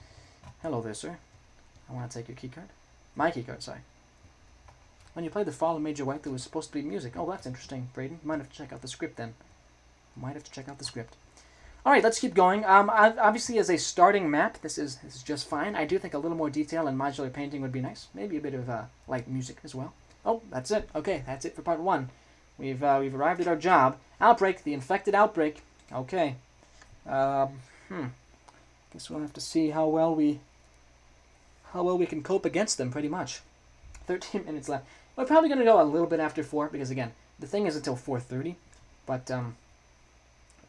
Hello there, sir. I want to take your keycard. My keycard, sorry. When you played the Fall of Major White, there was supposed to be music. Oh, that's interesting, Braden. You might have to check out the script then. Might have to check out the script. Alright, let's keep going. Obviously, as a starting map, this is just fine. I do think a little more detail and modular painting would be nice. Maybe a bit of light music as well. Oh, that's it. Okay, that's it for part 1. We've arrived at our job. Outbreak, the infected outbreak. Okay. Guess we'll have to see how well we can cope against them, pretty much. 13 minutes left. We're probably going to go a little bit after 4, because again, the thing is until 4:30, but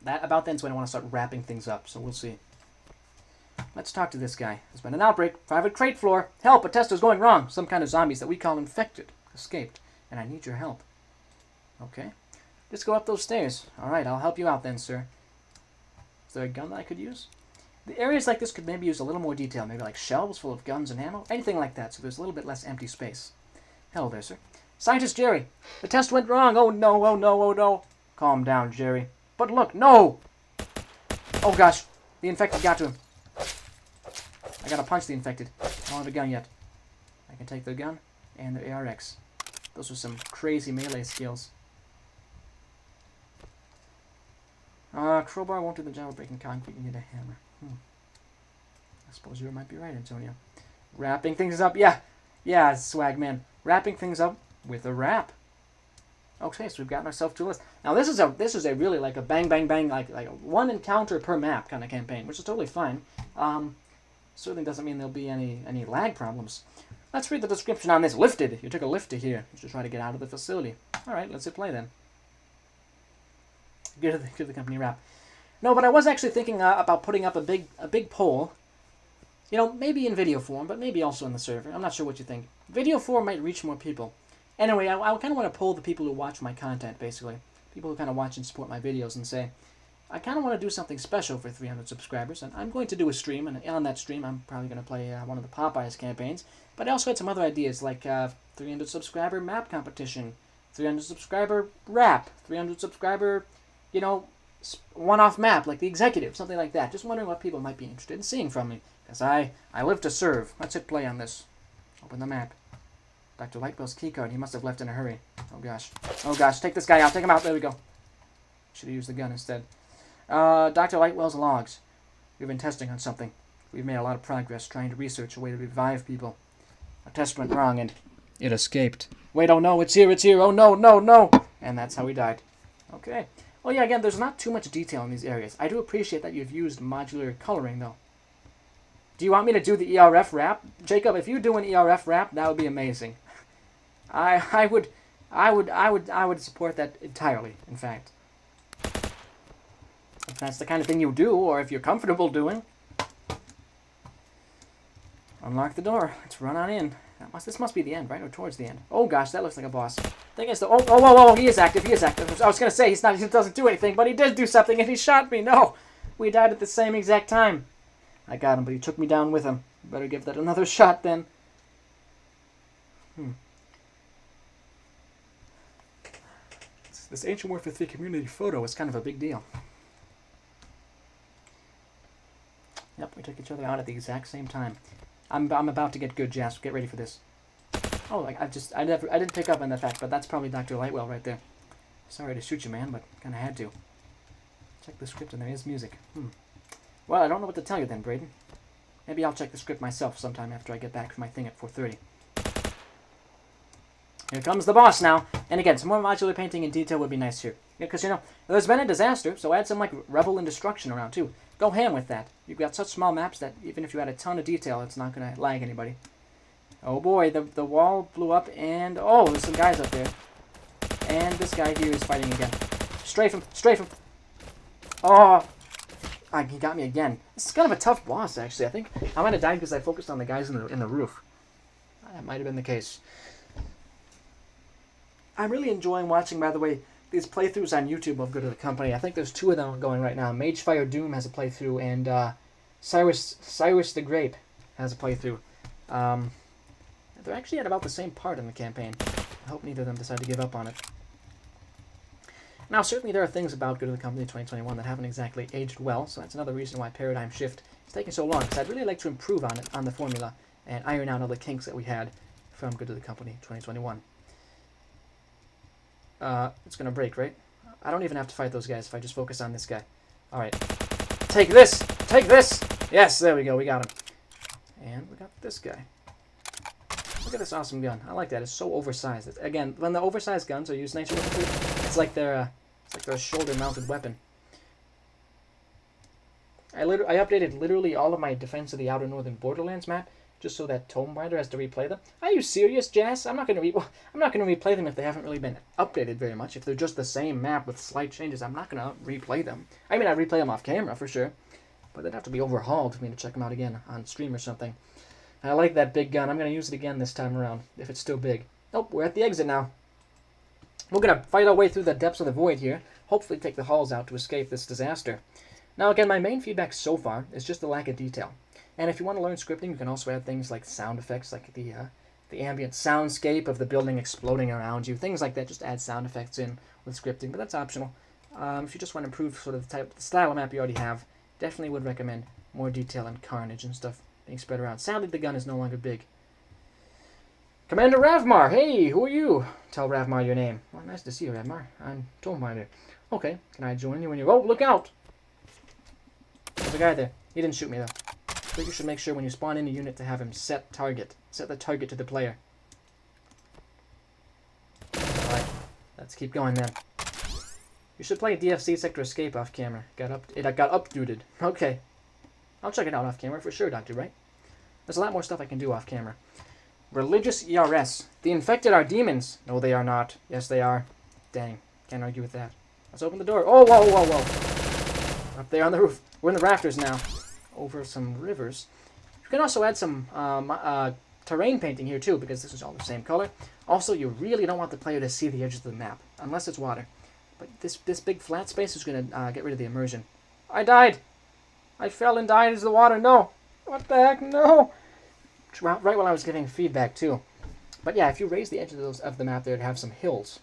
that about then's when I want to start wrapping things up, so we'll see. Let's talk to this guy. There's been an outbreak. Private crate floor. Help, a test is going wrong. Some kind of zombies that we call infected escaped, and I need your help. Okay. Just go up those stairs. Alright, I'll help you out then, sir. Is there a gun that I could use? The areas like this could maybe use a little more detail. Maybe like shelves full of guns and ammo. Anything like that, so there's a little bit less empty space. Hello there, sir. Scientist Jerry. The test went wrong. Oh no, oh no, oh no. Calm down, Jerry. But look, no! Oh gosh. The infected got to him. I gotta punch the infected. I don't have a gun yet. I can take their gun and their ARX. Those are some crazy melee skills. Crowbar won't do the job of breaking concrete. You need a hammer. I suppose you might be right, Antonio. Wrapping things up. Yeah, swag man. Wrapping things up with a wrap. Okay, so we've gotten ourselves to a list. Now this is a really like a bang bang bang like a one encounter per map kind of campaign, which is totally fine. Certainly doesn't mean there'll be any lag problems. Let's read the description on this. Lifted. You took a lift to here. You should try to get out of the facility. All right, let's hit play then. Give the company wrap. No, but I was actually thinking about putting up a big poll. You know, maybe in video form, but maybe also in the server. I'm not sure what you think. Video form might reach more people. Anyway, I kind of want to poll the people who watch my content, basically. people who kind of watch and support my videos and say, I kind of want to do something special for 300 subscribers, and I'm going to do a stream, and on that stream I'm probably going to play one of the Popeyes campaigns, but I also had some other ideas, like 300 subscriber map competition, 300 subscriber rap, 300 subscriber, you know, one-off map, like the Executive, something like that. Just wondering what people might be interested in seeing from me, because I live to serve. Let's hit play on this. Open the map. Dr. Lightwell's keycard. He must have left in a hurry. Oh gosh. Oh gosh, take this guy out. Take him out. There we go. Should have used the gun instead. Dr. Lightwell's logs. We've been testing on something. We've made a lot of progress trying to research a way to revive people. Our test went wrong and it escaped. Wait, oh no, it's here, oh no, no, no! And that's how he died. Okay. Well, yeah, again, there's not too much detail in these areas. I do appreciate that you've used modular coloring, though. Do you want me to do the ERF wrap? Jacob, if you do an ERF wrap, that would be amazing. I would support that entirely, in fact. If that's the kind of thing you do, or if you're comfortable doing. Unlock the door. Let's run on in. This must be the end, right? Or towards the end. Oh gosh, that looks like a boss. Thing is, oh, he is active, he is active. I was gonna say he doesn't do anything, but he did do something and he shot me. No! We died at the same exact time. I got him, but he took me down with him. Better give that another shot then. This Ancient Warfare 3 community photo is kind of a big deal. Yep, we took each other out at the exact same time. I'm about to get good, Jasper. Get ready for this. Oh, like I didn't pick up on that fact, but that's probably Dr. Lightwell right there. Sorry to shoot you, man, but kind of had to. Check the script and there is music. Well, I don't know what to tell you then, Braden. Maybe I'll check the script myself sometime after I get back from my thing at 4:30. Here comes the boss now. And again, some more modular painting in detail would be nice here. Because, you know, there's been a disaster, so add some, like, Revel and Destruction around, too. Go ham with that. You've got such small maps that even if you had a ton of detail, it's not going to lag anybody. Oh boy, the wall blew up, and oh, there's some guys up there. And this guy here is fighting again. Strafe him, strafe him. Oh, he got me again. This is kind of a tough boss, actually. I think I might have died because I focused on the guys in the roof. That might have been the case. I'm really enjoying watching, by the way, these playthroughs on YouTube of Good of the Company. I think there's 2 of them going right now. Magefire Doom has a playthrough, and Cyrus the Grape has a playthrough. They're actually at about the same part in the campaign. I hope neither of them decide to give up on it. Now, certainly there are things about Good of the Company 2021 that haven't exactly aged well, so that's another reason why Paradigm Shift is taking so long, because I'd really like to improve on it, on the formula, and iron out all the kinks that we had from Good of the Company 2021. It's gonna break, right? I don't even have to fight those guys if I just focus on this guy. Alright. Take this! Take this! Yes, there we go, we got him. And we got this guy. Look at this awesome gun. I like that. It's so oversized. Again, when the oversized guns are used in Ancient Warfare 3, it's like they're a shoulder-mounted weapon. I updated literally all of my Defense of the Outer Northern Borderlands map just so that Tombinder has to replay them. Are you serious, Jazz? I'm not going to replay them if they haven't really been updated very much. If they're just the same map with slight changes, I'm not going to replay them. I mean, I'd replay them off camera for sure, but they'd have to be overhauled for me to check them out again on stream or something. I like that big gun. I'm going to use it again this time around, if it's still big. Nope, we're at the exit now. We're going to fight our way through the depths of the void here, hopefully take the halls out to escape this disaster. Now again, my main feedback so far is just the lack of detail. And if you want to learn scripting, you can also add things like sound effects, like the ambient soundscape of the building exploding around you, things like that. Just add sound effects in with scripting, but that's optional. If you just want to improve sort of the style of map you already have, definitely would recommend more detail and carnage and stuff being spread around. Sadly, the gun is no longer big. Commander Ravmar, hey, who are you? Tell Ravmar your name. Well, nice to see you, Ravmar. I'm Tombinder. Okay, can I join you when you... Oh, look out! There's a guy there. He didn't shoot me, though. I think you should make sure when you spawn in a unit to have him set target. Set the target to the player. Alright, let's keep going then. You should play DFC Sector Escape off camera. It got updated. Okay. I'll check it out off camera for sure, Dr. Wright. There's a lot more stuff I can do off camera. Religious ERS. The infected are demons. No, they are not. Yes, they are. Dang. Can't argue with that. Let's open the door. Oh, whoa, whoa, whoa. Up there on the roof. We're in the rafters now. Over some rivers. You can also add some terrain painting here too, because this is all the same color. Also, you really don't want the player to see the edges of the map, unless it's water. But this big flat space is going to get rid of the immersion. I died! I fell and died into the water. No! What the heck? No! Right while I was giving feedback, too. But yeah, if you raise the edges of the map there to have some hills,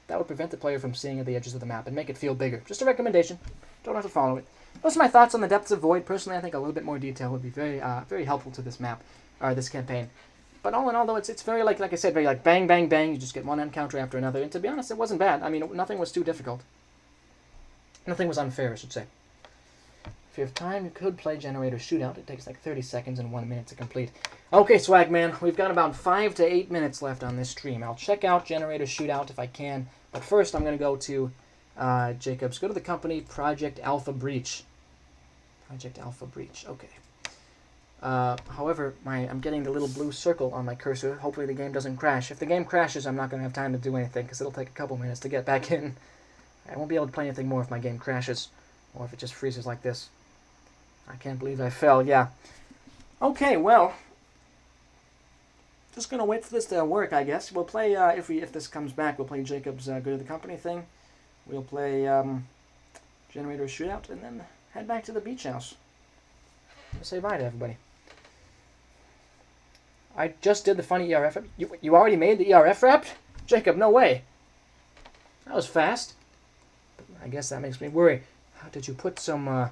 that would prevent the player from seeing the edges of the map and make it feel bigger. Just a recommendation. Don't have to follow it. Those are my thoughts on the Depths of Void. Personally, I think a little bit more detail would be very helpful to this map, or this campaign. But all in all, though, it's very, like I said, very like bang, bang, bang. You just get one encounter after another. And to be honest, it wasn't bad. I mean, nothing was too difficult. Nothing was unfair, I should say. If you have time, you could play Generator Shootout. It takes like 30 seconds and 1 minute to complete. Okay, Swagman, we've got about 5 to 8 minutes left on this stream. I'll check out Generator Shootout if I can. But first, I'm going to go to Jacobs. Go to the company, Project Alpha Breach. Project Alpha Breach, okay. However, I'm getting the little blue circle on my cursor. Hopefully the game doesn't crash. If the game crashes, I'm not going to have time to do anything, because it'll take a couple minutes to get back in. I won't be able to play anything more if my game crashes, or if it just freezes like this. I can't believe I fell, yeah. Okay, well, just going to wait for this to work, I guess. We'll play, if this comes back, we'll play Jacob's Go to the Company thing. We'll play Generator Shootout, and then head back to the beach house. Say bye to everybody. I just did the funny ERF rap. You already made the ERF rap? Jacob, no way. That was fast. But I guess that makes me worry. How did you put some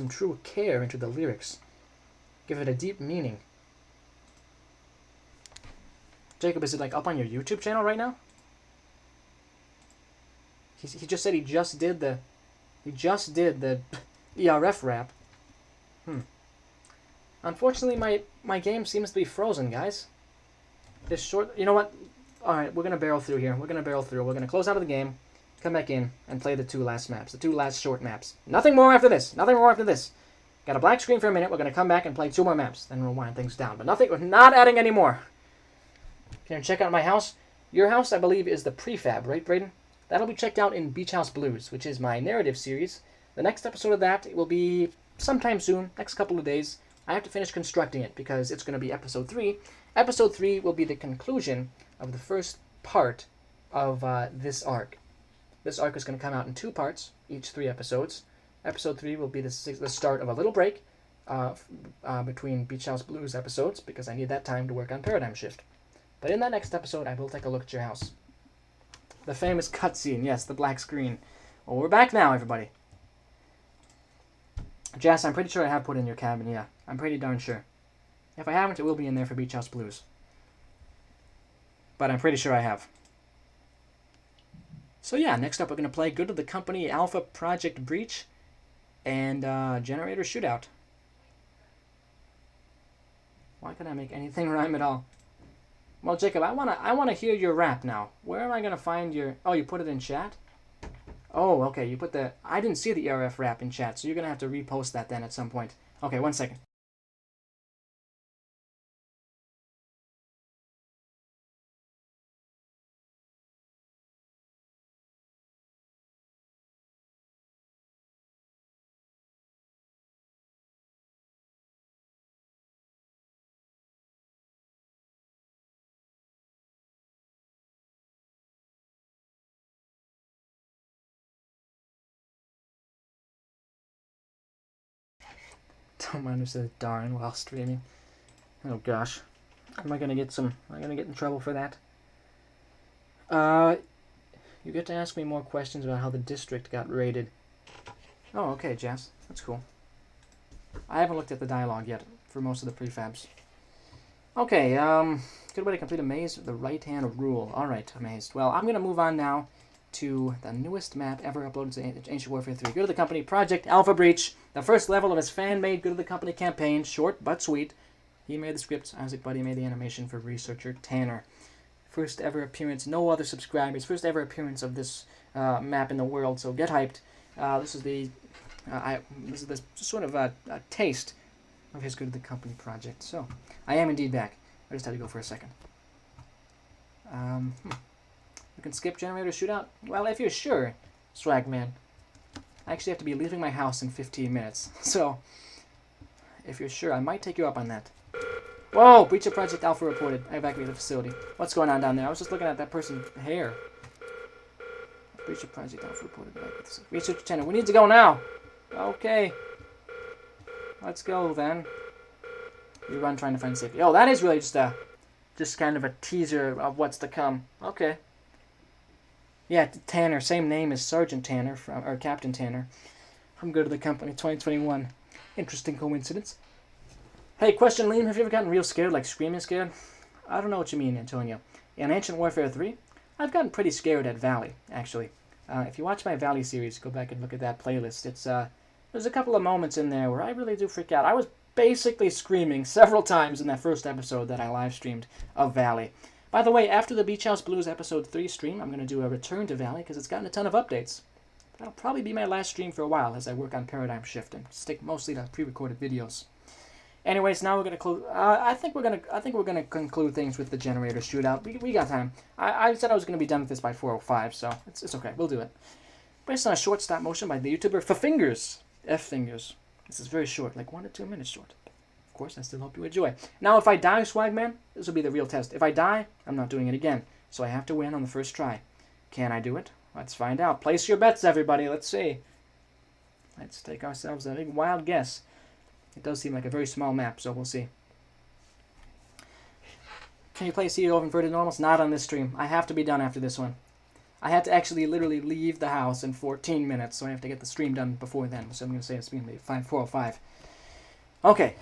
true care into the lyrics? Give it a deep meaning. Jacob, is it like up on your YouTube channel right now? He just said he just did the ERF rap. Unfortunately, my game seems to be frozen, guys. This short... You know what? Alright, we're going to barrel through here. We're going to close out of the game, come back in, and play the 2 last maps. The 2 last short maps. Nothing more after this. Got a black screen for a minute. We're going to come back and play 2 more maps. Then we'll wind things down. But nothing... We're not adding any more. Can you check out my house? Your house, I believe, is the prefab, right, Brayden? That'll be checked out in Beach House Blues, which is my narrative series. The next episode of that will be sometime soon, next couple of days. I have to finish constructing it because it's going to be episode 3. Episode 3 will be the conclusion of the first part of this arc. This arc is going to come out in 2 parts, each 3 episodes. Episode 3 will be the start of a little break between Beach House Blues episodes because I need that time to work on Paradigm Shift. But in that next episode, I will take a look at your house. The famous cutscene, yes, the black screen. Well, we're back now, everybody. Jess, I'm pretty sure I have put in your cabin, yeah. I'm pretty darn sure. If I haven't, it will be in there for Beach House Blues. But I'm pretty sure I have. So yeah, next up we're going to play Good to the Company, Alpha Project Breach, and Generator Shootout. Why can't I make anything rhyme at all? Well, Jacob, I wanna hear your rap now. Where am I gonna find your... Oh, you put it in chat? Oh, okay, you put the... I didn't see the ERF rap in chat, so you're gonna have to repost that then at some point. Okay, 1 second. Don't mind who says darn while streaming. Oh gosh. Am I gonna get in trouble for that? You get to ask me more questions about how the district got raided. Oh, okay, Jess. That's cool. I haven't looked at the dialogue yet for most of the prefabs. Okay, good way to complete a maze with the right-hand rule. Alright, amazed. Well, I'm gonna move on now to the newest map ever uploaded to Ancient Warfare 3. Go to the Company, Project Alpha Breach, the first level of his fan-made Go to the Company campaign, short but sweet. He made the scripts, Isaac Buddy made the animation for researcher Tanner. First ever appearance, no other subscribers, first ever appearance of this map in the world, so get hyped. This is the sort of a taste of his Go to the Company project. So, I am indeed back. I just had to go for a second. You can skip Generator Shootout? Well, if you're sure, Swagman. I actually have to be leaving my house in 15 minutes. So, if you're sure, I might take you up on that. Whoa! Breach of Project Alpha reported. I evacuated the facility. What's going on down there? I was just looking at that person's hair. Breach of project alpha reported back. Research lieutenant. We need to go now. Okay. Let's go then. You run trying to find safety. Oh, that is really just kind of a teaser of what's to come. Okay. Yeah, Tanner, same name as Sergeant Tanner or Captain Tanner from Go to the Company 2021. Interesting coincidence. Hey, question, Liam. Have you ever gotten real scared, like screaming scared? I don't know what you mean, Antonio. In Ancient Warfare 3, I've gotten pretty scared at Valley, actually. If you watch my Valley series, go back and look at that playlist. There's a couple of moments in there where I really do freak out. I was basically screaming several times in that first episode that I live streamed of Valley. By the way, after the Beach House Blues episode 3 stream, I'm going to do a return to Valley because it's gotten a ton of updates. That'll probably be my last stream for a while as I work on Paradigm Shift and stick mostly to pre-recorded videos. Anyways, now we're gonna close. I think we're gonna conclude things with the generator shootout. We got time. I said I was gonna be done with this by 4:05, so it's okay. We'll do it. Based on a short stop motion by the YouTuber F Fingers. This is very short, like 1 to 2 minutes short. Of course, I still hope you enjoy. Now, if I die, Swagman, this will be the real test. If I die, I'm not doing it again. So I have to win on the first try. Can I do it? Let's find out. Place your bets, everybody. Let's see. Let's take ourselves a big wild guess. It does seem like a very small map, so we'll see. Can you play CEO of Inverted Normals? Not on this stream. I have to be done after this one. I had to actually literally leave the house in 14 minutes, so I have to get the stream done before then. So I'm going to say it's going to be 4:05. Okay.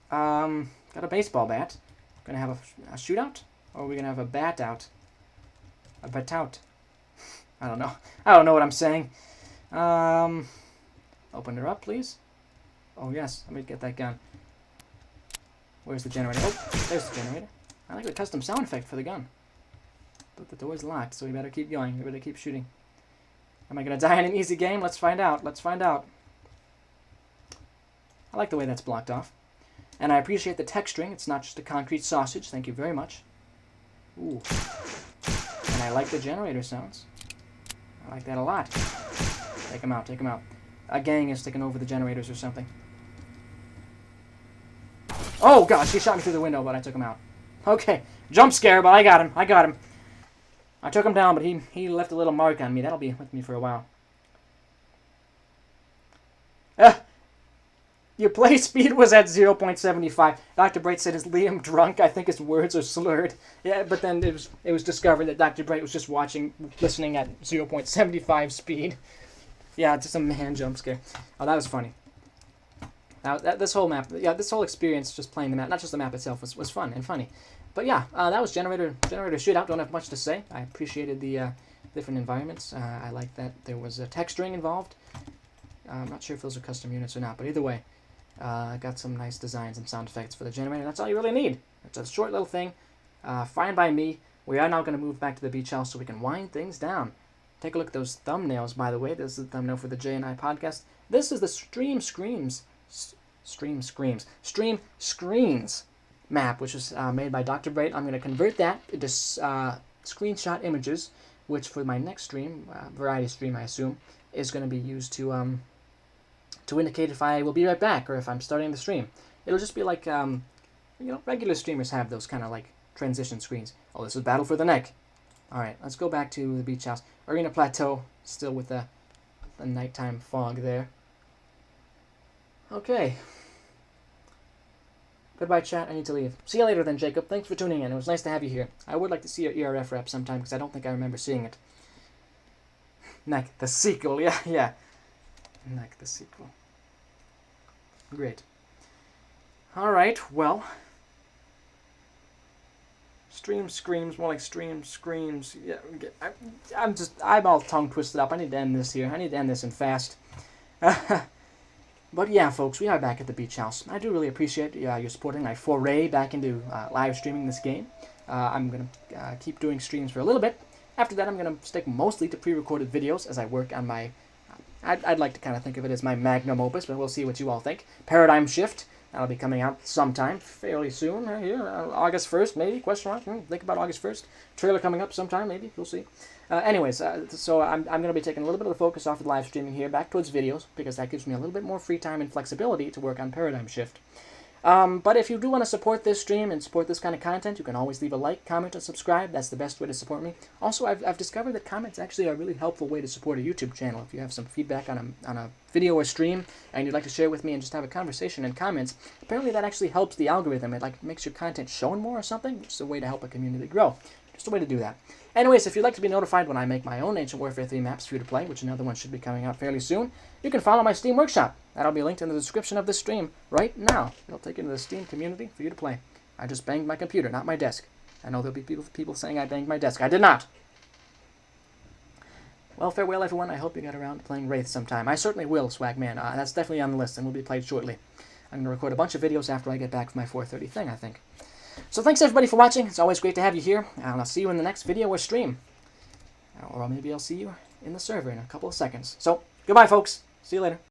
Got a baseball bat. Going to have a shootout? Or are we going to have a bat out? A bat out. I don't know. I don't know what I'm saying. Open her up, please. Oh, yes. Let me get that gun. Where's the generator? Oh, there's the generator. I like the custom sound effect for the gun. But the door's locked, so we better keep going. We better keep shooting. Am I going to die in an easy game? Let's find out. Let's find out. I like the way that's blocked off. And I appreciate the texturing. It's not just a concrete sausage. Thank you very much. Ooh. And I like the generator sounds. I like that a lot. Take them out. Take them out. A gang is taking over the generators or something. Oh, gosh, he shot me through the window, but I took him out. Okay, jump scare, but I got him. I got him. I took him down, but he left a little mark on me. That'll be with me for a while. Your play speed was at 0.75. Dr. Bright said, is Liam drunk? I think his words are slurred. Yeah, but then it was discovered that Dr. Bright was just listening at 0.75 speed. Yeah, just a man jump scare. Oh, that was funny. Now, this whole map, yeah, this whole experience just playing the map, not just the map itself, was fun and funny. But yeah, that was Generator Shootout. Don't have much to say. I appreciated the different environments. I like that there was a texturing involved. I'm not sure if those are custom units or not, but either way, I got some nice designs and sound effects for the generator. That's all you really need. It's a short little thing. Fine by me. We are now going to move back to the beach house so we can wind things down. Take a look at those thumbnails, by the way. This is the thumbnail for the J&I podcast. This is the Stream Screens map, which was made by Dr. Bright. I'm going to convert that into screenshot images, which for my next stream, variety stream, I assume, is going to be used to indicate if I will be right back or if I'm starting the stream. It'll just be like, regular streamers have those kind of like transition screens. Oh, this is Battle for the Neck. All right, let's go back to the beach house. Arena Plateau, still with the nighttime fog there. Okay. Goodbye, chat. I need to leave. See you later then, Jacob. Thanks for tuning in. It was nice to have you here. I would like to see your ERF rep sometime because I don't think I remember seeing it. Neck, the sequel. Yeah. Neck, the sequel. Great. All right, well. Stream screams, more like stream screams. Yeah, I'm all tongue twisted up. I need to end this here. I need to end this in fast. But yeah, folks, we are back at the beach house. I do really appreciate your supporting my foray back into live streaming this game. I'm going to keep doing streams for a little bit. After that, I'm going to stick mostly to pre-recorded videos as I work on my... I'd like to kind of think of it as my magnum opus, but we'll see what you all think. Paradigm Shift. That'll be coming out sometime, fairly soon. August 1st, maybe? Question mark? Think about August 1st. Trailer coming up sometime, maybe. We'll see. So I'm going to be taking a little bit of the focus off of live streaming here, back towards videos, because that gives me a little bit more free time and flexibility to work on Paradigm Shift. But if you do want to support this stream and support this kind of content, you can always leave a like, comment, and subscribe. That's the best way to support me. Also, I've discovered that comments actually are a really helpful way to support a YouTube channel. If you have some feedback on a video or stream and you'd like to share with me and just have a conversation in comments, apparently that actually helps the algorithm. It makes your content shown more or something, which is a way to help a community grow. Just a way to do that. Anyways, if you'd like to be notified when I make my own Ancient Warfare 3 maps for you to play, which another one should be coming out fairly soon, you can follow my Steam Workshop. That'll be linked in the description of this stream right now. It'll take you to the Steam community for you to play. I just banged my computer, not my desk. I know there'll be people saying I banged my desk. I did not! Well, farewell everyone. I hope you get around to playing Wraith sometime. I certainly will, Swagman. That's definitely on the list and will be played shortly. I'm going to record a bunch of videos after I get back from my 4:30 thing, I think. So thanks everybody for watching. It's always great to have you here, and I'll see you in the next video or stream. Or maybe I'll see you in the server in a couple of seconds. So, goodbye folks. See you later.